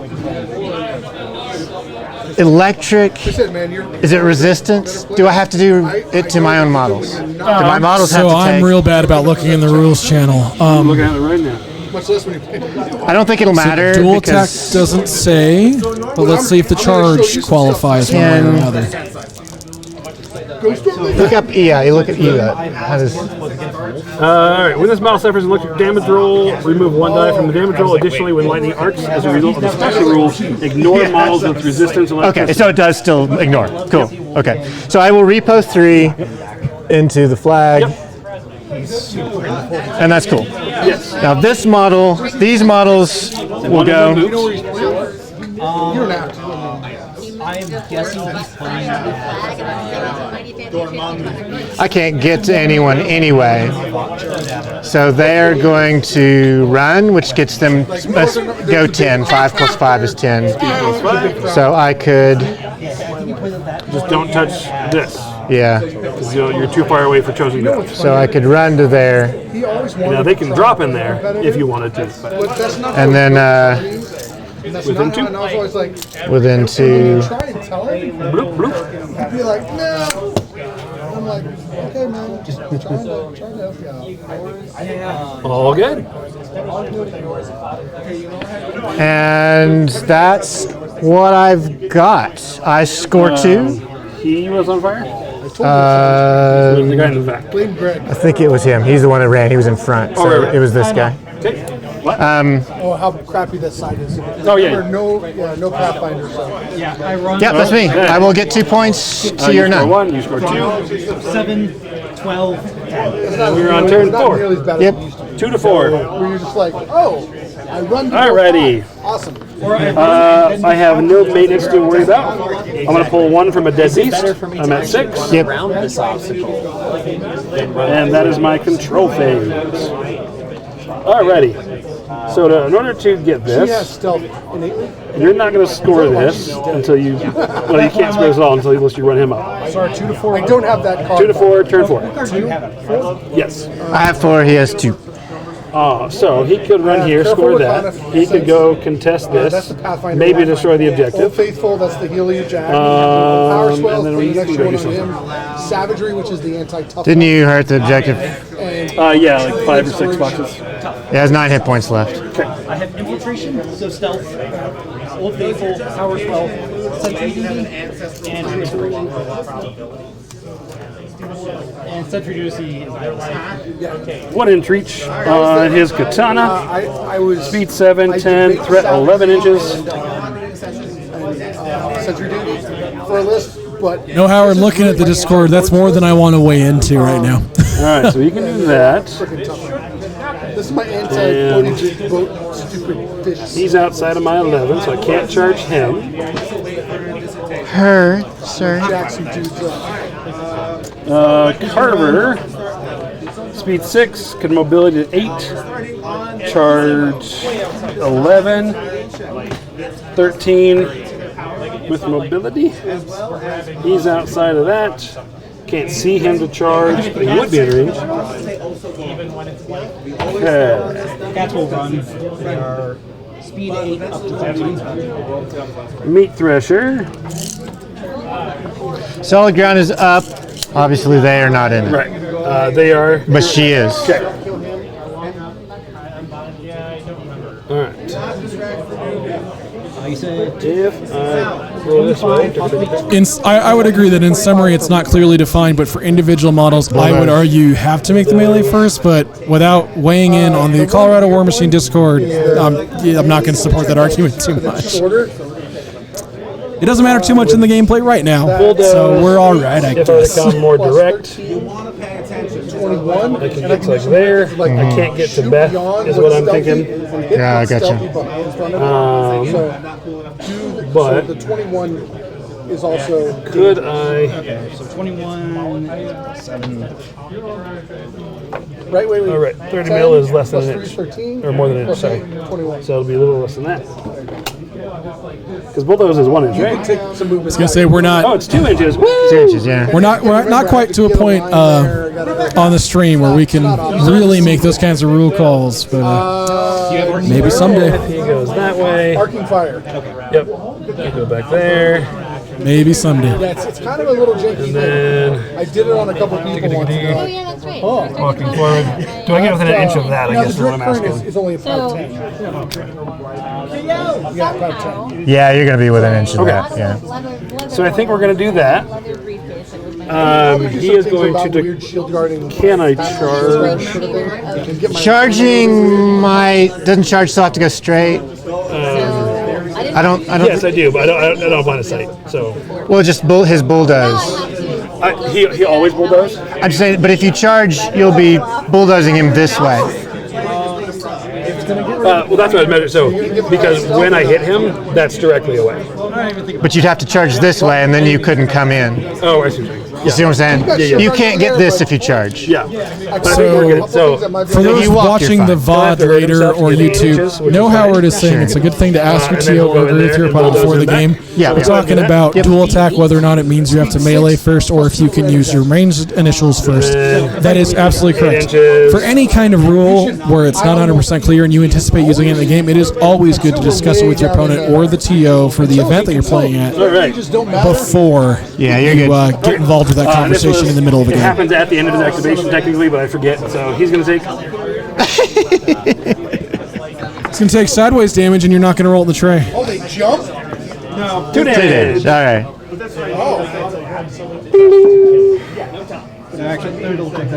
electric? Is it resistance? Do I have to do it to my own models? Do my models have So to I'm take? real bad about looking in the rules channel. I'm looking at it right now. Much less when you I don't think it'll matter Dual attack because doesn't say, but let's see if the charge qualifies one way or another. look up EI. You look at EI. How does? Alright, when this model suffers an electric damage roll, remove 1 die from the damage roll. Additionally, when lightning arcs as a result of the special rules, ignore models with resistance and Okay, electricity. so it does still ignore. Cool. Okay, so I will repost 3 into the flag. And that's cool. Yes. Now these models will go. you don't have to. I'm guessing he's playing I can't get to anyone anyway. So they're going to run, which gets them, let's go 10. 5 plus 5 is 10. So I could, Just don't touch this. yeah. 'Cause you're too far away for chosen growth. So I could run to there, He always wanted Now they can drop in there if you wanted to. but that's not and then that's within not 2. how- and I was always like, within 2. try and tell him. Bloop, bloop. He'd be like, no. I'm like, okay, man, just trying to help you out. All good. And that's what I've got. I score 2. He was on fire? The guy in the back. Blame Greg. I think it was him. He's the one that ran. He was in front. So right. it was this guy. Okay. What? Oh, how crappy that side is. Oh, yeah. No Pathfinder. So. Yeah, I run Yep, that's me. I will get 2 points to your you score none. 1, you score 2. 7, 12, 10. We're on turn Not 4. nearly as bad Yep. as it used to be. 2 to 4. Where you're just like, oh, I run to go Alrighty. fast. Awesome. I have no maintenance to worry about. I'm going to pull 1 from a dead beast. I'm at 6. Yep. And that is my control phase. Alrighty. So in order to get She has this, stealth innately. you're not going to score this until you, well, you can't score this at all until you run him up. Sorry, 2 to 4. I don't have that card. 2 to 4, turn 4. 2? Yes. I have 4. He has 2. So he could run here, careful score with that. Honest He could go contest That's this, the Pathfinder. maybe destroy the Old objective. Faithful, that's the heal you jack. Power Swell, and then the we next can go one do on him. Savagery, which is the anti-tough. Didn't you hurt the objective? And Yeah, like 5 or 6 boxes. It has 9 hit points left. I have infiltration, so stealth, old faithful, power spell, sentry duty, and restoration. And sentry duty is okay. 1 inch reach on his katana. I was Speed 7, I 10, did threat 11 inches. Sentry duty for a list, but No, Howard, looking at the Discord, that's more than I want to weigh into right now. Alright, so he can do that. freaking tough. This is my anti-boat stupid fish. He's outside of my 11, so I can't charge him. Her, sir. Jackson dudes Carver, speed 6, can mobility to 8, charge 11, 13 with mobility. He's outside of that. Can't see him to charge, but he would be in range. Okay. Cats will run. They are speed 8 up to 13. Meat Thresher. Solid ground is up. Obviously, they are not in it. Right. They are. But she is. Okay. All right. If I roll this way. I would agree that in summary it's not clearly defined, but for individual models, I would argue you have to make the melee first, but without weighing in on the Colorado Warmachine Discord, I'm not going to support that argument too much. It doesn't matter too much in the gameplay right now, so we're all right, I guess. If I become more direct, I can get to like there. I can't get to Beth, is what I'm thinking. Yeah, I gotcha. But the 21 is also. Could I? So 21, 7. Right, wait. All right, 30 mil is less than an inch, 13, or more than an inch. Sorry. 21. So it'll be a little less than that. Because both of those is 1 inch, right? I was gonna say we're not. Oh, it's 2 inches. Woo! 2 inches, yeah. We're not quite to a point on the stream where we can really make those kinds of rule calls, but maybe someday. He goes that way. Arcing fire. Yep. I go back there. Maybe someday. It's kind of a little janky. And then I did it on a couple people once ago. Oh yeah, that's right. walking forward. Do I get within an inch of that? I Now, guess the is what I'm drift current asking. is only a So 510. Yeah, 510. Yeah, you're going to be within an inch of Okay. that. Yeah. So I think we're going to do that. He is going to. Weird shield guarding. Can I charge? Charging doesn't charge, so I have to go straight. I don't. Yes, I do, but I don't have line of sight. So. Well, just his bull does. He always bulldoze. I'm just saying, but if you charge, you'll be bulldozing him this way. Well, that's what I measured. So, because when I hit him, that's directly away. But you'd have to charge this way, and then you couldn't come in. Oh, I see. You see what I'm saying? Yeah. You can't get this if you charge. Yeah. But I think we're good. So, For those you walk, watching you're the fine. VOD later or YouTube, know Howard is saying it's a good thing to ask your TO or agree with your opponent before the game. Yeah. We're talking about dual attack, whether or not it means you have to melee first or if you can use your ranged initials first. That is absolutely correct. For any kind of rule where it's not 100% clear and you anticipate using it in the game, it is always good to discuss it with your opponent or the TO for the event that you're playing at before you get involved with that conversation in the middle of the It game. happens at the end of his activation, technically, but I forget. So he's going to take. It's going to take sideways damage and you're not going to roll in the tray. Oh, they jump? No. 2 damage. All right.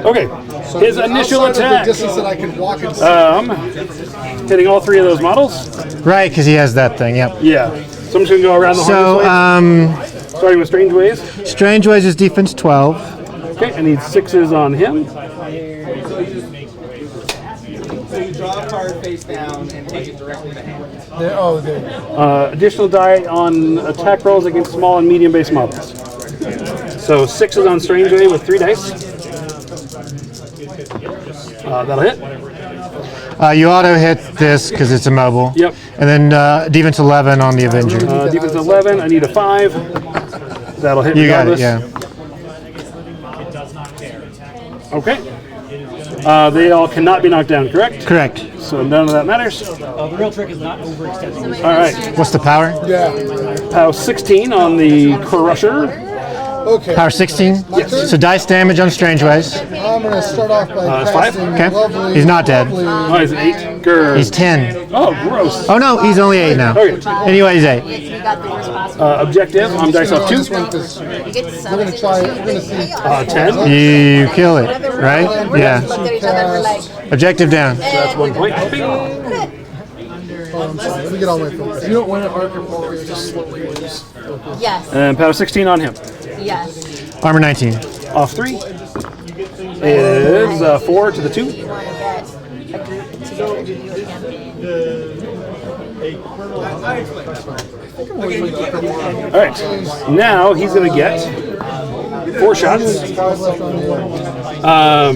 Okay. His initial attack. Distance that I can walk and Hitting all 3 of those models. Right, because he has that thing. Yep. Yeah. So I'm just going to go around the So, starting with Strange Ways. Strange Ways is defense 12. Okay, I need 6s on him. So you draw a card face down and take it directly to hand. Additional die on attack rolls against small and medium base models. So 6s on Strange Way with 3 dice. That'll hit. You auto hit this because it's immobile. Yep. And then defense 11 on the Avenger. Defense 11, I need a 5. That'll hit You got it, regardless. yeah. Okay. They all cannot be knocked down, correct? Correct. So none of that matters. The real trick is not overextending. All right. What's the power? Power 16 on the Crusher. Okay. Power 16? Yes. So dice damage on Strange Ways. I'm going to start off by it's 5. casting Okay. lovely, He's not dead. Oh, he's an 8. Grr. He's 10. Oh, gross. Oh no, he's only 8 now. Okay. Anyway, he's 8. You got the worst possible. Objective, I'm dice off 2. You get to We're going to try, we're going to see. 10. You kill it, right? Yeah. Looked at each other for like, Objective down. That's 1 point. Bing. I'm sorry, let me get all my focus. You don't want to arc or forward, just slowly lose. yes, And power 16 on him. yes. Armor 19. Off 3 is 4 to the 2. You want to get a group together to do a campaign. All right. Now he's going to get 4 shots. How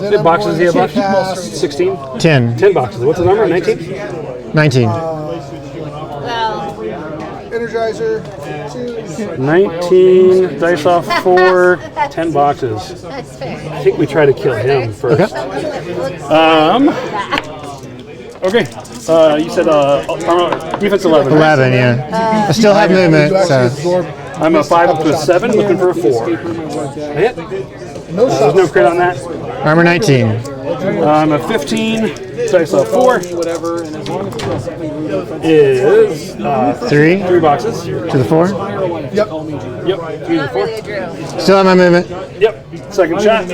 many boxes does he have left? 16? 10. 10 boxes. What's his number? 19? 19. Well, Energizer, 2. 19, dice off 4, 10 boxes. that's fair. I think we try to kill him first. Okay. You said defense 11. 11, yeah. I still have movement, so. I'm a 5 up to a 7, looking for a 4. Hit. There's no crit on that. Armor 19. I'm a 15. Dice off 4. Is 3 boxes. To the 4. Yep. 3 to 4. Still have my movement. Yep. Second shot.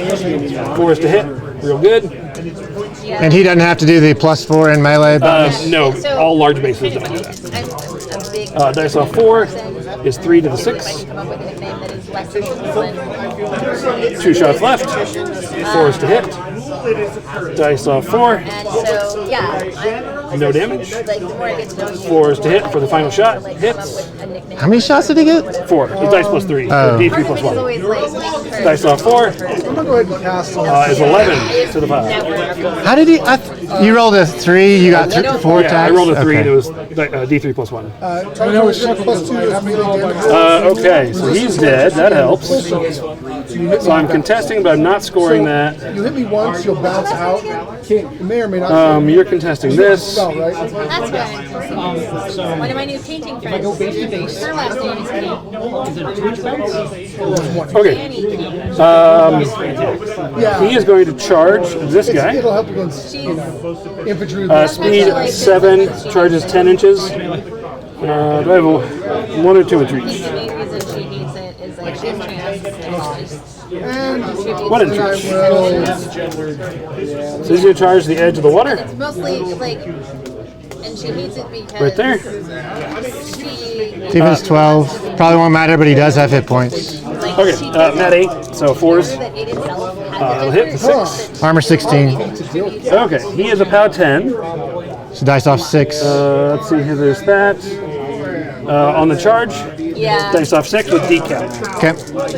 4 is to hit. Real good. And he doesn't have to do the +4 in melee bonus? No, all large bases don't do that. Dice off 4 is 3 to the 6. 2 shots left. 4 is to hit. Dice off 4. And so, yeah, No damage. like the more I get to know you, 4 is to hit for the final shot. Hits. How many shots did he get? 4. The dice plus 3. Oh. D3 part of plus me is 1. always like making her Dice off 4 I'm gonna go ahead and cast on. is 11 to the 5. How did he? You rolled a 3. You got 4 Yeah, I attacks. rolled a 3 and Okay. it was D3 plus 1. Target +2 is melee damage. Okay, so he's dead. That helps. So I'm contesting, but I'm not scoring that. You hit me once, you'll bounce out. You may or may not. You're contesting this. Spell, right? That's what I'm saying. One of my new painting friends. Her last name is Kate. Okay. Yeah. He is going to charge this guy. It'll help against infantry. Speed 7, charges 10 inches. Do I have 1 or 2 inch reach? The main reason she hates it is like she's trans and it's just What inch reach? So he's going to charge the edge of the water. it's mostly like, and she hates it because Right there. she Defense 12. Probably won't matter, but he does have hit points. like Okay, she doesn't Nat 8, so 4s. know that it itself has I'll a hit the difference. 6. Armor 16. Okay, he is a POW 10. So dice off 6. Let's see here, there's that. On the charge, Yeah, dice off 6 with decap. Okay. but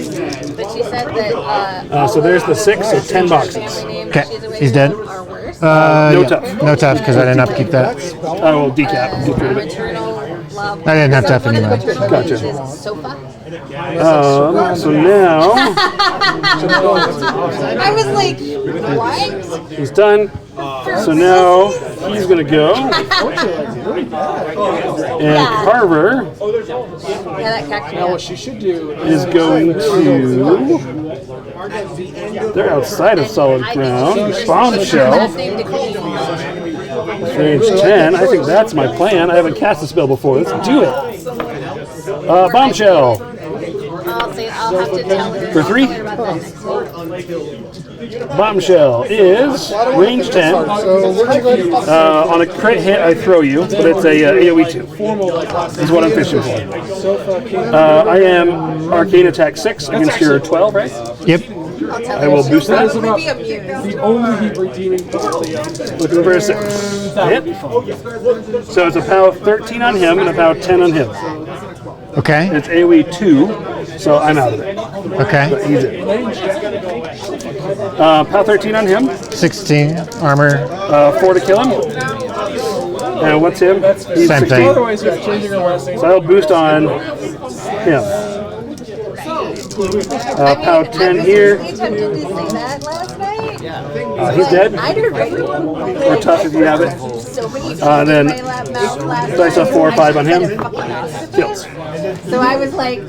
she said that So there's the 6, so 10 boxes. family names Okay, she's away he's dead. from are worse. No Yeah. tough. No tough because I didn't upkeep that. I will decap. Get rid of it. Maternal love. I didn't have So tough one of the anyway. maternal Gotcha. names is Sofa. So now I was like, what? he's done. So now he's going to go. And Carver Yeah, that cracked me up. is going to. They're outside of solid ground. Bombshell. Last name Decay. Range 10. I think that's my plan. I haven't cast a spell before. Let's do it. Bombshell. I'll have to tell her. For 3? About that next week. Bombshell is range 10. So where'd you go? On a crit hit, I throw you, but it's a AoE 2. Is what I'm fishing for. I am arcane attack 6 against your 12, right? Yep. I will boost that. I'll be amused. Looking for a 6. Hit. So it's a POW 13 on him and a POW 10 on him. Okay. It's AoE 2, so I'm out of it. Okay. He's in. POW 13 on him, 16 armor. 4 to kill him. And what's him? He's Same 16. thing. So I'll boost on him. POW 10 here. You tempted to say that last night? He's dead. I'd already Or tough if you have it. so many Then my mouth last dice night. off 4 or 5 on him. I fucking awesome. Kills. So I was like,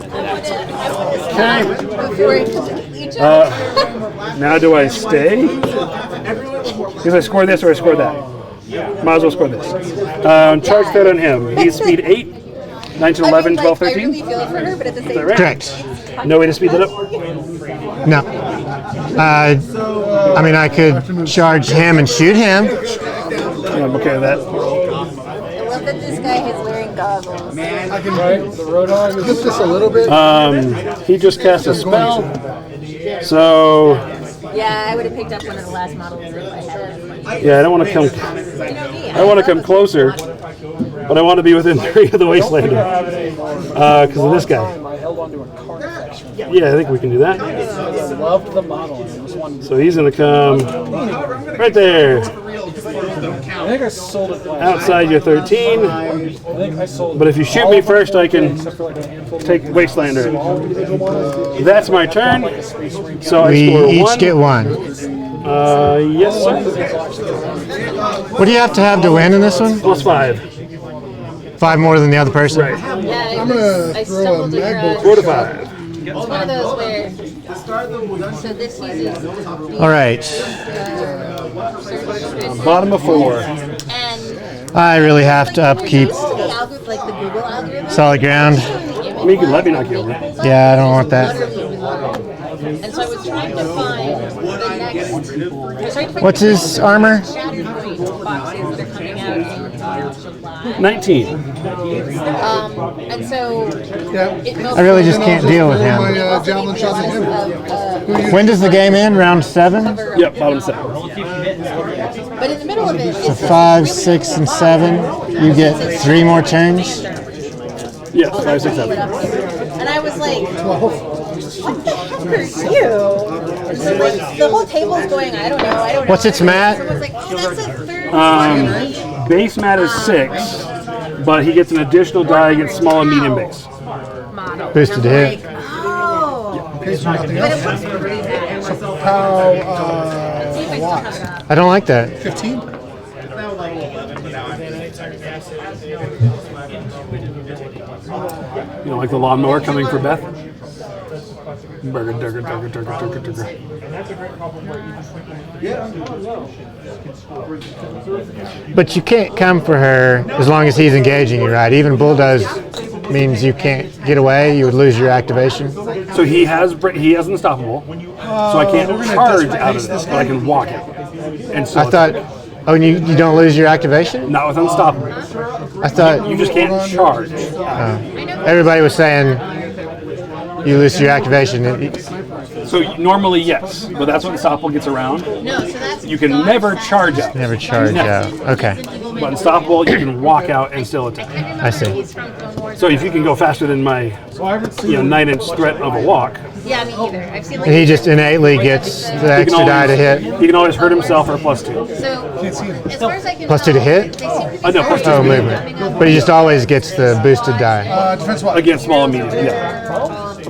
Okay. before each other. Now do I stay? Because I score this or I score that. Might as well score this. Charge threat on him. He's speed 8, 9 to 11, 12, I 13. really feel for her, but at the same that right? time, Correct. No way to speed that up? No. I mean, I could charge him and shoot him. Yeah, I'm okay with that. I love that this guy is wearing goggles. I can flip this a little bit. He just cast a spell. So, Yeah, I would have picked up one of the last models if I had. yeah, I don't want to come. You know me. I want to come closer, but I want to be within 3 of the Wastelander. Because of this guy. Yeah, I think we can do that. Loved the model. So he's going to come right there. I think I sold it last Outside your 13. I think I sold But if you shoot me first, I can take Wastelander. That's my turn. So I We score each 1. get 1. Yes, sir. What do you have to win in this one? +5. 5 more than the other person. Right. Yeah, I'm gonna I throw a stumbled mag across. bolt. 4 to 5. It's one of those where. So this uses. All right. Bottom of 4. And I really have to upkeep the algorithm, like the Google algorithm. solid ground. I mean, you can let me knock you over. Yeah, I don't want that. And so I was trying to find the next. I was trying to find What's his armor? Shatterpoint boxes that are coming out in July. 19. And so I really just can't deal with My him. javelin shots at him. When does the game end? Round 7? Yep, bottom 7. But in the middle of it, So 5, 6, and 7. You get 3 more turns. Yes, 5, 6, 7. and I was like, what the heck are you? And so like the whole table's going, I don't know. What's its mat? Someone's like, oh, that's a third. Base mat is 6, but he gets an additional die against small and medium base. Boosted to hit. Oh. But it was pretty bad. I don't like that. 15? You know, like the lawnmower coming for Beth? Burger, durger, durger, durger, durger, durger. But you can't come for her as long as he's engaging you, right? Even bulldoze means you can't get away. You would lose your activation. So he has unstoppable, so I can't charge out of this, but I can walk it. And so I thought, oh, you don't lose your activation? not with unstoppable. I thought You just can't charge. everybody was saying you lose your activation. So normally yes, but that's when unstoppable gets around. No, so that's You can never charge out. Never charge out. Okay, But unstoppable, you can walk out and still attack. I see. So if you can go faster than my 9-inch threat of a walk, Yeah, me either. I've seen like. And he just innately gets the he can extra die always, to hit. he can always hurt himself or +2. So as far as I can Plus 2 to hit? they seem to be No, plus 2 Oh, to hit. movement. But he just always gets the boosted die. Defense what? Against small and medium, yeah. for,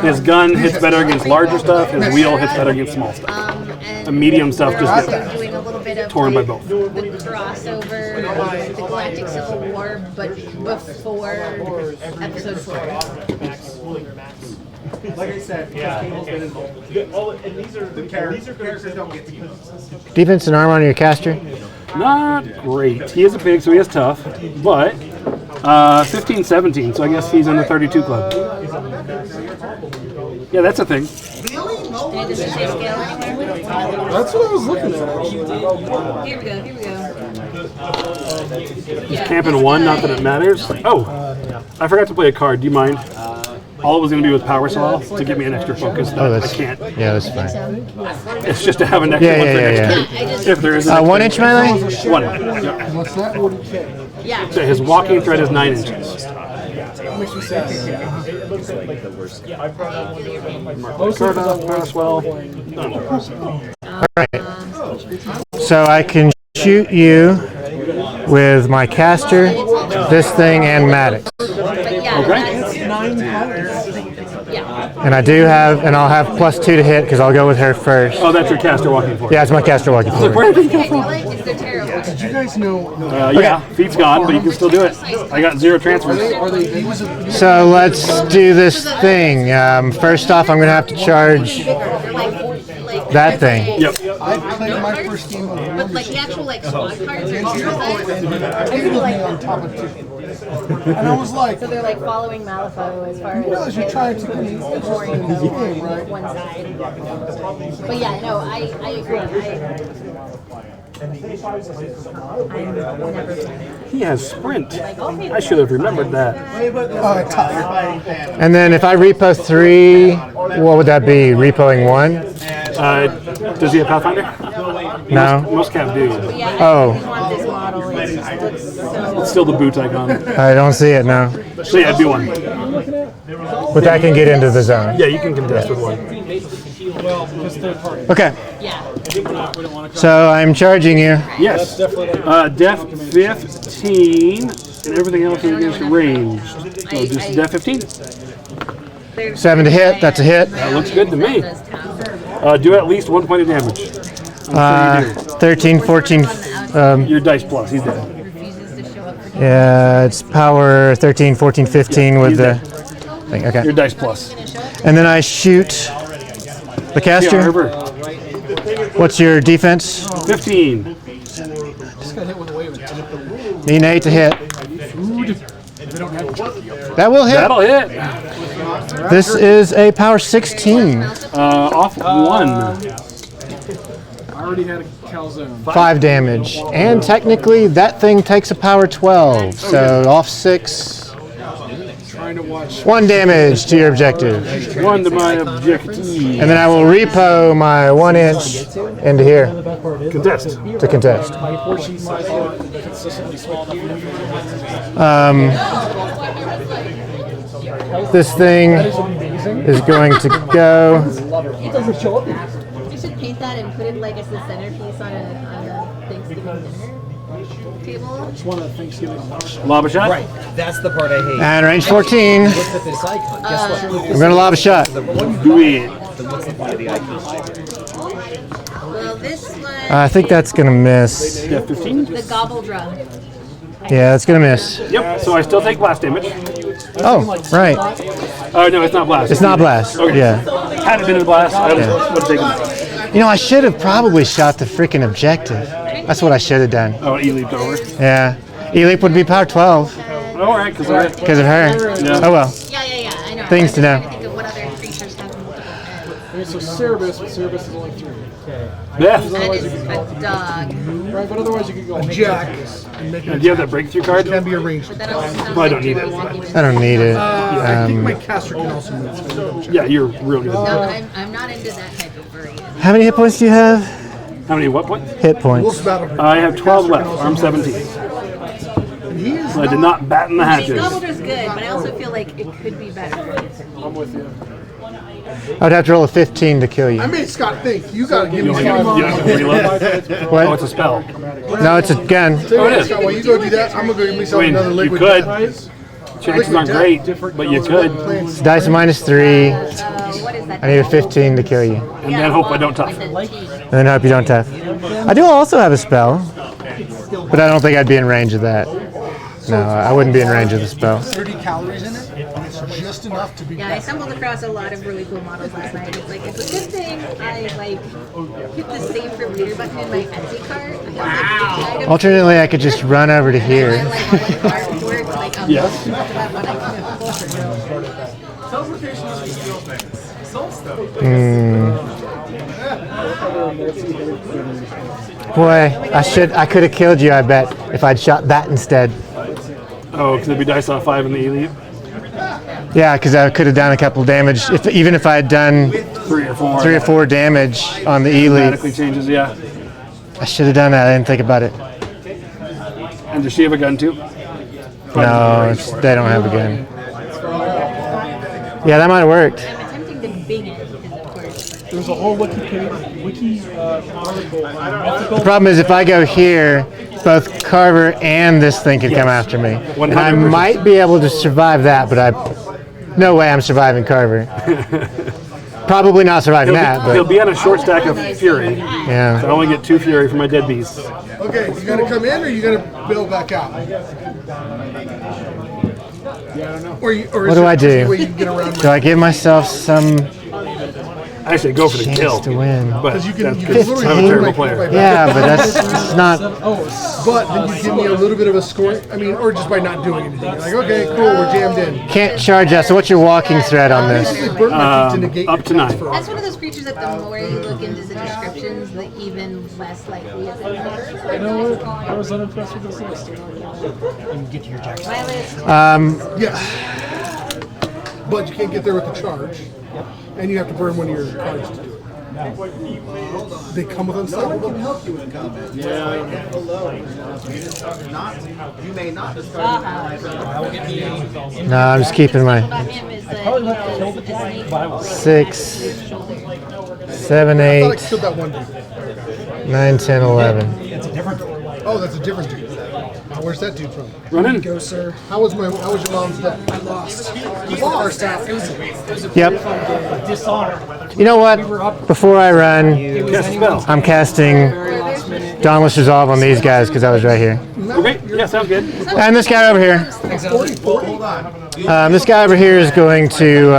His gun hits better against larger stuff, his wheel hits better against small stuff. and The medium stuff just gets doing a little bit of torn by like, both. the crossover of like the Galactic Civil War, but before episode 4. Like I said, cable's been involved. And these are characters don't get to use. Defense and armor on your caster? Not great. He is a pig, so he is tough, but 15, 17, so I guess he's in the 32 club. Yeah, that's a thing. And does it say scale anywhere? That's what I was looking at. Here we go. He's camping 1, not that it matters. Oh, I forgot to play a card. Do you mind? All it was going to be with power swell to give me an extra focus that Oh, I that's can't. Yeah, that's fine. It's just to have an extra Yeah, one yeah, for yeah, next yeah. turn. If there is an 1 inch melee? one. What's that? Yeah. So his walking thread is 9 inches. Card off, power swell. So I can shoot you with my caster, this thing, and Maddox. But yeah, Okay. that's yeah. And I do have, and I'll have +2 to hit because I'll go with her first. Oh, that's your caster walking forward. Yeah, it's my caster walking forward. Where did he Okay, come I feel like it's they're terrible. Did you guys know? Yeah, feet's gone, but you can still do it. I got 0 transfers. Are they? He was a, So let's do this thing. First off, I'm going to have to charge that thing. Yep. I played my first game of But like the actual like squad cards are super Everything on top of two. And I was like, So they're like following Malifaux as far as realize you're trying to the boring in this game, right? one side. But yeah, no, I agree. I'm never playing. He has sprint. I should have remembered that. And then if I repo 3, what would that be? Repoing 1? Does he have Pathfinder? No? Most cats do. But yeah, Oh. I really want this model. It just looks so. It's still the boot icon. I don't see it now. So yeah, do 1. But that can get into the zone. Yeah, you can contest with 1. Okay, Yeah. so I'm charging you. Yes. Def 15 and everything else is against ranged. So just Def 15. 7 to hit, that's a hit. That looks good to me. Do at least 1 point of damage. I'm sure you do. 13, 14, Your dice plus, he's dead. Refuses to show up for Yeah, it's power 13, 14, 15 with the thing. Okay. Your dice plus. And then I shoot the caster. Carver. What's your defense? 15. Need an 8 to hit. That will hit. That'll hit. This is a power 16. Off 1. I already had a calzone. 5 damage. And technically, that thing takes a power 12. So off 6. Trying to watch. 1 damage to your objective. 1 to my objective. And then I will repo my 1 inch into here Contest. to contest. My portion size are consistently small enough. This thing is going to go. It doesn't show up. You should paint that and put it like as the centerpiece on a Thanksgiving dinner table. It's one of the Thanksgiving lunch. Lob a shot. Right, that's the part I hate. And range 14. Look at this icon. Guess what? I'm going to lob a shot. Do it. Then what's the point of the icon? Well, this one. I think that's going to miss. Yeah, 15. The gobble drum. Yeah, that's going to miss. Yep. So I still take blast damage. Oh, right. Oh no, it's not blast. It's not blast. Okay. Yeah. Had it been a blast, I would Yeah. have taken that. You know, I should have probably shot the freaking objective. That's what I should have done. Oh, he leaped over. Yeah. E-Leap would be power 12 All right, because I. because of her. Yeah. Oh, well. Yeah, I know. Things to know. I'm trying to think of what other creatures have multiple heads. So Cerebus, but Cerebus is only 3. Yeah. That is a dog. Right, but otherwise you could go Jack. And make Do it you have that breakthrough card? can be arranged. But that also sounds I don't like need it. I don't need it. I think my caster can also move. Yeah, you're real good. No, I'm not into that type of furry. How many hit points do you have? How many what points? Hit points. Wolf's battle. I have 12 left. I'm 17. He is So I did not batten the I mean, hatches. Gobbledor's good, but I also feel like it could be better. I'm with you. I would have to roll a 15 to kill you. I made Scott think. You gotta give me You Scott. don't reload? Oh, What? it's a spell. No, it's a gun. Tell Oh, you it what, is. Scott, while you go do that, I'm gonna go give I myself mean, another you liquid could. death. Chances aren't great, but you could. It's dice minus 3. What is that? I need a 15 to kill you. And then hope I don't tough. And then hope you don't tough. I do also have a spell, but I don't think I'd be in range of that. No, I wouldn't be in range of the spell. 30 calories in it, and it's just enough to be. Yeah, I stumbled across a lot of really cool models last night. It's like, it's a good thing I hit the save for later button in my Etsy cart. Wow. Alternately, I could just run over to here. Yes. Boy, I could have killed you, I bet, if I'd shot that instead. Oh, because it'd be dice off 5 in the elite. Yeah, because I could have done a couple damage, even if I had done 3 or 4. 3 or 4 damage on the elite. Automatically changes, yeah. I should have done that. I didn't think about it. And does she have a gun too? No, they don't have a gun. Yeah, that might have worked. I'm attempting to bing it because, of course. There's a whole wiki article on mythical. The problem is if I go here, both Carver and this thing could come after me. And I 100%. might be able to survive that, but no way I'm surviving Carver. Probably not surviving that, He'll but be on a short stack of fury. So I yeah. only get 2 fury for my dead beasts. Okay, you gonna come in or you gonna bail back out? What do I do? Way you can get around Do I give myself some Actually, go for the chance kill. to win? But you can, that's you good. can literally I'm a do terrible like- player. like- Yeah, but that's not. But then you give me a little bit of a score. I mean, or just by not doing anything. You're like, okay, cool, we're jammed in. Can't charge that. So what's your walking thread on this? Basically, burn my feet to negate up your to attacks 9. for That's one of those creatures that the more you look into the descriptions, the even less likely it's in You know what? I was unimpressed with this list. Yeah. But you can't get there with the charge. And you have to burn one of your cards to do it. They come with unstoppable. No, I'm just keeping my about him is that 6, 7, I thought I 8, killed that one dude. 9, 10, 11. Oh, that's a different dude. Where's that dude from? Run in. Go, sir. How was your mom's death? I lost. You lost. Yep. You know what? Before I run, Cast a spell. I'm casting Dauntless Resolve on these guys because I was right here. Okay. Yeah, sounds good. And this guy over here. This guy over here is going to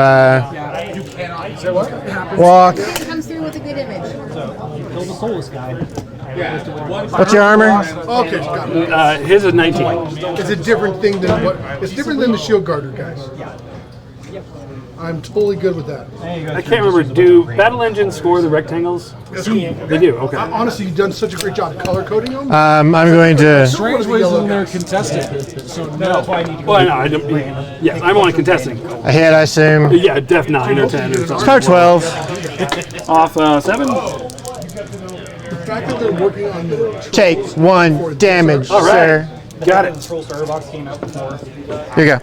walk. Comes through with a good image. Kill the soulless guy. What's your armor? Okay, got it. His is 19. It's a different thing than what. It's different than the shield guarder guys. I'm totally good with that. I can't remember. Do battle engines score the rectangles? They do. Okay. Honestly, you've done such a great job color coding them. I'm going to. Strange ways in there contested. So no. Well, no, I don't. Yes, I'm only contesting. A hit, I assume. Yeah, def 9 or 10 or something. Card 12. Off 7. The fact that they're working on the Take 1 damage, All right. sir. Got it. Here you go.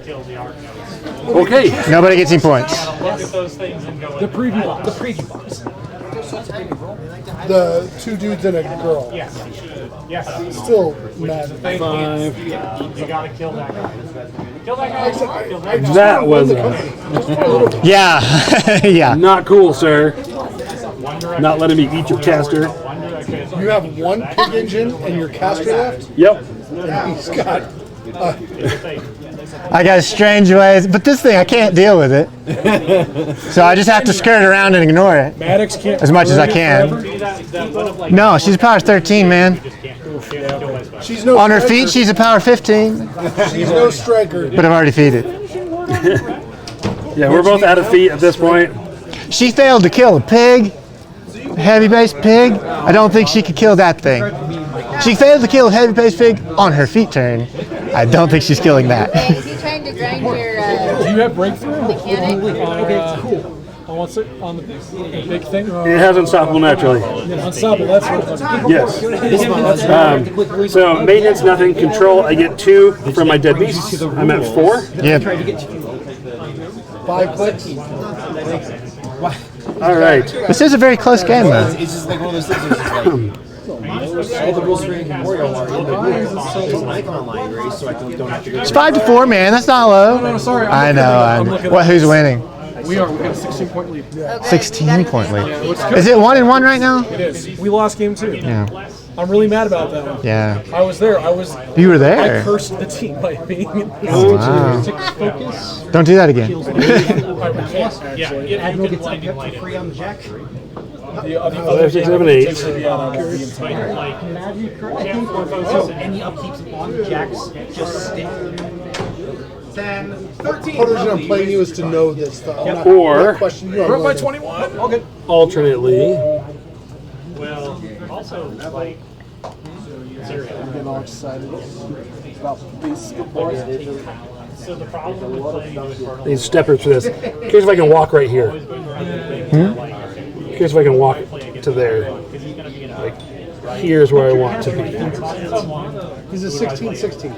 Okay. Nobody gets any points. The preview box. The preview box. the 2 dudes and a girl. Yes. Still mad. 5. You gotta kill that guy. Kill that guy. That was Yeah. Yeah. not cool, sir. Not letting me eat your caster. You have 1 pig engine and your caster left, Yep. and he's got. I got strange ways, but this thing, I can't deal with it. So I just have to skirt around and ignore it Maddox can't as much as I can. No, she's a power 13, man. She's no On her striker. feet, she's a power 15, She's no striker. but I'm already defeated. Yeah, we're both out of feet at this point. She failed to kill a pig, a heavy-based pig. I don't think she could kill that thing. She failed to kill a heavy-based pig on her feet turn. I don't think she's killing that. Hey, is he trying to grind your Do you have breakthrough? mechanic? Okay, cool. On what's it? On the big thing? It has unstoppable naturally. Unstoppable, that's what Yes. So maintenance, nothing. Control, I get 2 from my dead beasts. I'm at 4. Yep. 5 clicks. All right. This is a very close game, though. It's just like one of those things. It's just like, all the rules for Wario are in the icon library, so I don't have to go. It's 5-4, man. That's not low. No, sorry. I know. What? Who's winning? we are. We got a 16-point lead. 16-point lead. Is it 1-1 right now? It is. We lost game 2. Yeah. I'm really mad about that one. Yeah. I was there. You were I there. cursed the team by being in Oh, wow. focus. Don't do that again. I can't, actually. Admiral gets up for free on the jack. The other 5, 6, 7, 8. So any upkeeps on the jacks just stick. 10, 13. Part of the reason I'm playing you is to know this stuff. I'm not- Or- I'm not questioning you. I'm We're up by learning. 21. All good. Alternately, Well, also, like, Getting all excited about these so the problem with playing with need steppers for this. Here's if I can walk right here. Here's if I can walk to there. Like, here's where I want to be. He's a 16-16.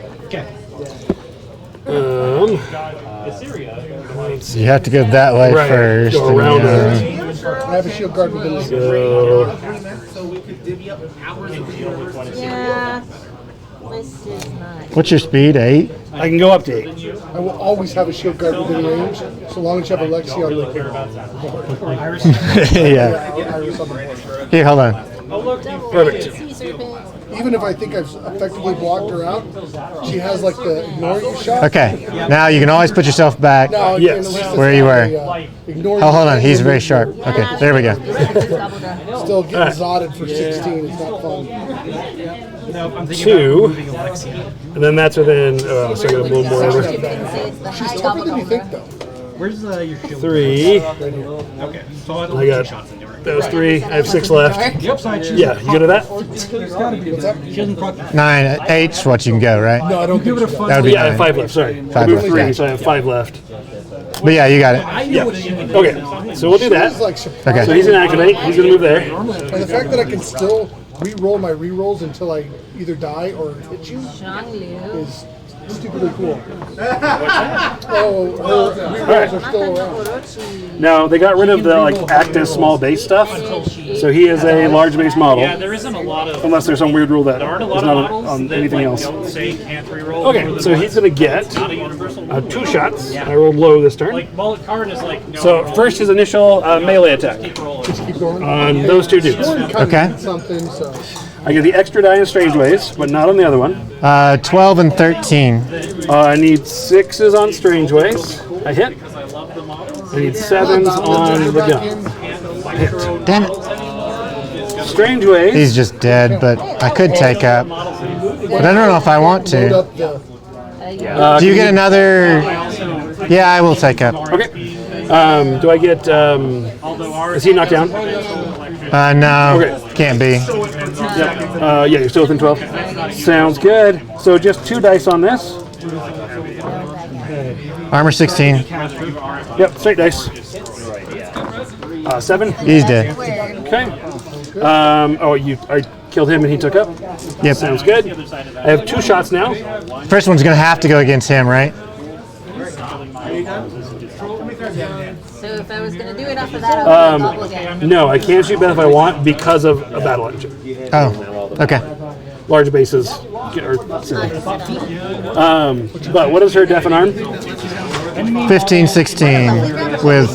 You have to go that way Right, first. go around and, it. I have a shield guard within the So, Yeah. This is not. what's your speed? 8? I can go up to 8. I will always have a shield guard within range, so long as you have a Lexi on the Yeah. Iris on the board. Here, hold on. Perfect. Sea serpent. Even if I think I've effectively blocked her out, she has like the ignore you shot. Okay. Now you can always put yourself back. Now, Yes. at least it's Where you not were. a, ignore Oh, you hold on. shot. He's very sharp. Okay, there we go. Still getting zotted for 16. It's not fun. 2. And then that's within, so I got a little more over. She's tougher than you think, though. Where's your shield? 3. Okay. So I got those 3. I have 6 left. Yeah, you good at that? she doesn't proc. 9. 8's what you can go, right? No, I don't give it a That would be Yeah, I have 9. 5 left, sorry. I 5 moved left, 3, yeah. so I have 5 left. But yeah, you got it. Yeah. Okay, so we'll do that. It's like Okay. So he's gonna activate. He's gonna move there. And the fact that I can still re-roll my re-rolls until I either die or hit you is stupidly cool. Oh, her re-rolls are still around. Now they got rid of the active small base stuff, so he is a large base model. Yeah, there isn't a lot of. Unless there's some weird rule that There aren't a is lot of not models on that anything like, else. don't say can't reroll. Okay, so he's gonna get not a universal. 2 shots. I rolled low this turn. Like mullet card is like. No, So first his initial melee attack Just keep going. on those 2 dudes. Kind of Okay. need something, so I get the extra die in Strangeways, but not on the other one. 12 and 13. I need 6s on Strangeways. I hit. I need 7s on the gun. Hit. Damn it. Strangeways. He's just dead, but I could take up. But I don't know if I want to. Do you get another? Yeah, I will take up. Okay. Do I get? Is he knocked down? No, Okay. can't be. Yep. Yeah, you're still within 12. Sounds good. So just 2 dice on this. Armor 16. Yep, straight dice. 7. He's dead. Okay. I killed him and he took up. Yep. Sounds good. I have 2 shots now. First one's gonna have to go against him, right? So if I was going to do it off of that, I would double again. No, I can't shoot Beth if I want because of a battle engine. Oh, okay. Large bases are silly. But what is her def and arm? 15, 16 with.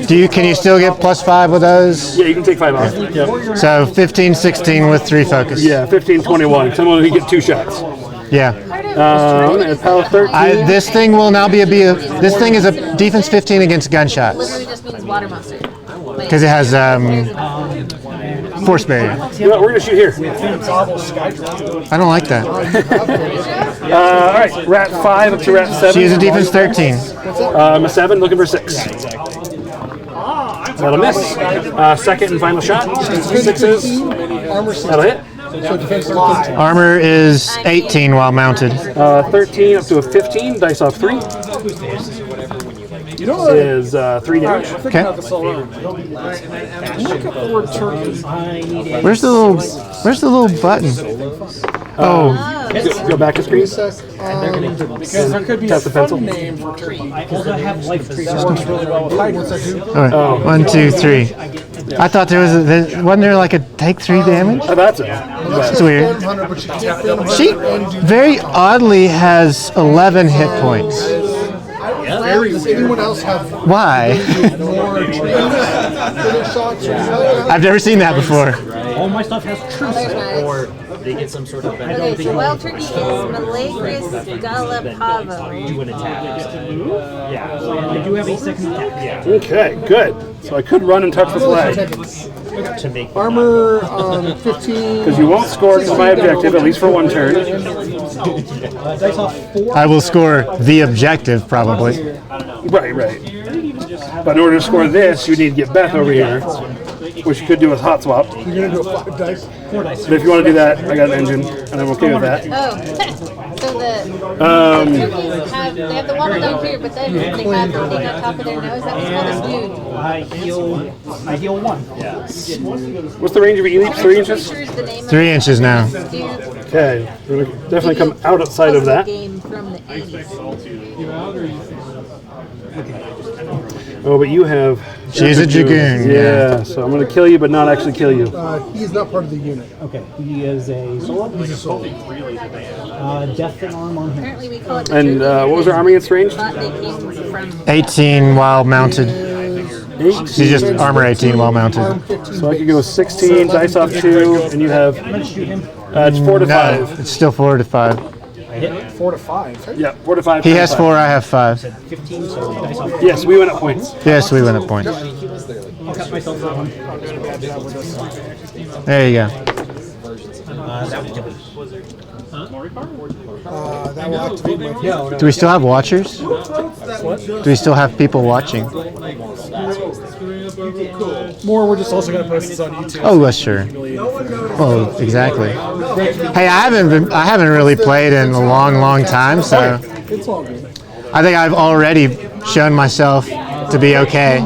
Can you still get +5 with those? Yeah, you can take 5 off. Yep. So 15, 16 with 3 focus. Yeah, 15, 21. Someone who can get 2 shots. Yeah. And power 13. This thing will now be this thing is a defense 15 against gunshot Literally just means water monster. because it has force barrier. You know what, we're going to shoot here. I don't like that. All right, rat 5 up to rat 7. She is a defense 13. I'm a 7, looking for 6. That'll miss. Second and final shot. 6s. That'll hit. Armor is 18 while mounted. 13 up to a 15. Dice off 3. Is 3 damage. Okay. Where's the little button? Oh. Go back to screen. Because there could be a Tap the pencil. fun name for tree. Because I have life trees that works really well with hydras. All right. 1, 2, 3. I thought wasn't there like a take 3 damage? Oh, that's it. That's weird. She very oddly has 11 hit points. Does anyone else have Why? more finish shots? I've never seen that before. All my stuff has truce, or they get some sort of Okay, so Wild Turkey is Malagris Galapavo. do an attack. Yeah, and they do have a second attack. Okay, good. So I could run and touch the flag. To make Armor 15. Because you won't score because my objective, at least for 1 turn. dice off 4. I will score the objective probably. Right. But in order to score this, you need to get Beth over here, which you could do with hot swap. You're going to do a 5 dice? 4 dice. But if you want to do that, I got an engine, and I'm okay with that. Oh, so the turkeys have the water down here, but then they have the thing on top of their nose. That was called a snood. I heal 1. What's the range of your leap? 3 inches? 3 inches now. Okay, we're going to definitely come outside of that. Game from the 80s. Oh, but you have... She's a Dragoon. Yeah, so I'm going to kill you, but not actually kill you. He is not part of the unit. Okay, he is a solo. He's a solo. Death and arm on him. Apparently we call it the And turkey what was her armor against range? but they came from 18 while mounted. 8. She's just armor 18 while mounted. So I could go 16, dice off 2, and you have... it's 4 to 5. No, it's still 4 to 5. I hit 4 to 5. Yeah, 4 to 5. He has 4, I have 5. 15, so dice off. Yes, we went up points. Yes, we win at points. I'll cut myself for 1. There you go. That would kill me. That will activate my Do we still have watchers? Do we still have people watching? More, we're just also going to post this on YouTube. Oh, well, sure. Oh, exactly. Hey, I haven't really played in a long time, so It's all good. I think I've already shown myself to be okay.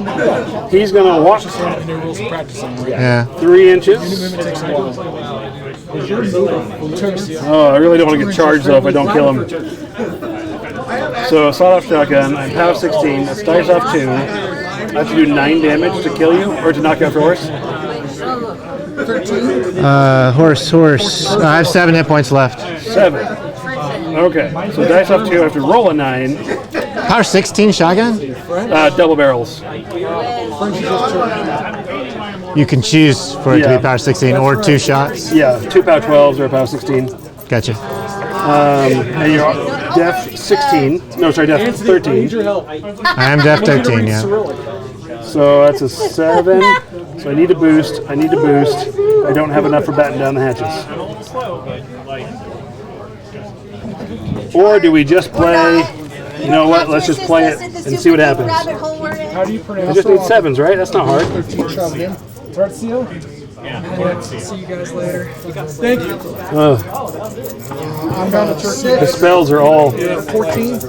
He's going to walk Yeah. 3 inches. Oh, I really don't want to get charged, though, if I don't kill him. So, sawed-off shotgun, I'm power 16, that's dice off 2. I have to do 9 damage to kill you, or to knock you off your horse. Horse. I have 7 hit points left. 7. Okay, so dice off 2, I have to roll a 9. Power 16 shotgun? Double barrels. You You can choose for it to Yeah. be power 16 or 2 shots. Yeah, 2 power 12s or a power 16. Gotcha. And you're def 16. No, sorry, def 13. I am def 13, yeah. So that's a 7. So I need to boost. I don't have enough for batting down the hatches. Or do we just play? You know what? Let's just play it and see what happens. How do you I pronounce just need 7s, right? That's not hard. Tertio? Yeah. See you guys later. Thank you. I'm down to Turkey. The spells are all 14.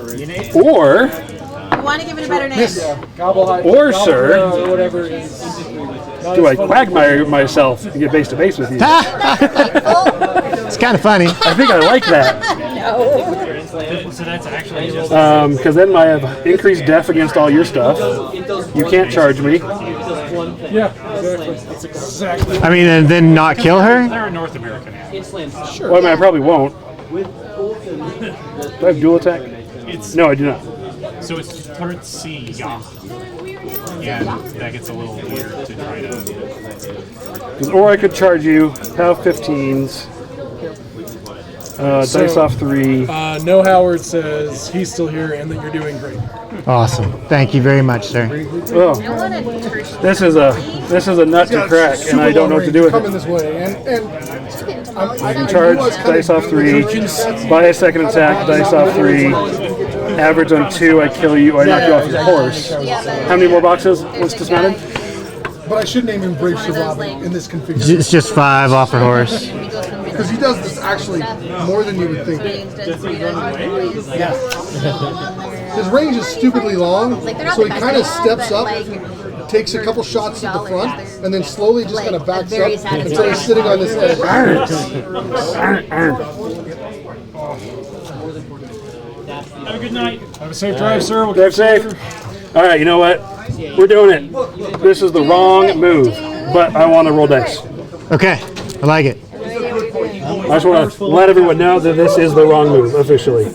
or You want to give it a better name? or sir. Whatever it is. Do I quagmire myself to get base to base with you? It's kind of funny. I think I like that. So that's actually just Because then I have increased def against all your stuff. You can't charge me. Yeah, exactly. That's exactly. I mean, and then not kill her? they're a North American app. Well, I mean, I probably won't. Do I have dual attack? No, I do not. So it's third C, yeah. And that gets a little weird to try to. Or I could charge you POW 15s. Dice off 3. No Howard says he's still here and that you're doing great. Awesome. Thank you very much, sir. Oh, this is a nut to crack, and I don't know what to do with Coming it. this way, and I can charge dice off 3, buy a second attack, dice off 3, average on 2, I kill you, or I knock you off your horse. How many more boxes once dismounted? but I should name him Brave Shirabi in this configuration. It's just 5 off her horse. Because he does this actually more than you would think. His range is stupidly long, so he kind of steps up, takes a couple shots at the front, and then slowly just kind of backs up until he's sitting on this edge. Have a good night. Have a safe drive, sir. We'll Drive safe. All right, you know what? We're doing it. This is the wrong move, but I want to roll dice. Okay, I like it. I just want to let everyone know that this is the wrong move officially.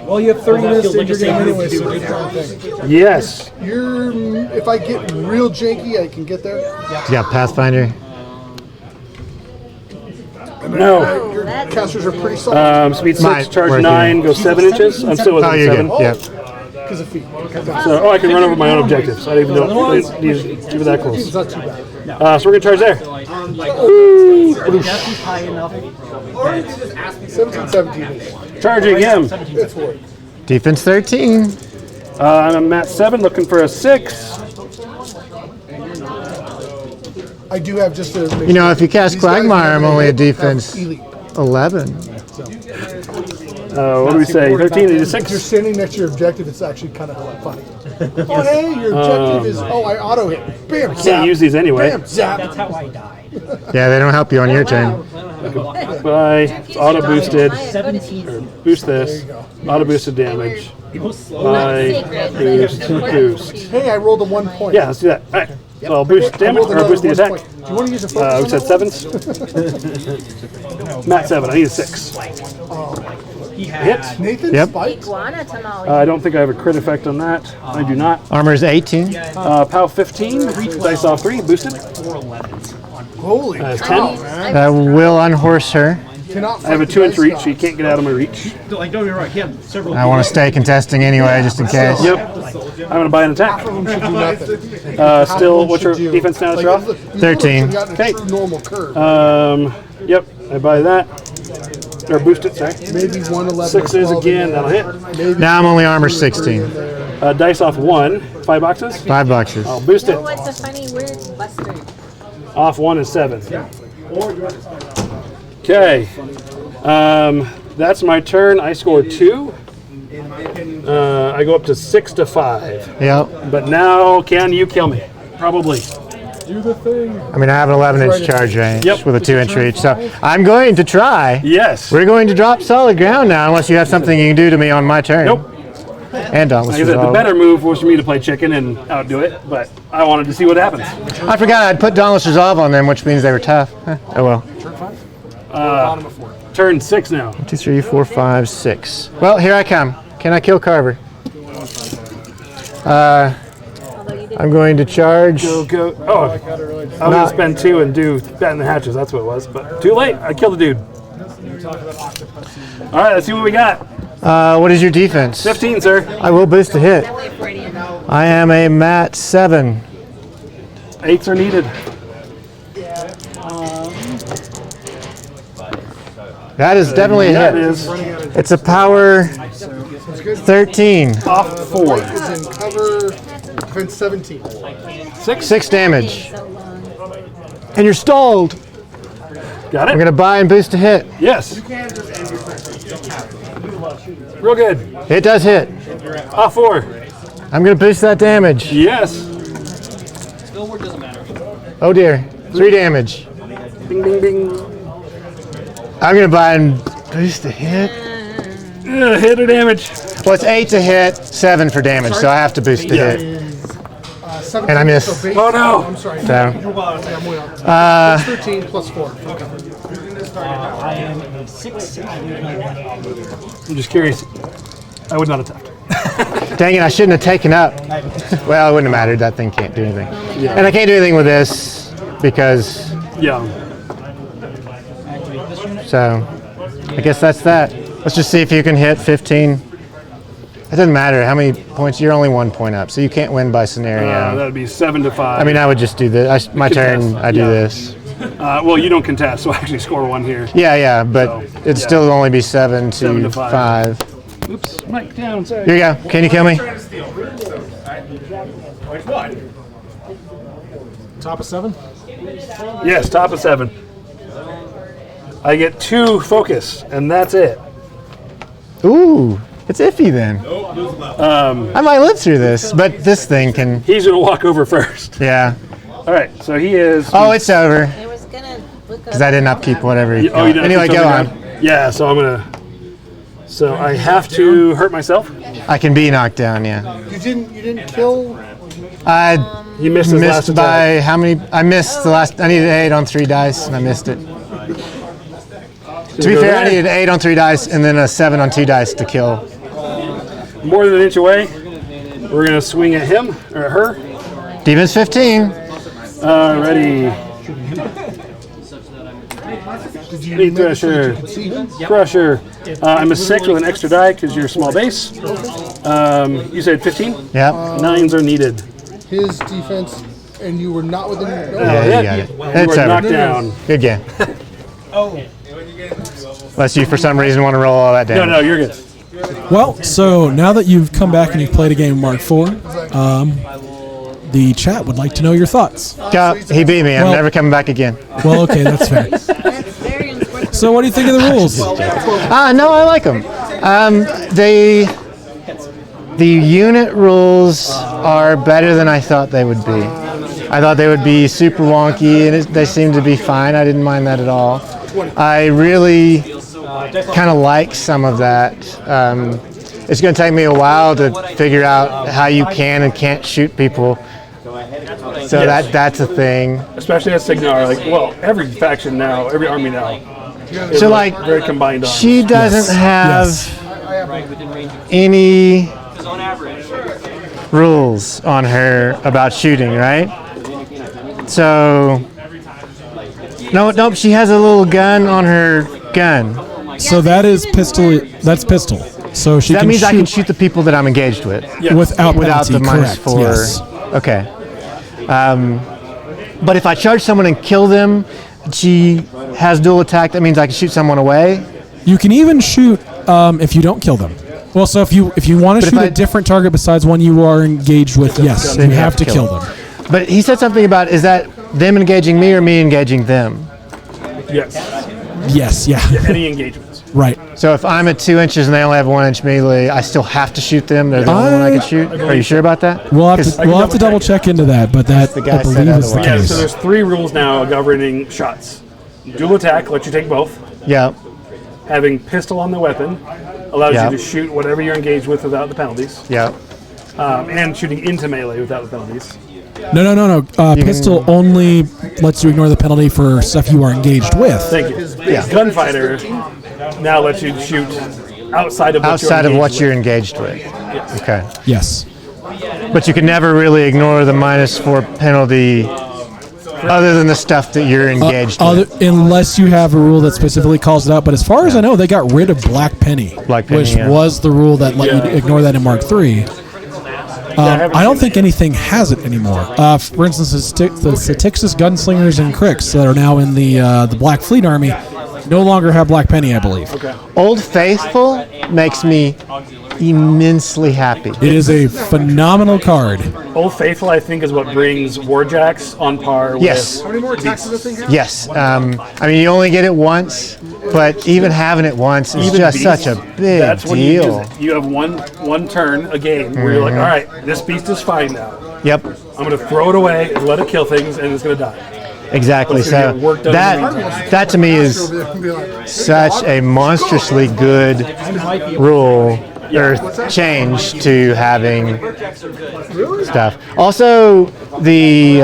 Well, you have 30 minutes to your game anyway, so do the darn thing. Yes. If I get real janky, I can get there. You got Pathfinder. No. Your casters are pretty solid. Speed 6, Might charge work 9, go 7 inches. I'm still Oh, within you're 7. good. Yep. Because of feet. So, I can run over my own objectives. I don't even know if these are that close. It's not too bad. So we're going to charge there. 17. Charging him. It's worth. Defense 13. I'm at 7, looking for a 6. I do have just a. You know, if you cast These guys Quagmire, I'm have only a have defense elite. 11. What do we say? 13 to If you're 6? standing next to your objective, it's actually kind of funny. Oh, hey, your objective is. Oh, I auto hit. Bam, zap. Can't use these anyway. Bam, zap. That's how I die. Yeah, they don't help you on your turn. By auto boosted. 17. Boost this. Auto boosted damage. By boost. Hey, I rolled a 1 point. Yeah, let's do that. All right. So I'll boost damage or boost the attack. Do you want to use a focus? We said 7s. Matt 7. I need a 6. Hit. Nathan Yep. Spike? I don't think I have a crit effect on that. I do not. Armor's 18. POW 15. Dice off 3. Boosted. Holy That's cow, 10. man. That will unhorse her. Cannot I have a fight 2-inch the reach, dice so you can't get out of my reach. Like, don't get me wrong, he had several. I want to stay contesting anyway, just in case. Yep. I'm going to buy an attack. Half of them should do nothing. Still, what's your defense now, Roth? 13. Okay. Normal curve. Yep. I buy that. Or boost it, sorry. Maybe 111. 6s again, that'll hit. Maybe Now I'm only armor 16. Dice off 1. 5 boxes. 5 boxes. I'll boost it. What's a funny word, Buster? Off 1 is 7. Okay. That's my turn. I score 2. I go up to 6 to 5. Yep. But now, can you kill me? Probably. Do the thing. I mean, I have an 11-inch charge range Yep. with a 2-inch reach, so I'm going to try. Yes. We're going to drop solid ground now, unless you have something you can do to me on my turn. Nope. And Dauntless Like I said, the Resolve. better move was for me to play chicken and outdo it, but I wanted to see what happens. I forgot I'd put Dauntless Resolve on them, which means they were tough. Oh well. Turn 6 now. 2, 3, 4, 5, 6. Well, here I come. Can I kill Carver? I'm going to charge Go. Oh, I was going to spend 2 and do batten the hatches. That's what it was. But too late. I killed the dude. All right, let's see what we got. What is your defense? 15, sir. I will boost a hit. I am a mat 7. 8s are needed. That is definitely a That hit. is It's a power 13. off 4. Is in cover, defense 17. 6 damage. And you're stalled. Got I'm it? going to buy and boost a hit. Yes. Real good. It does hit. Off 4. I'm going to boost that damage. Yes. Oh dear. 3 damage. Bing, bing, bing. I'm going to buy and boost a hit. Hit or damage. Well, it's 8 to hit, 7 for damage, so I have to boost a hit. 17, And I miss. so base- Oh, no. I'm sorry. So, Yeah, I'm way off. 13 plus 4. I am a 6. I'm just curious. I would not attack. dang it, I shouldn't have taken up. Well, it wouldn't have mattered. That thing can't do anything. And I can't do anything with this because, Yeah. so I guess that's that. Let's just see if you can hit 15. It doesn't matter how many points. You're only 1 point up, so you can't win by scenario. That would be 7 to 5. I mean, I would just do this. My turn, Contest, I do yeah. this. Well, you don't contest, so I actually score 1 here. Yeah, but it'd still only be 7 to 7 to 5. 5. Oops, Mike down, sorry. Here you go. Can you kill me? Top of 7? Yes, top of 7. I get 2 focus, and that's it. Ooh, it's iffy then. I might live through this, but this thing can. He's going to walk over first. Yeah. All right, so he is. Oh, it's over. I was gonna look Because I didn't upkeep whatever. You Oh, you didn't anyway, have to go tell on. me that? Yeah, so I'm going to. So I have to hurt myself? I can be knocked down. Yeah. You didn't kill. I You missed his last missed attack. by how many? I missed the last. I needed 8 on 3 dice, and I missed it. To be go fair, I there. needed 8 on 3 dice, and then a 7 on 2 dice to kill. More than an inch away. We're going to swing at him, or at her. Defense 15. Ready. Speed Thresher. Crusher. I'm a 6 with an extra die because you're a small base. You said 15? Yep. 9s are needed. His defense, and you were not within. Yeah, you got it. You It's were knocked over. down. Good game. Unless you, for some reason, want to roll all that No, down. no, you're good. Well, so now that you've come back and you've played a game of Mark IV, the chat would like to know your thoughts. He beat me. I'm Well- never coming back again. Well, okay, that's fair. So what do you think of the rules? No, I like them. The unit rules are better than I thought they would be. I thought they would be super wonky, and they seem to be fine. I didn't mind that at all. I really kind of like some of that. It's going to take me a while to figure out how you can and can't shoot people. So Yes. that's a thing. Especially as Signar. Like, well, every faction now, every army now. is So like, very combined on. she doesn't have Yes. any rules on her about shooting, right? So, nope, she has a little gun on her gun. So that is pistol. That's pistol. So she That can means shoot I can shoot the people that I'm engaged with without without penalty. the minus Correct. 4. Yes. Okay. But if I charge someone and kill them, she has dual attack. That means I can shoot someone away. You can even shoot if you don't kill them. Well, so if you want to But if shoot I- a different target besides one you are engaged with, yes, Then you have to kill them. But he said something about, is that them engaging me or me engaging them? Yes. Yes, yeah, Any engagements. right. So if I'm at 2 inches and they only have 1 inch melee, I still have to shoot them. They're the only one I can shoot. Are you sure about that? We'll have 'Cause- to double check into that, but that the guy I said believe is the otherwise. Yeah, so case. there's 3 rules now governing shots. Dual attack lets you take both. Yeah. Having pistol on the weapon allows Yeah. you to shoot whatever you're engaged with without the penalties. Yeah. And shooting into melee without the penalties. No. Pistol only lets you ignore the penalty for stuff you are engaged with. Thank you. Gunfighter now lets you shoot outside of What you're engaged with. Okay. Yes. But you can never really ignore the minus 4 penalty other than the stuff that you're engaged with. Unless you have a rule that specifically calls it out. But as far as I know, they got rid of Black Penny, which was the rule that let you ignore that in Mark III. I don't think anything has it anymore. For instance, the Statixis Gunslingers and Cricks that are now in the Black Fleet Army no longer have Black Penny, I believe. Okay. Old Faithful makes me immensely happy. It is a phenomenal card. Old Faithful, I think, is what brings Warjacks on par Yes. with... How many more attacks does this thing have? Yes. I mean, you only get it once, but even having it once is Even just beasts, such a big that's when deal. you have one turn a game where you're like, all right, this beast is fine now. Yep. I'm going to throw it away and let it kill things, and it's going to die. Exactly. It's gonna So get work done in the meantime. that to me is such a monstrously good rule or change to having stuff. Also, the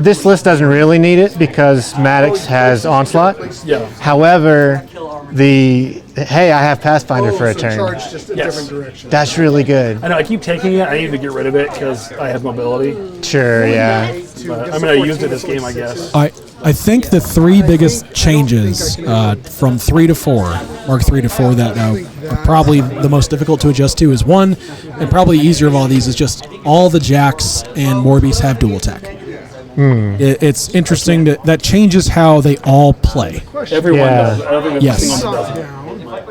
this list doesn't really need it because Maddox has Onslaught. Yeah. However, hey, I have Pathfinder for a turn. Charge just a Yes. different direction. That's really good. I know, I keep taking it. I need to get rid of it because I have mobility. Sure, yeah. But, I mean, I used it this game, I guess. I think the three biggest changes from 3 to 4, Mark 3 to 4, that are probably the most difficult to adjust to is one, and probably easier of all these, is just all the Jacks and Morbies have dual attack. It's interesting that changes how they all play. Everyone Yeah. does. I don't think there's Yes. a single one that doesn't.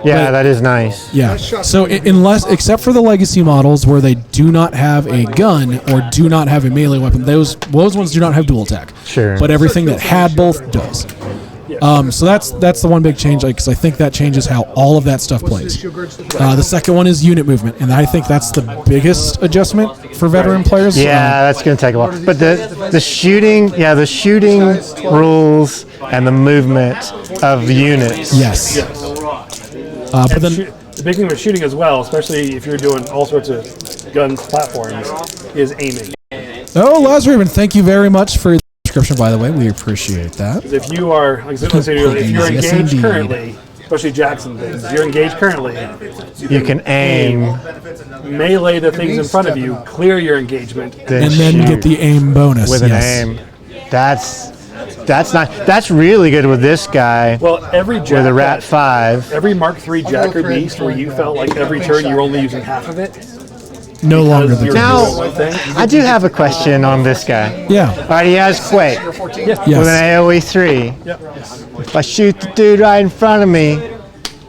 Yeah, that is nice. Yeah. So except for the legacy models where they do not have a gun or do not have a melee weapon, those ones do not have dual attack. Sure. But everything that had both does. So that's the one big change, because I think that changes how all of that stuff plays. The second one is unit movement, and I think that's the biggest adjustment for veteran players. Yeah, that's going to take a while. But the shooting rules and the movement of units. Yes. But then The big thing with shooting as well, especially if you're doing all sorts of guns platforms, is aiming. Laz Raven, thank you very much for the description, by the way. We appreciate that. If you are, like I said, if you're Yes, engaged indeed. currently, especially Jackson things, if you're engaged currently, You can aim, melee the things in front of you, clear your engagement. And then shoot get the aim bonus. with an yes. aim. That's really good with this guy. Well, every Jack, With a Rat 5. every Mark III Jack or Beast where you felt like every turn you were only using half of it. No longer because the you're case. Now- doing one thing. I do have a question on this guy. Yeah. All right, he has Quake with an Yes. AoE 3. Yep. If I shoot the dude right in front of me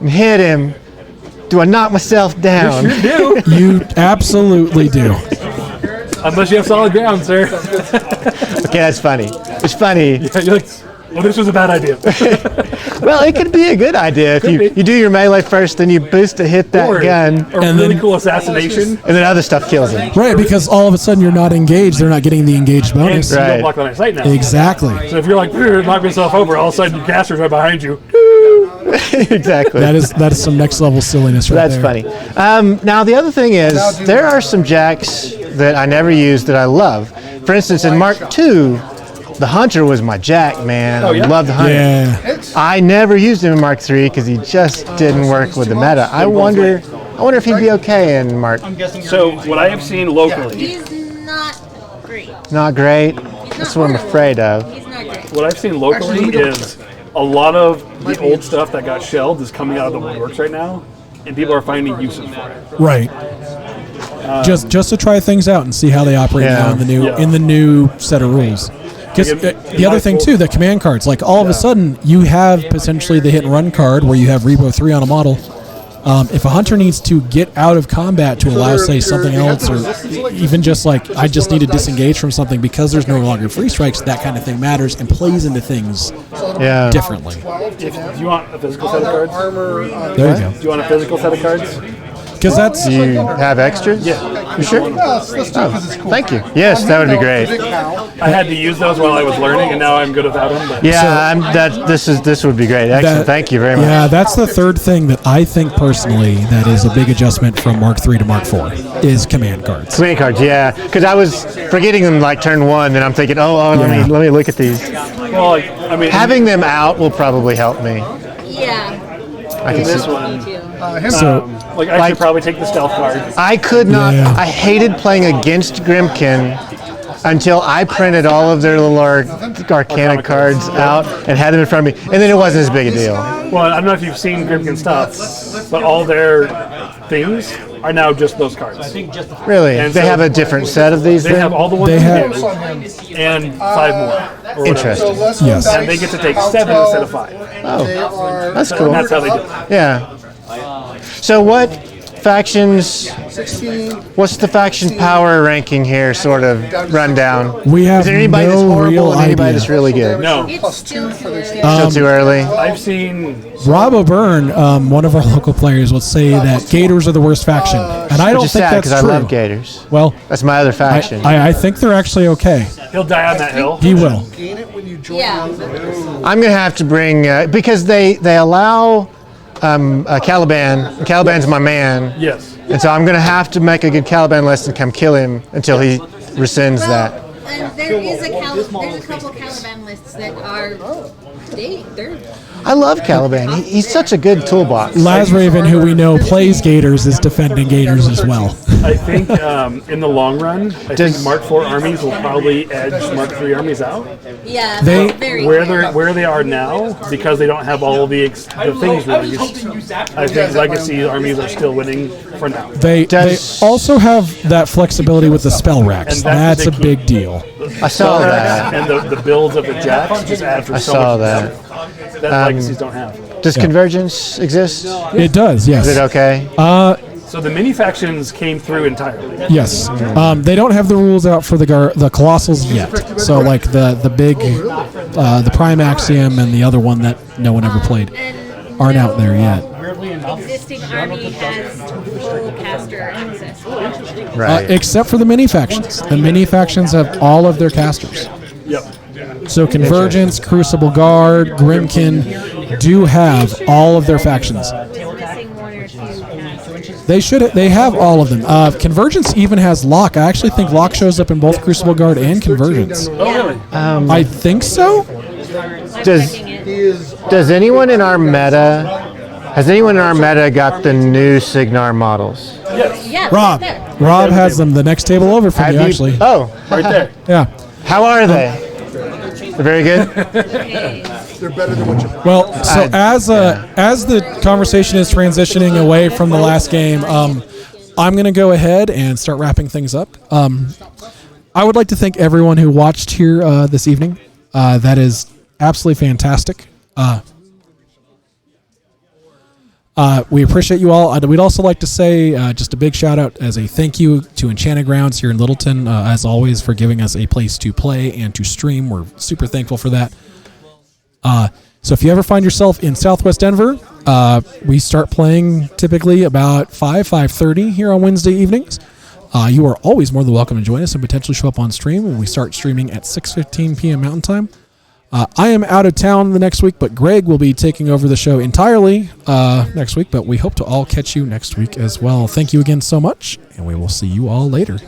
and hit him, do I knock myself down? You do. You absolutely do. Unless you have solid ground, sir. Okay, that's funny. It's funny. You're like, well, this was a bad idea. Well, it could be a good idea if Could be. you do your melee first, then you boost to hit that Or gun, a And really then- cool assassination. and then other stuff kills him. Right, because all of a sudden you're not engaged. They're not getting the engaged And bonus. you Right. don't block line of sight now. Exactly. So if you're like, knock yourself over, all of a sudden your caster's right behind you. Exactly. That is some next level silliness right That's there. funny. Now, the other thing is, there are some jacks that I never use that I love. For instance, in Mark II, the Hunter was my jack, man. Oh, yeah? I love the Hunter. Yeah. I never used him in Mark III because he just didn't work with the meta. I wonder if he'd be okay in Mark. So what I have seen locally, He's not great. Not great. That's what I'm afraid of. He's not great. what I've seen locally is a lot of the old stuff that got shelved is coming out of the woodworks right now, and people are finding use for it. Right. Just to try things out and see how they operate Yeah. now in the new Yeah. set of rules. Because Like, the other thing too, the command cards, like all of a sudden you have potentially the hit and run card where you have Rebo 3 on a model. If a hunter needs to get out of combat to allow, say, something else, or even just like I just need to disengage from something because there's no longer free strikes, that kind of thing matters and plays into things Yeah. differently. Do you want a physical set of cards? There you go. Do you want a physical set of cards? Because that's Do you have extras? Yeah. You sure? Let's do it because it's cool. Thank you. Yes, that would be great. I had to use those while I was learning, and now I'm good without them. But Yeah, this would be great. Excellent. That- Thank you very much. Yeah, that's the third thing that I think personally that is a big adjustment from Mark III to Mark IV is command cards. Command cards, yeah. Because I was forgetting them like turn one, and I'm thinking, let me look at these. well, like, I mean, Having them out will probably help me. Yeah. I can in this see. one, Me too. So like I Like- should probably take the stealth card. I could not. Yeah. I hated playing against Grimkin until I printed all of their little Arcana cards out and had them in front of me, and then it wasn't as big a deal. Well, I don't know if you've seen Grimkin stuff, but all their things are now just those cards. Really? And They so have a different set of these They then? have all the ones They you have- did, and 5 more. or whatever. Interesting. Yes. And they get to take 7 instead of 5. Oh, that's And cool. that's how they do it. Yeah. So what factions, 16. what's the faction power ranking here sort of rundown? We have Is there anybody that's no horrible real and anybody idea. that's really good? No. It's still Still too early? I've seen Rob O'Byrne, one of our local players, would say that Gators are the worst faction, and I don't Which is think sad that's because I true. love Gators. Well, That's my other faction. I think they're actually okay. he'll die on that hill. He will. Gain it when you join. Yeah. I'm going to have to bring, because they allow Caliban. Caliban's my man. Yes. And so I'm going to have to make a good Caliban list and come kill him until he rescinds that. And there is there's a couple Caliban lists that are they're I love Caliban. He's such a good toolbox. Laz Raven, who we know plays Gators, is defending Gators as well. I think in the long run, I think Mark IV armies will probably edge Mark III armies out. yeah They- very Where they are now, because they don't have all the things released. I think Legacy armies are still winning for now. They also have that flexibility with the spell racks. And That's that's a the key. big deal. I saw that. And the builds of the jacks just add for I so saw much that. that Legacies don't have. Does Convergence exist? It does, yes. Is it okay? So the mini factions came through entirely. Yes. They don't have the rules out for the Colossals yet. So like the big, the Prime Axiom and the other one that no one ever played aren't out there yet. existing army has full caster access. Right. Except for the mini factions. The mini factions have all of their casters. Yep. So Convergence, Crucible Guard, Grimkin do have all of their factions. Missing 1 or 2 casters. They should. They have all of them. Convergence even has Lock. I actually think Lock shows up in both Crucible Guard and Convergence. Oh, really? I think so. Does anyone in our meta? Has anyone in our meta got the new Signar models? Yes. Yeah, Rob. there. Rob has them. The next table over from you, actually. Oh, Right there. Yeah. how are they? They're very good. They're better than what you. Well, so as the conversation is transitioning away from the last game, I'm going to go ahead and start wrapping things up. I would like to thank everyone who watched here this evening. That is absolutely fantastic. We appreciate you all. We'd also like to say just a big shout out as a thank you to Enchanted Grounds here in Littleton, as always, for giving us a place to play and to stream. We're super thankful for that. So if you ever find yourself in Southwest Denver, we start playing typically about 5:30 here on Wednesday evenings. You are always more than welcome to join us and potentially show up on stream when we start streaming at 6:15 p.m. Mountain Time. I am out of town the next week, but Greg will be taking over the show entirely next week, but we hope to all catch you next week as well. Thank you again so much, and we will see you all later.